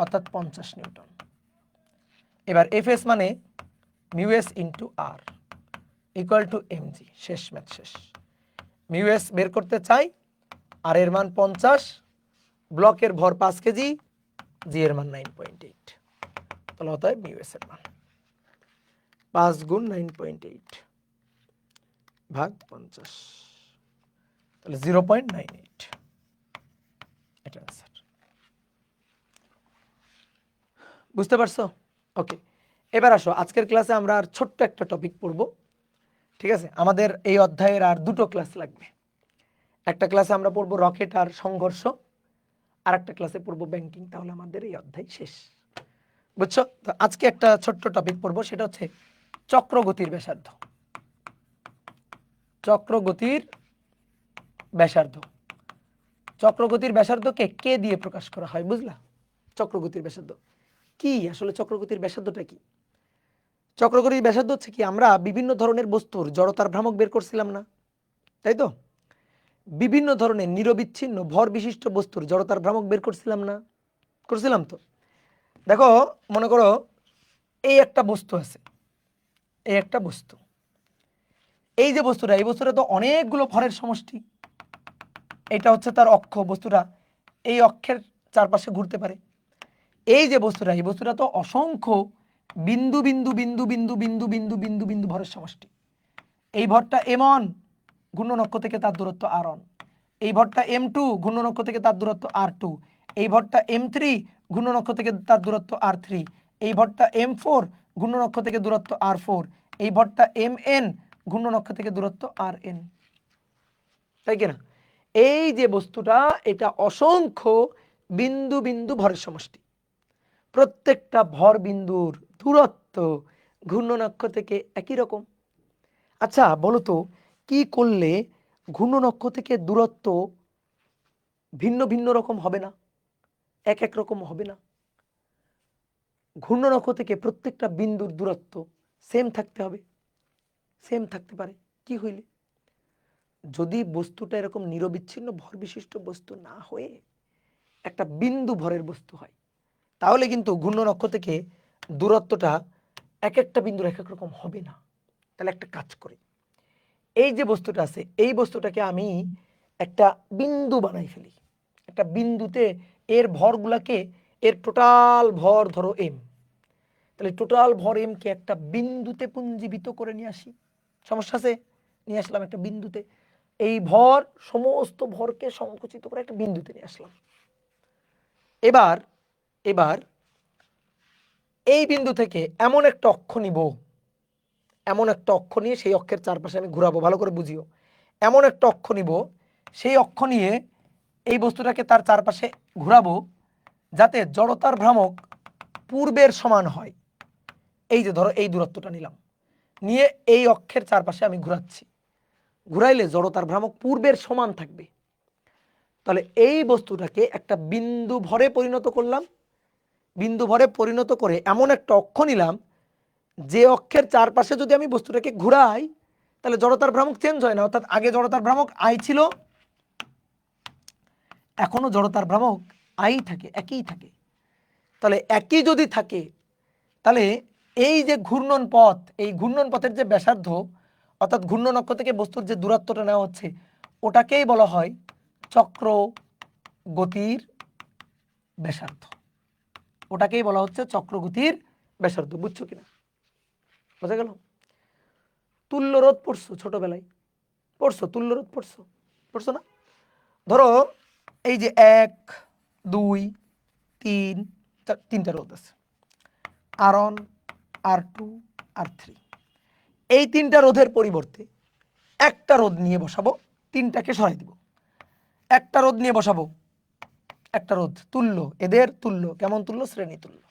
অর্থাৎ 50 নিউটন। এবার এফএস মানে mu s into R equal to mg. শেষ, ম্যাথ শেষ। মিউএস বের করতে চাই, আর এর মান 50, ব্লকের ভর 5 কেজি, জি এর মান 9.8, তাহলে অতএব মিউএস এর মান 5 গুণ 9.8 ভাগ 50, তাহলে 0.98, এটা आंसर। বুঝতে পারছো? ওকে, এবার আসো আজকের ক্লাসে আমরা আর ছোট্ট একটা টপিক পড়ব। ঠিক আছে? আমাদের এই অধ্যায়ের আর দুটো ক্লাস লাগবে। একটা ক্লাসে আমরা পড়ব রকেট আর সংঘর্ষ, আর একটা ক্লাসে পড়ব ব্যাংকিং, তাহলে আমাদের এই অধ্যায় শেষ। বুঝছো? তো আজকে একটা ছোট্ট টপিক পড়ব, সেটা হচ্ছে চক্রগতির ব্যাসার্ধ। চক্রগতির ব্যাসার্ধ, চক্রগতির ব্যাসার্ধকে কে দিয়ে প্রকাশ করা হয়? বুঝলা? চক্রগতির ব্যাসার্ধ কি আসলে, চক্রগতির ব্যাসার্ধটা কি? চক্রগতির ব্যাসার্ধ হচ্ছে কি, আমরা বিভিন্ন ধরনের বস্তুর জড়তার ভ্রামক বের করছিলাম না, তাই তো? বিভিন্ন ধরনের নিরবিচ্ছিন্ন ভর বিশিষ্ট বস্তুর জড়তার ভ্রামক বের করছিলাম না? করছিলাম তো। দেখো, মনে করো এই একটা বস্তু আছে, এই একটা বস্তু, এই যে বস্তুটা, এই বস্তুটা তো অনেকগুলো ভরের সমষ্টি। এটা হচ্ছে তার অক্ষ, বস্তুটা এই অক্ষের চারপাশে ঘুরতে পারে। এই যে বস্তুটা, এই বস্তুটা তো অসংখ্য বিন্দু বিন্দু বিন্দু বিন্দু বিন্দু বিন্দু বিন্দু বিন্দু ভরের সমষ্টি। এই ভরটা m1 ঘূর্ণন অক্ষ থেকে তার দূরত্ব r1, এই ভরটা m2 ঘূর্ণন অক্ষ থেকে তার দূরত্ব r2, এই ভরটা m3 ঘূর্ণন অক্ষ থেকে তার দূরত্ব r3, এই ভরটা m4 ঘূর্ণন অক্ষ থেকে দূরত্ব r4, এই ভরটা এম এন, ঘূর্ণন অক্ষ থেকে দূরত্ব আর এন, তাই কিনা? এই যে বস্তুটা, এটা অসংখ্য বিন্দু বিন্দু ভরের সমষ্টি। প্রত্যেকটা ভর বিন্দুর দূরত্ব ঘূর্ণন অক্ষ থেকে একই রকম। আচ্ছা বলো তো, কি করলে ঘূর্ণন অক্ষ থেকে দূরত্ব ভিন্ন ভিন্ন রকম হবে না, এক এক রকম হবে না? ঘূর্ণন অক্ষ থেকে প্রত্যেকটা বিন্দুর দূরত্ব সেম থাকতে হবে। সেম থাকতে পারে কি হইলে? যদি বস্তুটা এরকম নিরবিচ্ছিন্ন ভর বিশিষ্ট বস্তু না হয়ে একটা বিন্দু ভরের বস্তু হয়, তাহলে কিন্তু ঘূর্ণন অক্ষ থেকে দূরত্বটা এক একটা বিন্দুর এক এক রকম হবে না। তাহলে একটা কাজ করি, এই যে বস্তুটা আছে এই বস্তুটাকে আমি একটা বিন্দু বানাই ফেলি। একটা বিন্দুতে এর ভরগুলাকে, এর টোটাল ভর ধরো এম, তাহলে টোটাল ভর এম কে একটা বিন্দুতে পুঞ্জীবিত করে নিয়ে আসি। সমস্যা আছে? নিয়ে আসলাম একটা বিন্দুতে, এই ভর সমস্ত ভরকে সংকুচিত করে একটা বিন্দুতে নিয়ে আসলাম। এবার এবার এই বিন্দু থেকে এমন একটা অক্ষ নিব, এমন একটা অক্ষ নিয়ে সেই অক্ষের চারপাশে আমি ঘুরাবো, ভালো করে বুঝিও। এমন একটা অক্ষ নিব, সেই অক্ষ নিয়ে এই বস্তুটাকে তার চারপাশে ঘুরাবো যাতে জড়তার ভ্রামক পূর্বের সমান হয়। এই যে ধরো এই দূরত্বটা নিলাম, নিয়ে এই অক্ষের চারপাশে আমি ঘুরাচ্ছি, ঘুরাইলে জড়তার ভ্রামক পূর্বের সমান থাকবে। তাহলে এই বস্তুটাকে একটা বিন্দু ভরে পরিণত করলাম। বিন্দু ভরে পরিণত করে এমন একটা অক্ষ নিলাম, যে অক্ষের চারপাশে যদি আমি বস্তুটাকে ঘুরাই তাহলে জড়তার ভ্রামক চেঞ্জ হয় না। অর্থাৎ আগে জড়তার ভ্রামক আই ছিল, এখনো জড়তার ভ্রামক আই থাকে, একই থাকে। তাহলে একই যদি থাকে, তাহলে এই যে ঘূর্ণন পথ, এই ঘূর্ণন পথের যে ব্যাসার্ধ, অর্থাৎ ঘূর্ণন অক্ষ থেকে বস্তুর যে দূরত্বটা নেওয়া হচ্ছে, ওটাকেই বলা হয় চক্র গতির ব্যাসার্ধ। ওটাকেই বলা হচ্ছে চক্রগতির ব্যাসার্ধ। বুঝছো কিনা? বোঝা গেল? তুল্যরোধ পড়ছো ছোটবেলায়? পড়ছো তুল্যরোধ? পড়ছো? পড়ছো না? ধরো এই যে 1 2 3 তিনটা রোধ আছে, R1 R2 R3। এই তিনটা রোধের পরিবর্তে একটা রোধ নিয়ে বসাবো, তিনটাকে সরাই দিব। একটা রোধ নিয়ে বসাবো, একটা রোধ তুল্য, এদের তুল্য। কেমন তুল্য? শ্রেণী তুল্য।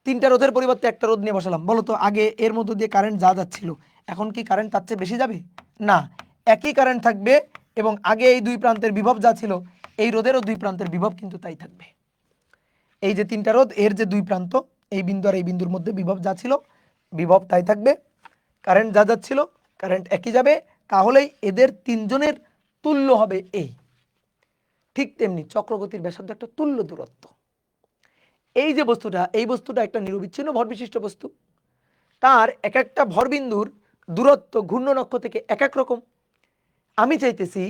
তিনটা রোধের পরিবর্তে একটা রোধ নিয়ে বসালাম। বলো তো, আগে এর মধ্য দিয়ে কারেন্ট যা যাচ্ছিল, এখন কি কারেন্ট তার চেয়ে বেশি যাবে? না, একই কারেন্ট থাকবে। এবং আগে এই দুই প্রান্তের বিভব যা ছিল, এই রোধেরও দুই প্রান্তের বিভব কিন্তু তাই থাকবে। এই যে তিনটা রোধ, এর যে দুই প্রান্ত, এই বিন্দু আর এই বিন্দুর মধ্যে বিভব যা ছিল, বিভব তাই থাকবে। কারেন্ট যা যাচ্ছিল, কারেন্ট একই যাবে। তাহলেই এদের তিনজনের তুল্য হবে এই। ঠিক তেমনি চক্রগতির ব্যাসার্ধ একটা তুল্য দূরত্ব। এই যে বস্তুটা, এই বস্তুটা একটা নিরবিচ্ছিন্ন ভর বিশিষ্ট বস্তু। তার এক একটা ভরবিন্দুর দূরত্ব ঘূর্ণন অক্ষ থেকে এক এক রকম। আমি চাইতেছি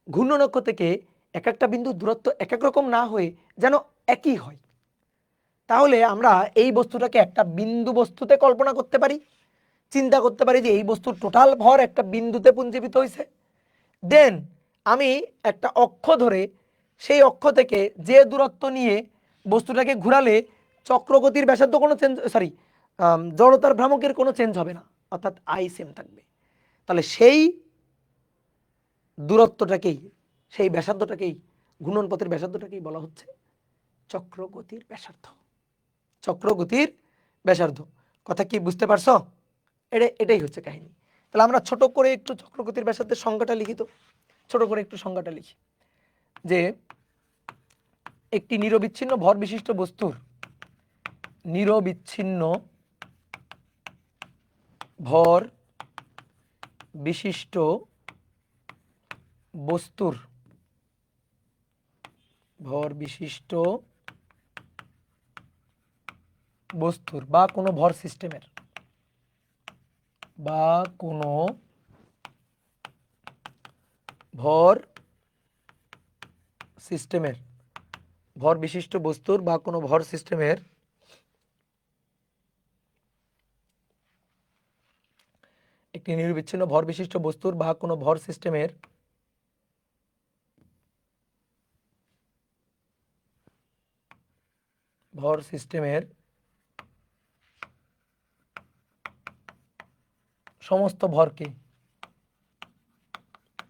ঘূর্ণন অক্ষ থেকে এক একটা বিন্দুর দূরত্ব এক এক রকম না হয়ে যেন একই হয়। তাহলে আমরা এই বস্তুটাকে একটা বিন্দু বস্তুতে কল্পনা করতে পারি, চিন্তা করতে পারি যে এই বস্তুর টোটাল ভর একটা বিন্দুতে পুঞ্জীবিত হয়েছে। দেন আমি একটা অক্ষ ধরে সেই অক্ষ থেকে যে দূরত্ব নিয়ে বস্তুটাকে ঘুরালে চক্রগতির ব্যাসার্ধ কোনো চেঞ্জ, সরি, জড়তার ভ্রামকের কোনো চেঞ্জ হবে না, অর্থাৎ আই সেম থাকবে। তাহলে সেই দূরত্বটাকেই, সেই ব্যাসার্ধটাকেই, ঘূর্ণনপথের ব্যাসার্ধটাকেই বলা হচ্ছে চক্রগতির ব্যাসার্ধ। চক্রগতির ব্যাসার্ধ। কথা কি বুঝতে পারছো? এটাই হচ্ছে কাহিনী। তাহলে আমরা ছোট করে একটু চক্রগতির ব্যাসার্ধের সংজ্ঞাটা লিখি তো। ছোট করে একটু সংজ্ঞাটা লিখি যে একটি নিরবিচ্ছিন্ন ভর বিশিষ্ট বস্তুর, নিরবিচ্ছিন্ন ভর বিশিষ্ট বস্তুর, ভর বিশিষ্ট বস্তুর বা কোনো ভর সিস্টেমের, বা কোনো ভর সিস্টেমের, ভর বিশিষ্ট বস্তুর বা কোনো ভর সিস্টেমের একটি নিরবিচ্ছিন্ন ভর বিশিষ্ট বস্তুর বা কোনো ভর সিস্টেমের ভর সিস্টেমের সমস্ত ভরকে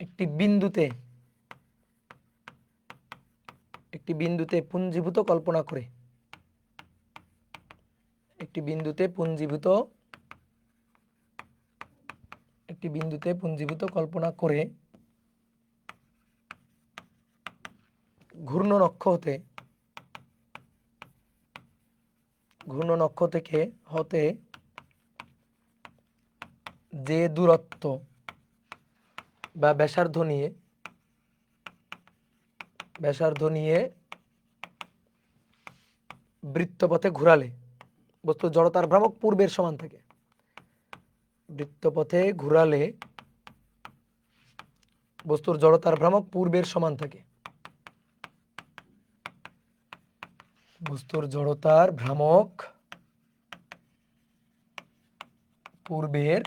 একটি বিন্দুতে পুঞ্জীভূত কল্পনা করে একটি বিন্দুতে পুঞ্জীভূত কল্পনা করে ঘূর্ণন অক্ষ হতে যে দূরত্ব বা ব্যাসার্ধ নিয়ে বৃত্তপথে ঘুরালে বস্তুর জড়তার ভ্রামক পূর্বের সমান থাকে। বৃত্তপথে ঘুরালে বস্তুর জড়তার ভ্রামক পূর্বের সমান থাকে। বস্তুর জড়তার ভ্রামক পূর্বের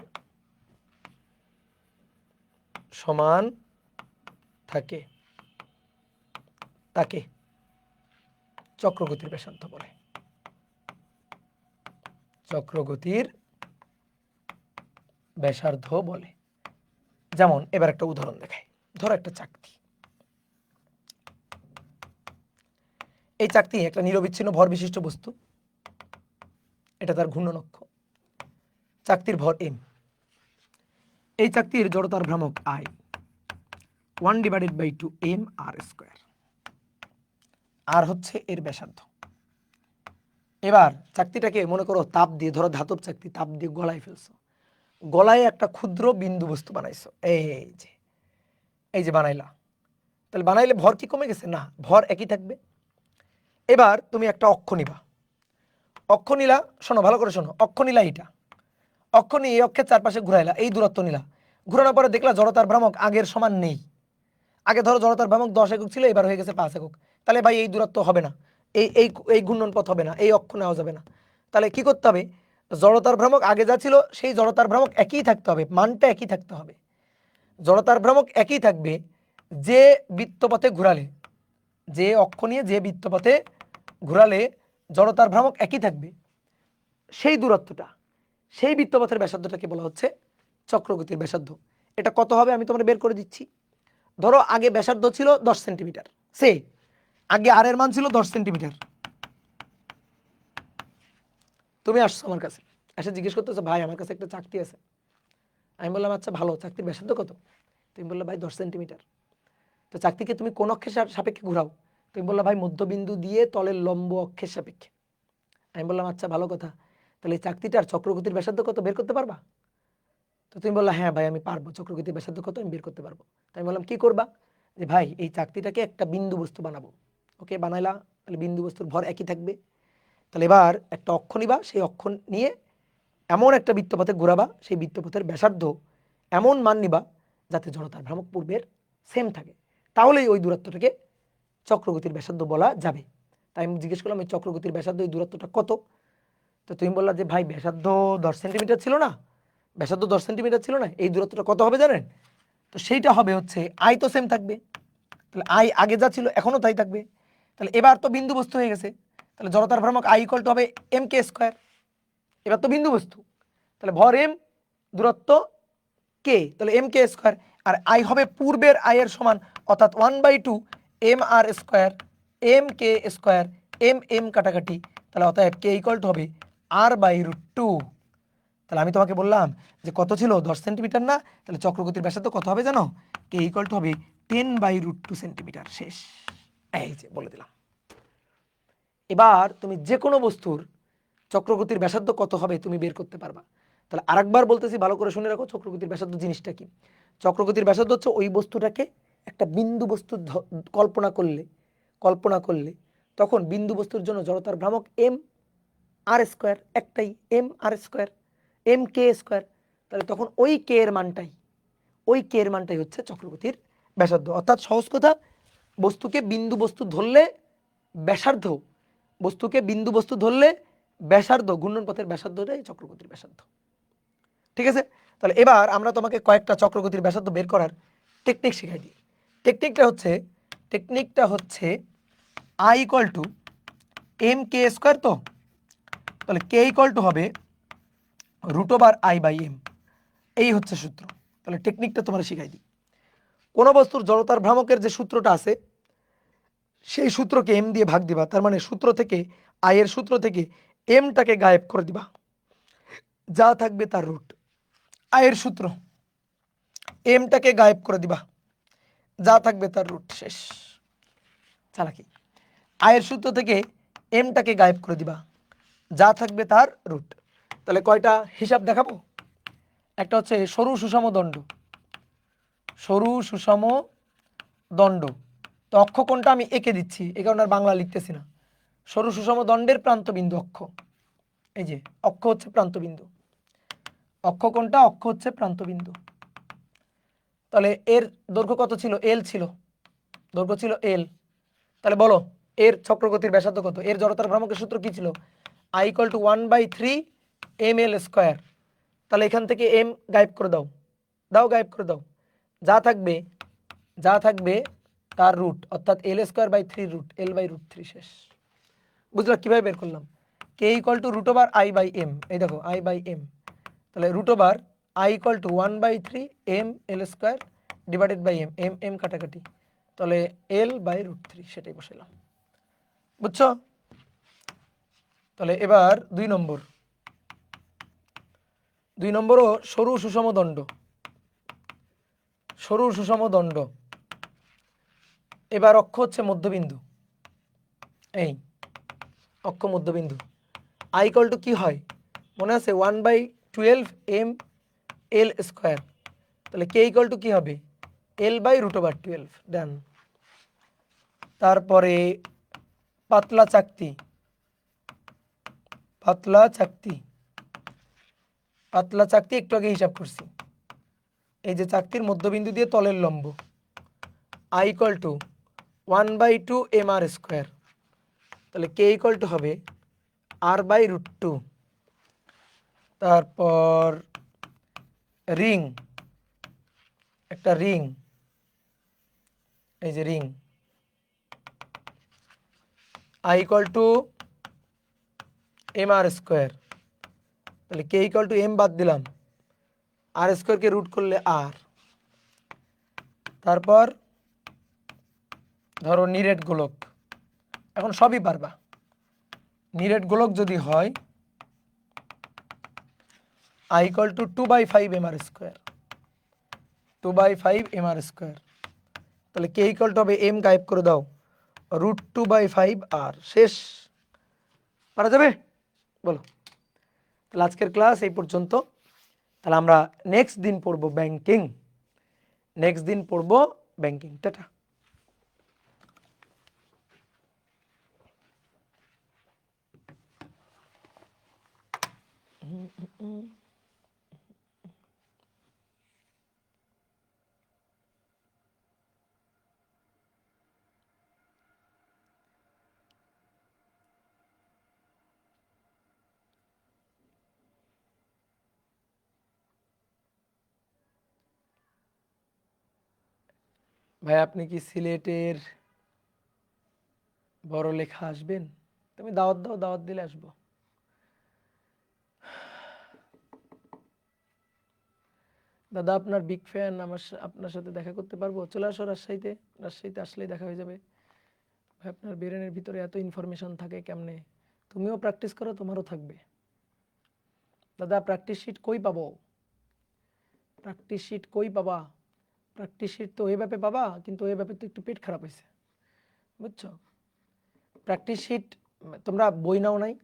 সমান থাকে, তাকে চক্রগতির ব্যাসার্ধ বলে। চক্রগতির ব্যাসার্ধ বলে। যেমন এবার একটা উদাহরণ দেখাই। ধরো একটা চাকতি, এই চাকতি একটা নিরবিচ্ছিন্ন ভর বিশিষ্ট বস্তু, এটা তার ঘূর্ণন অক্ষ, চাকতির ভর m, এই চাকতির জড়তার ভ্রামক I 1/2 mr², আর হচ্ছে এর ব্যাসার্ধ। এবার চাকতিটাকে মনে করো তাপ দিয়ে, ধরো ধাতব চাকতি, তাপ দিয়ে গলায় ফেলছো, গলায় একটা ক্ষুদ্র বিন্দু বস্তু বানাইছো, এই যে বানাইলা, তাহলে বানাইলে ভর কি কমে গেছে? না, ভর একই থাকবে। এবার তুমি একটা অক্ষ নিলা, শোনো ভালো করে শোনো, অক্ষ নিলা, এইটা অক্ষ নিয়ে এই অক্ষের চারপাশে ঘুরাইলা, এই দূরত্ব নিলা, ঘুরানোর পরে দেখলা জড়তার ভ্রামক আগের সমান নেই। আগে ধরো জড়তার ভ্রামক 10 একক ছিল, এবার হয়ে গেছে 5 একক, তাহলে ভাই এই দূরত্ব হবে না, এই ঘূর্ণন পথ হবে না, এই অক্ষ নেওয়া যাবে না। তাহলে কি করতে হবে? জড়তার ভ্রামক আগে যা ছিল সেই জড়তার ভ্রামক একই থাকতে হবে, মানটা একই থাকতে হবে। জড়তার ভ্রামক একই থাকবে যে বৃত্তপথে ঘুরালে, যে অক্ষ নিয়ে যে বৃত্তপথে ঘুরালে জড়তার ভ্রামক একই থাকবে, সেই দূরত্বটা, সেই বৃত্তপথের ব্যাসার্ধটাকে বলা হচ্ছে চক্রগতির ব্যাসার্ধ। এটা কত হবে আমি তোমাদের বের করে দিচ্ছি। ধরো আগে ব্যাসার্ধ ছিল 10 সেন্টিমিটার, আগে আর এর মান ছিল 10 সেন্টিমিটার। তুমি আসছো আমার কাছে, এসে জিজ্ঞেস করতেছো ভাই আমার কাছে একটা চাকতি আছে। আমি বললাম আচ্ছা ভালো, চাকতির ব্যাসার্ধ কত? তুমি বললে ভাই 10 সেন্টিমিটার। তো চাকতিকে তুমি কোন অক্ষের সাপেক্ষে ঘুরাও? তুমি বললা ভাই মধ্যবিন্দু দিয়ে তলের লম্ব অক্ষের সাপেক্ষে। আমি বললাম আচ্ছা ভালো কথা, তাহলে এই চাকতিটার চক্রগতির ব্যাসার্ধ কত বের করতে পারবা? তো তুমি বললা হ্যাঁ ভাই আমি পারবো, চক্রগতির ব্যাসার্ধ কত আমি বের করতে পারবো। তাই আমি বললাম কি করবা? যে ভাই এই চাকতিটাকে একটা বিন্দু বস্তু বানাবো। ওকে, বানাইলা, তাহলে বিন্দু বস্তুর ভর একই থাকবে। তাহলে এবার একটা অক্ষ নিবা, সেই অক্ষ নিয়ে এমন একটা বৃত্তপথে ঘোরাবা, সেই বৃত্তপথের ব্যাসার্ধ এমন মান নিবা যাতে জড়তার ভ্রামক পূর্বের সেম থাকে, তাহলেই ওই দূরত্বটাকে চক্রগতির ব্যাসার্ধ বলা যাবে। তাই আমি জিজ্ঞেস করলাম এই চক্রগতির ব্যাসার্ধ এই দূরত্বটা কত? তো তুমি বললা যে ভাই ব্যাসার্ধ 10 সেন্টিমিটার ছিল না, ব্যাসার্ধ 10 সেন্টিমিটার ছিল না, এই দূরত্বটা কত হবে জানেন? তো সেইটা হবে হচ্ছে আই তো সেম থাকবে, তাহলে আই আগে যা ছিল এখনও তাই থাকবে। তাহলে এবার তো বিন্দু বস্তু হয়ে গেছে, তাহলে জড়তার ভ্রামক আই ইকুয়াল টু হবে mk²। এবার তো বিন্দু বস্তু, তাহলে ভর m, দূরত্ব k, তাহলে mk², আর আই হবে পূর্বের আই এর সমান, অর্থাৎ 1/2 mr², mk², m কাটাকাটি, তাহলে অতএব k ইকুয়াল টু হবে r/√2। তাহলে আমি তোমাকে বললাম যে কত ছিল? 10 সেন্টিমিটার না? তাহলে চক্রগতির ব্যাসার্ধ কত হবে জানো? k ইকুয়াল টু হবে 10/√2 সেন্টিমিটার। শেষ, এই যে বলে দিলাম। এবার তুমি যে কোনো বস্তুর চক্রগতির ব্যাসার্ধ কত হবে তুমি বের করতে পারবা। তাহলে আরেকবার বলতেছি, ভালো করে শুনে রাখো চক্রগতির ব্যাসার্ধ জিনিসটা কি। চক্রগতির ব্যাসার্ধ হচ্ছে ওই বস্তুটাকে একটা বিন্দু বস্তু কল্পনা করলে তখন বিন্দু বস্তুর জন্য জড়তার ভ্রামক mr², একটাই mr², mk², তাহলে তখন ওই কে এর মানটাই হচ্ছে চক্রগতির ব্যাসার্ধ। অর্থাৎ সহজ কথা, বস্তুকে বিন্দু বস্তু ধরলে ব্যাসার্ধ, ঘূর্ণন পথের ব্যাসার্ধটাই চক্রগতির ব্যাসার্ধ। ঠিক আছে? তাহলে এবার আমরা তোমাকে কয়েকটা চক্রগতির ব্যাসার্ধ বের করার টেকনিক শিখাই দিই। টেকনিকটা হচ্ছে আই ইকুয়াল টু mk²। তাহলে k ইকুয়াল টু হবে √i/m। এই হচ্ছে সূত্র। তাহলে টেকনিকটা তোমার শিখাই দিই। কোন বস্তুর জড়তার ভ্রামকের যে সূত্রটা আছে সেই সূত্রকে এম দিয়ে ভাগ দিবা। তার মানে সূত্র থেকে আয়ের সূত্র থেকে এমটাকে গায়েব করে দিবা, যা থাকবে তার রুট। আয়ের সূত্র, এমটাকে গায়েব করে দিবা, যা থাকবে তার রুট। শেষ। চালাকি। আয়ের সূত্র থেকে এমটাকে গায়েব করে দিবা, যা থাকবে তার রুট। তাহলে কয়টা হিসাব দেখাবো? একটা হচ্ছে সরু সুষম দণ্ড, সরু সুষম দণ্ড। তো অক্ষ কোণটা আমি এঁকে দিচ্ছি, এই কারণে আর বাংলা লিখতেছি না। সরু সুষম দণ্ডের প্রান্তবিন্দু অক্ষ, এই যে অক্ষ হচ্ছে প্রান্তবিন্দু, অক্ষ কোণটা, অক্ষ হচ্ছে প্রান্তবিন্দু। তাহলে এর দৈর্ঘ্য কত ছিল? এল ছিল, দৈর্ঘ্য ছিল এল। তাহলে বলো এর চক্রগতির ব্যাসার্ধ কত? এর জড়তার ভ্রামকের সূত্র কি ছিল? I = 1/3 ml²। তাহলে এখান থেকে এম গায়েব করে দাও, দাও গায়েব করে দাও, যা থাকবে, যা থাকবে তার রুট, অর্থাৎ L²/3 রুট, L/√3। শেষ। বুঝলা কিভাবে বের করলাম? K = √I/m। এই দেখো I/m, তাহলে √I = 1/3 ml² divided by m, m M কাটাকাটি, তাহলে L/√3 সেটাই বসাইলাম। বুঝছো? তাহলে এবার 2 নম্বর, 2 নম্বরও সরু সুষম দণ্ড, সরু সুষম দণ্ড। এবার অক্ষ হচ্ছে মধ্যবিন্দু, এই অক্ষ মধ্যবিন্দু। I = কি হয় মনে আছে? 1/12 ml²। তাহলে K = কি হবে? L/√12। ডান। তারপরে পাতলা চাকতি, পাতলা চাকতি, পাতলা চাকতি একটু আগে হিসাব করছি। এই যে চাকতির মধ্যবিন্দু দিয়ে তলের লম্ব, I = 1/2 mr²। তাহলে K = হবে r/√2। তারপর রিং, একটা রিং, এই যে রিং, I = mr²। তাহলে K = m বাদ দিলাম, r² কে রুট করলে r। তারপর ধরো নিরেট গোলক, এখন সবই পারবা। নিরেট গোলক যদি হয় I = 2/5 mr², 2/5 mr²। তাহলে K = হবে m গায়েব করে দাও, √2/5 r। শেষ। পারা যাবে? বলো। তাহলে আজকের ক্লাস এই পর্যন্ত। তাহলে আমরা নেক্সট দিন পড়বো ব্যাংকিং, নেক্সট দিন পড়বো ব্যাংকিং। টাটা। ভাই আপনি কি সিলেটের বড় লেখা আসবেন? তুমি দাওয়াত দাও, দাওয়াত দিলে আসবো। দাদা আপনার বিগ ফ্যান, আপনার সাথে দেখা করতে পারবো? চলে আসো রাজশাহীতে, রাজশাহীতে আসলেই দেখা হয়ে যাবে। ভাই আপনার ব্রেনের ভিতরে এত ইনফরমেশন থাকে কেমনে? তুমিও প্র্যাকটিস করো, তোমারও থাকবে। দাদা প্র্যাকটিস শিট কই পাবো? প্র্যাকটিস শিট কই পাবা? প্র্যাকটিস শিট তো ওই ব্যাপে পাবা, কিন্তু ওই ব্যাপে তো একটু পেট খারাপ হয়েছে, বুঝছো? প্র্যাকটিস শিট তোমরা বই নাও নাই?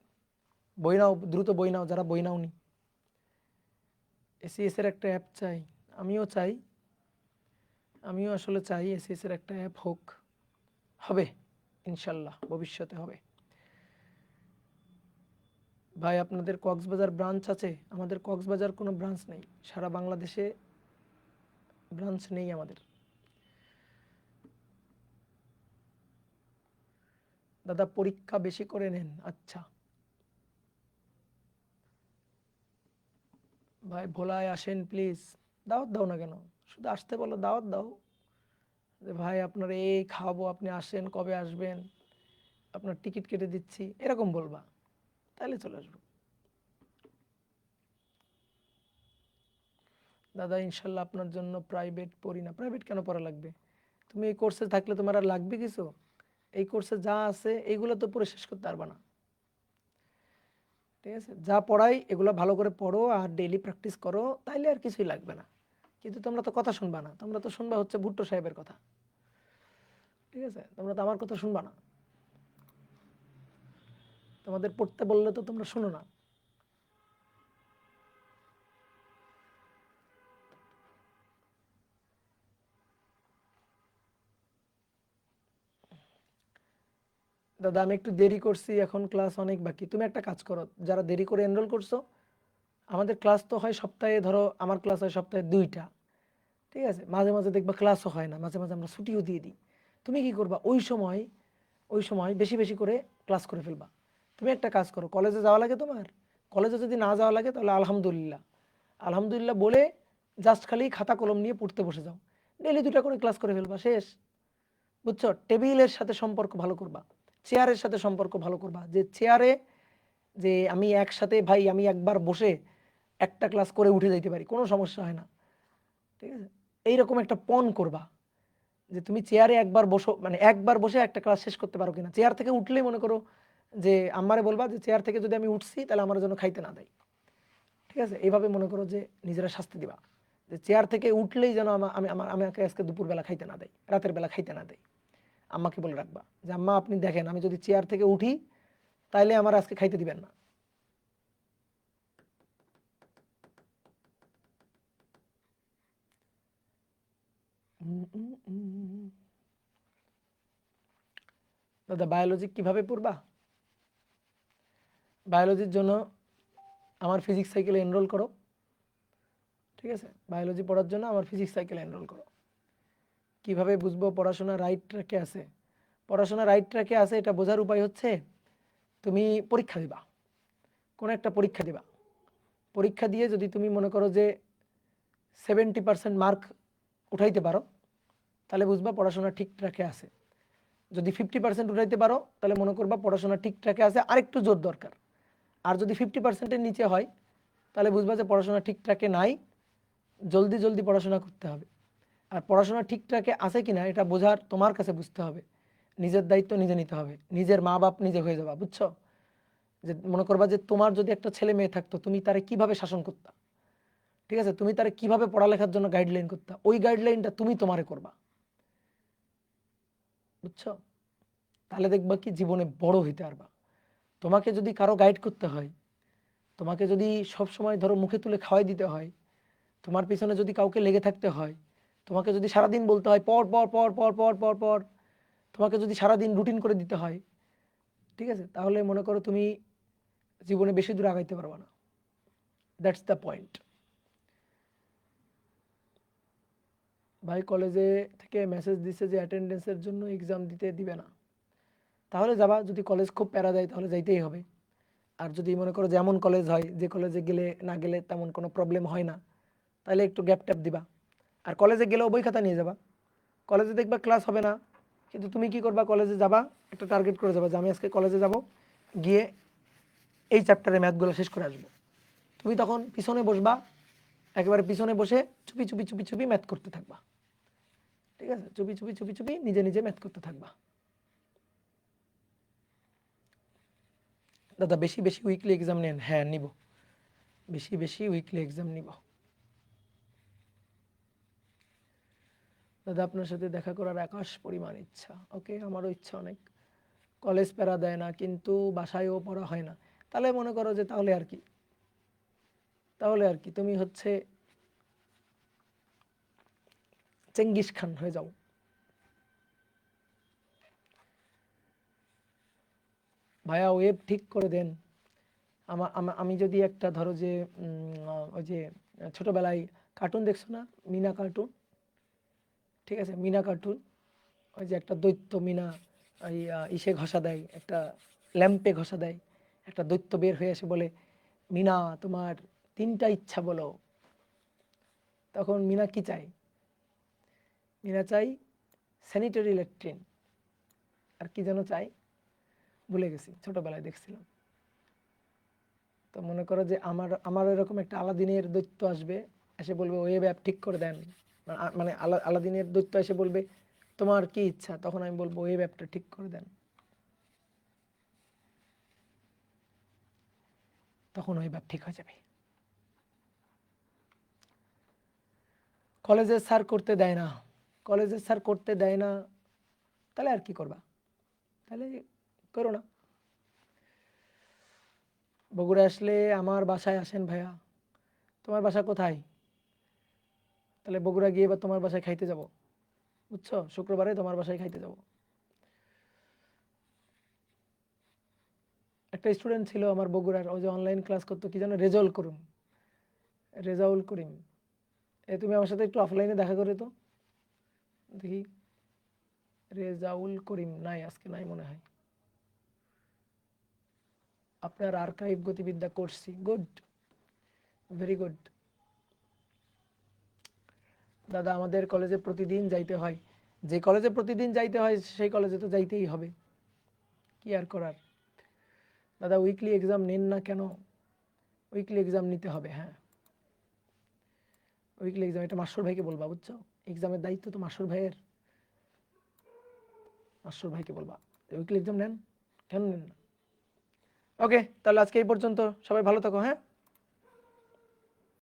বই নাও, দ্রুত বই নাও যারা বই নাওনি। এসিএস এর একটা অ্যাপ চাই, আমিও চাই, আমিও আসলে চাই এসিএস এর একটা অ্যাপ হোক। হবে ইনশাল্লাহ, ভবিষ্যতে হবে। ভাই আপনাদের কক্সবাজার ব্রাঞ্চ আছে? আমাদের কক্সবাজার কোনো ব্রাঞ্চ নেই, সারা বাংলাদেশে ব্রাঞ্চ নেই আমাদের। দাদা পরীক্ষা বেশি করে নেন। আচ্ছা ভাই ভোলায় আসেন প্লিজ। দাওয়াত দাও না কেন, শুধু আসতে বলো, দাওয়াত দাও যে ভাই আপনার এই খাওয়াবো, আপনি আসেন, কবে আসবেন, আপনার টিকিট কেটে দিচ্ছি, এরকম বলবা, তাহলে চলে আসবো। দাদা ইনশাল্লাহ আপনার জন্য প্রাইভেট পড়ি না। প্রাইভেট কেন পড়া লাগবে? তুমি এই কোর্সে থাকলে তোমার আর লাগবে কিছু? এই কোর্সে যা আছে এইগুলো তো পড়ে শেষ করতে পারবা না। ঠিক আছে, যা পড়াই এগুলো ভালো করে পড়ো আর ডেইলি প্র্যাকটিস করো, তাইলে আর কিছুই লাগবে না। কিন্তু তোমরা তো কথা শুনবা না, তোমরা তো শুনবা হচ্ছে ভুট্টো সাহেবের কথা। ঠিক আছে, তোমরা তো আমার কথা শুনবা না। তোমাদের পড়তে বললে তো তোমরা শোনো না। দাদা আমি একটু দেরি করছি, এখন ক্লাস অনেক বাকি। তুমি একটা কাজ করো, যারা দেরি করে এনরোল করছো, আমাদের ক্লাস তো হয় সপ্তাহে, ধরো আমার ক্লাস হয় সপ্তাহে 2টা। ঠিক আছে, মাঝে মাঝে দেখবা ক্লাসও হয় না, মাঝে মাঝে আমরা ছুটিও দিয়ে দিই। তুমি কি করবা, ওই সময় বেশি বেশি করে ক্লাস করে ফেলবা। তুমি একটা কাজ করো, কলেজে যাওয়া লাগে তোমার, কলেজে যদি না যাওয়া লাগে তাহলে আলহামদুলিল্লাহ, আলহামদুলিল্লাহ বলে জাস্ট খালি খাতা কলম নিয়ে পড়তে বসে যাও। ডেলি 2টা করে ক্লাস করে ফেলবা, শেষ। বুঝছো, টেবিলের সাথে সম্পর্ক ভালো করবা, চেয়ারের সাথে সম্পর্ক ভালো করবা, যে চেয়ারে যে আমি একসাথে ভাই আমি একবার বসে একটা ক্লাস করে উঠে যাইতে পারি, কোনো সমস্যা হয় না। ঠিক আছে, এইরকম একটা পণ করবা যে তুমি চেয়ারে একবার বসো, মানে একবার বসে একটা ক্লাস শেষ করতে পারো কিনা। চেয়ার থেকে উঠলেই মনে করো যে আম্মারে বলবা যে চেয়ার থেকে যদি আমি উঠছি তাহলে আমার জন্য খাইতে না দেয়। ঠিক আছে, এইভাবে মনে করো যে নিজেরা শাস্তি দিবা, যে চেয়ার থেকে উঠলেই যেন আমাকে আজকে দুপুরবেলা খাইতে না দেয়, রাতের বেলা খাইতে না দেয়। আম্মাকে বলে রাখবা যে আম্মা আপনি দেখেন আমি যদি চেয়ার থেকে উঠি তাইলে আমার আজকে খাইতে দিবেন না। দাদা বায়োলজি কিভাবে পড়বা? বায়োলজির জন্য আমার ফিজিক্স সাইকেলে এনরোল করো। ঠিক আছে, বায়োলজি পড়ার জন্য আমার ফিজিক্স সাইকেলে এনরোল করো। কিভাবে বুঝবো পড়াশোনা রাইট ট্র্যাকে আছে? পড়াশোনা রাইট ট্র্যাকে আছে এটা বোঝার উপায় হচ্ছে তুমি পরীক্ষা দিবা, কোনো একটা পরীক্ষা দিবা। পরীক্ষা দিয়ে যদি তুমি মনে করো যে 70% মার্ক উঠাইতে পারো তাহলে বুঝবা পড়াশোনা ঠিক ট্র্যাকে আছে। যদি 50% উঠাইতে পারো তাহলে মনে করবা পড়াশোনা ঠিক ট্র্যাকে আছে, আরেকটু জোর দরকার। আর যদি 50%-এর নিচে হয় তাহলে বুঝবা যে পড়াশোনা ঠিক ট্র্যাকে নাই, জলদি জলদি পড়াশোনা করতে হবে। আর পড়াশোনা ঠিক ট্র্যাকে আছে কিনা এটা বোঝার তোমার কাছে বুঝতে হবে, নিজের দায়িত্ব নিজে নিতে হবে, নিজের মা বাপ নিজে হয়ে যাবা। বুঝছো, যে মনে করবা যে তোমার যদি একটা ছেলে মেয়ে থাকতো তুমি তারে কিভাবে শাসন করতা, ঠিক আছে, তুমি তারে কিভাবে পড়ালেখার জন্য গাইডলাইন করতা, ওই গাইডলাইনটা তুমি তোমারে করবা। বুঝছো, তাহলে দেখবা কি জীবনে বড় হইতে পারবা। তোমাকে যদি কারো গাইড করতে হয়, তোমাকে যদি সব সময় ধরো মুখে তুলে খাওয়াই দিতে হয়, তোমার পিছনে যদি কাউকে লেগে থাকতে হয়, তোমাকে যদি সারাদিন বলতে হয় পর পর পর পর পর পর পর, তোমাকে যদি সারাদিন রুটিন করে দিতে হয়, ঠিক আছে, তাহলে মনে করো তুমি জীবনে বেশি দূর আগাইতে পারবে না। That's the point. ভাই কলেজে থেকে মেসেজ দিছে যে অ্যাটেন্ডেন্সের জন্য এক্সাম দিতে দিবে না, তাহলে যাবা। যদি কলেজ খুব প্যারা দেয় তাহলে যাইতেই হবে। আর যদি মনে করো যেমন কলেজ হয়, যে কলেজে গেলে না গেলে তেমন কোনো প্রবলেম হয় না, তাহলে একটু গ্যাপ ট্যাপ দিবা। আর কলেজে গেলেও বই খাতা নিয়ে যাবা। কলেজে দেখবা ক্লাস হবে না, কিন্তু তুমি কি করবা, কলেজে যাবা, একটা টার্গেট করে যাবা যে আমি আজকে কলেজে যাব, গিয়ে এই চ্যাপ্টারে ম্যাথগুলো শেষ করে আসবো। তুমি তখন পিছনে বসবা, একেবারে পিছনে বসে চুপি চুপি চুপি চুপি ম্যাথ করতে থাকবা। ঠিক আছে, চুপি চুপি চুপি চুপি নিজে নিজে ম্যাথ করতে থাকবা। দাদা বেশি বেশি উইকলি এক্সাম নেন? হ্যাঁ নিব, বেশি বেশি উইকলি এক্সাম নিব। দাদা আপনার সাথে দেখা করার আকাশ পরিমাণ ইচ্ছা। ওকে, আমারও ইচ্ছা অনেক। কলেজ প্যারা দেয় না কিন্তু বাসায়ও পড়া হয় না, তাহলে মনে করো যে তাহলে আর কি, তাহলে আর কি তুমি হচ্ছে চেঙ্গিস খান হয়ে যাও। ভাইয়া ওয়েব ঠিক করে দেন। আমি যদি একটা ধরো যে ওই যে ছোটবেলায় কার্টুন দেখছো না, মিনা কার্টুন? ঠিক আছে, মিনা কার্টুন, ওই যে একটা দৈত্য মিনা ওই ইসে ঘষা দেয়, একটা ল্যাম্পে ঘষা দেয়, একটা দৈত্য বের হয়ে এসে বলে মিনা তোমার 3টা ইচ্ছা বলো। তখন মিনা কি চাই? মিনা চাই স্যানিটারি ল্যাট্রিন, আর কি যেন চাই ভুলে গেছি, ছোটবেলায় দেখছিলাম। তো মনে করো যে আমার আমার এরকম একটা আলাদিনের দৈত্য আসবে, এসে বলবে ওয়েব অ্যাপ ঠিক করে দেন, মানে আলাদিনের দৈত্য এসে বলবে তোমার কি ইচ্ছা, তখন আমি বলবো ওয়েব অ্যাপটা ঠিক করে দেন, তখন ওয়েব অ্যাপ ঠিক হয়ে যাবে। কলেজের স্যার করতে দেয় না, কলেজের স্যার করতে দেয় না, তাহলে আর কি করবা, তাহলে করো না। বগুড়া আসলে আমার বাসায় আসেন ভাইয়া, তোমার বাসা কোথায়, তাহলে বগুড়া গিয়ে বা তোমার বাসায় খাইতে যাব, বুঝছো, শুক্রবারে তোমার বাসায় খাইতে যাব। একটা স্টুডেন্ট ছিল আমার বগুড়ার, ও যে অনলাইন ক্লাস করতো, কি যেন রেজাউল করিম, তুমি আমার সাথে একটু অফলাইনে দেখা করে তো দেখি। রেজাউল করিম নাই, আজকে নাই মনে হয়। আপনার আর্কাইভ গতিবিদ্যা করছি, গুড, ভেরি গুড। দাদা আমাদের কলেজে প্রতিদিন যাইতে হয়, যে কলেজে প্রতিদিন যাইতে হয় সেই কলেজে তো যাইতেই হবে, কি আর করার। দাদা উইকলি এক্সাম নেন না কেন, উইকলি এক্সাম নিতে হবে, হ্যাঁ উইকলি এক্সাম, এটা মাস্টার ভাইকে বলবা, বুঝছো, এক্সামের দায়িত্ব তো মাস্টার ভাইয়ের, মাস্টার ভাইকে বলবা উইকলি এক্সাম নেন, কেন নেন না। ওকে, তাহলে আজকে এই পর্যন্ত, সবাই ভালো থাকো, হ্যাঁ।